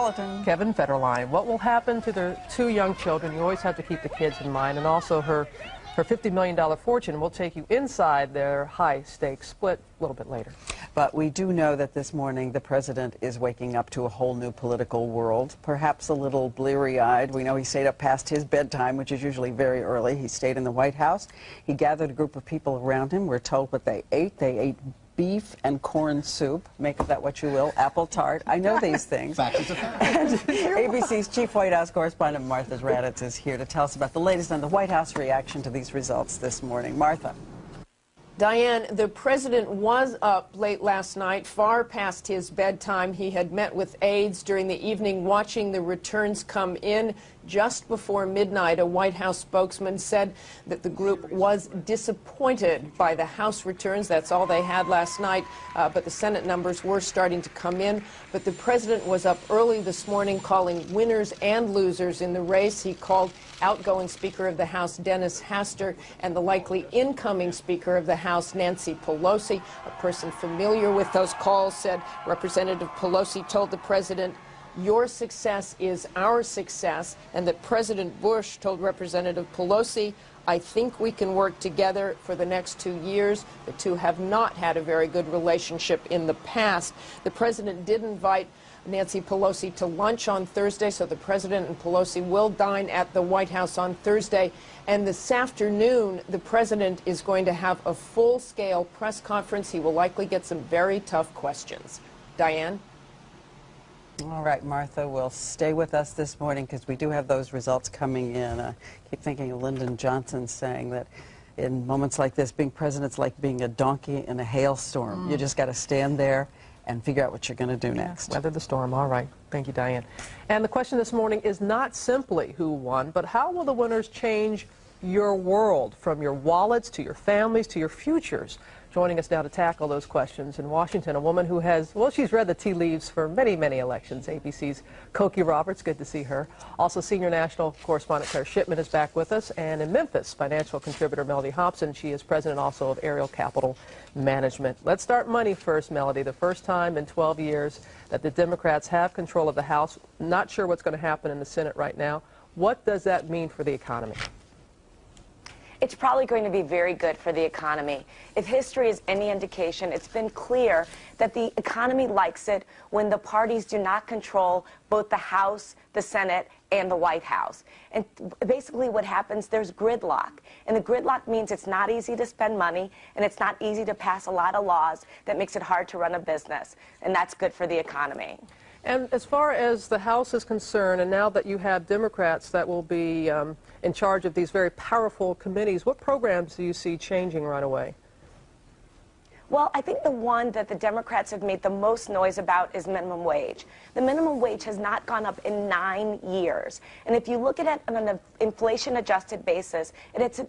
Kevin Federline. What will happen to their 2 young children? You always have to keep the kids in mind, and also her $50 million fortune. We'll take you inside their high-stakes split a little bit later. But we do know that this morning the president is waking up to a whole new political world, perhaps a little bleary-eyed. We know he stayed up past his bedtime, which is usually very early. He stayed in the White House. He gathered a group of people around him. We're told what they ate. They ate beef and corn soup. Make of that what you will. Apple tart. I know these things. Fact is a fact. And ABC's chief White House correspondent Martha Raddatz is here to tell us about the latest on the White House reaction to these results this morning. Martha. Diane, the president was up late last night, far past his bedtime. He had met with aides during the evening, watching the returns come in. Just before midnight, a White House spokesman said that the group was disappointed by the House returns. That's all they had last night, but the Senate numbers were starting to come in. But the president was up early this morning calling winners and losers in the race. He called outgoing Speaker of the House Dennis Hastert and the likely incoming Speaker of the House Nancy Pelosi. A person familiar with those calls said Representative Pelosi told the president, "Your success is our success," and that President Bush told Representative Pelosi, "I think we can work together for the next 2 years." The two have not had a very good relationship in the past. The president did invite Nancy Pelosi to lunch on Thursday, so the president and Pelosi will dine at the White House on Thursday. And this afternoon, the president is going to have a full-scale press conference. He will likely get some very tough questions. Diane? All right, Martha, will stay with us this morning because we do have those results coming in. I keep thinking of Lyndon Johnson saying that in moments like this, being president's like being a donkey in a hailstorm. You just got to stand there and figure out what you're going to do next. Weather the storm. All right. Thank you, Diane. And the question this morning is not simply who won, but how will the winners change your world, from your wallets to your families to your futures? Joining us now to tackle those questions in Washington, a woman who has, well, she's read the tea leaves for many, many elections. ABC's Cokie Roberts, good to see her. Also, senior national correspondent Claire Shipman is back with us. And in Memphis, financial contributor Melody Hobson. She is president also of Ariel Capital Management. Let's start money first, Melody. The first time in 12 years that the Democrats have control of the House. Not sure what's going to happen in the Senate right now. What does that mean for the economy? It's probably going to be very good for the economy. If history is any indication, it's been clear that the economy likes it when the parties do not control both the House, the Senate, and the White House. And basically what happens, there's gridlock. And the gridlock means it's not easy to spend money, and it's not easy to pass a lot of laws that makes it hard to run a business. And that's good for the economy. And as far as the House is concerned, and now that you have Democrats that will be in charge of these very powerful committees, what programs do you see changing right away? Well, I think the one that the Democrats have made the most noise about is minimum wage. The minimum wage has not gone up in 9 years. And if you look at it on an inflation-adjusted basis, it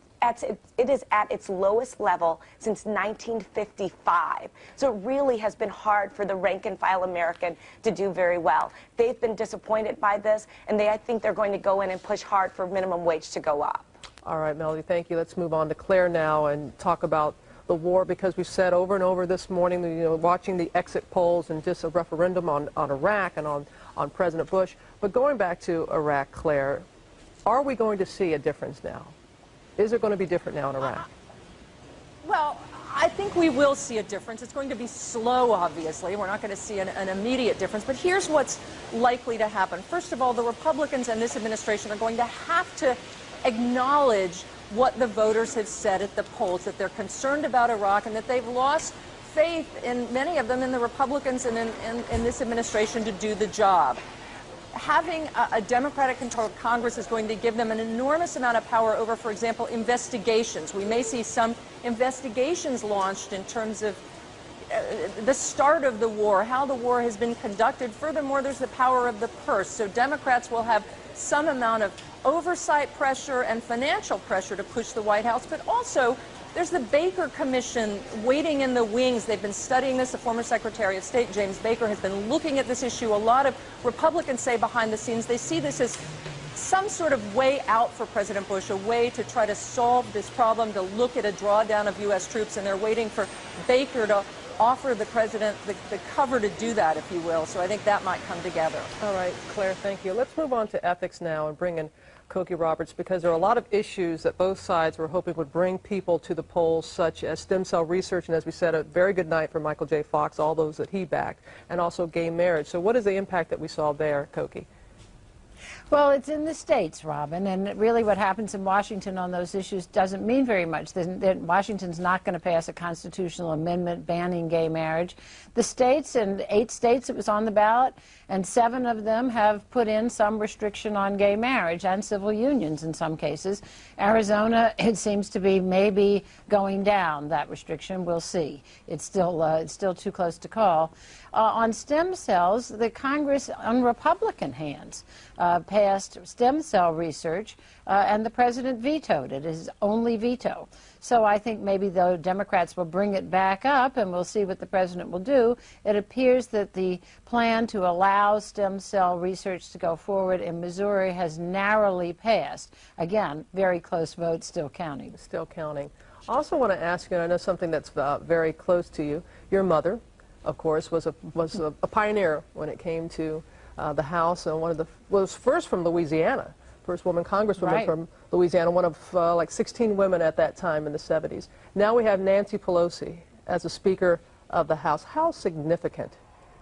is at its lowest level since 1955. So it really has been hard for the rank-and-file American to do very well. They've been disappointed by this, and I think they're going to go in and push hard for minimum wage to go up. All right, Melody, thank you. Let's move on to Claire now and talk about the war, because we've said over and over this morning, you know, watching the exit polls and just a referendum on Iraq and on President Bush. But going back to Iraq, Claire, are we going to see a difference now? Is it going to be different now in Iraq? Well, I think we will see a difference. It's going to be slow, obviously. We're not going to see an immediate difference. But here's what's likely to happen. First of all, the Republicans and this administration are going to have to acknowledge what the voters have said at the polls, that they're concerned about Iraq and that they've lost faith in many of them, in the Republicans and in this administration to do the job. Having a Democratic-controlled Congress is going to give them an enormous amount of power over, for example, investigations. We may see some investigations launched in terms of the start of the war, how the war has been conducted. Furthermore, there's the power of the purse. So Democrats will have some amount of oversight pressure and financial pressure to push the White House, but also there's the Baker Commission waiting in the wings. They've been studying this. The former Secretary of State, James Baker, has been looking at this issue. A lot of Republicans say behind the scenes they see this as some sort of way out for President Bush, a way to try to solve this problem, to look at a drawdown of U.S. troops, and they're waiting for Baker to offer the president the cover to do that, if you will. So I think that might come together. All right, Claire, thank you. Let's move on to ethics now and bring in Cokie Roberts, because there are a lot of issues that both sides were hoping would bring people to the polls, such as stem cell research, and as we said, a very good night for Michael J. Fox, all those that he backed, and also gay marriage. So what is the impact that we saw there, Cokie? Well, it's in the states, Robin, and really what happens in Washington on those issues doesn't mean very much. Washington's not going to pass a constitutional amendment banning gay marriage. The states, and 8 states it was on the ballot, and 7 of them have put in some restriction on gay marriage and civil unions in some cases. Arizona, it seems to be maybe going down, that restriction. We'll see. It's still too close to call. On stem cells, the Congress, on Republican hands, passed stem cell research, and the president vetoed it, his only veto. So I think maybe the Democrats will bring it back up, and we'll see what the president will do. It appears that the plan to allow stem cell research to go forward in Missouri has narrowly passed. Again, very close vote, still counting. Still counting. I also want to ask you, and I know something that's very close to you. Your mother, of course, was a pioneer when it came to the House, and was first from Louisiana, first woman congresswoman from Louisiana, one of like 16 women at that time in the 70s. Now we have Nancy Pelosi as a Speaker of the House. How significant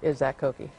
is that, Cokie?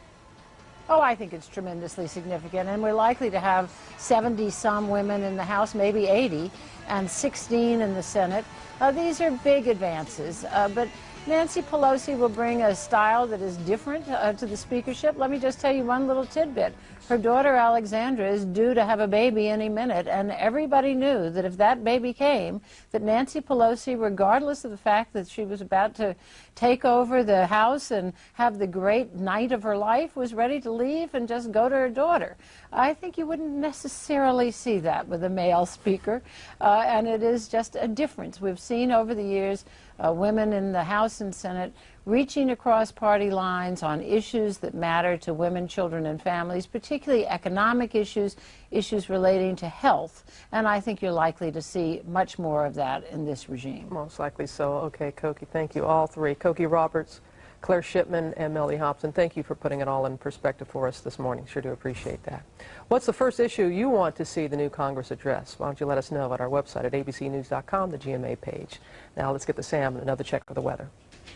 Oh, I think it's tremendously significant, and we're likely to have 70-some women in the House, maybe 80, and 16 in the Senate. These are big advances, but Nancy Pelosi will bring a style that is different to the speakership. Let me just tell you one little tidbit. Her daughter Alexandra is due to have a baby any minute, and everybody knew that if that baby came, that Nancy Pelosi, regardless of the fact that she was about to take over the House and have the great night of her life, was ready to leave and just go to her daughter. I think you wouldn't necessarily see that with a male speaker, and it is just a difference. We've seen over the years women in the House and Senate reaching across party lines on issues that matter to women, children, and families, particularly economic issues, issues relating to health. And I think you're likely to see much more of that in this regime. Most likely so. Okay, Cokie, thank you, all three. Cokie Roberts, Claire Shipman, and Melody Hobson, thank you for putting it all in perspective for us this morning. Sure do appreciate that. What's the first issue you want to see the new Congress address? Why don't you let us know at our website at abcnews.com, the GMA page. Now let's get to Sam and another check of the weather.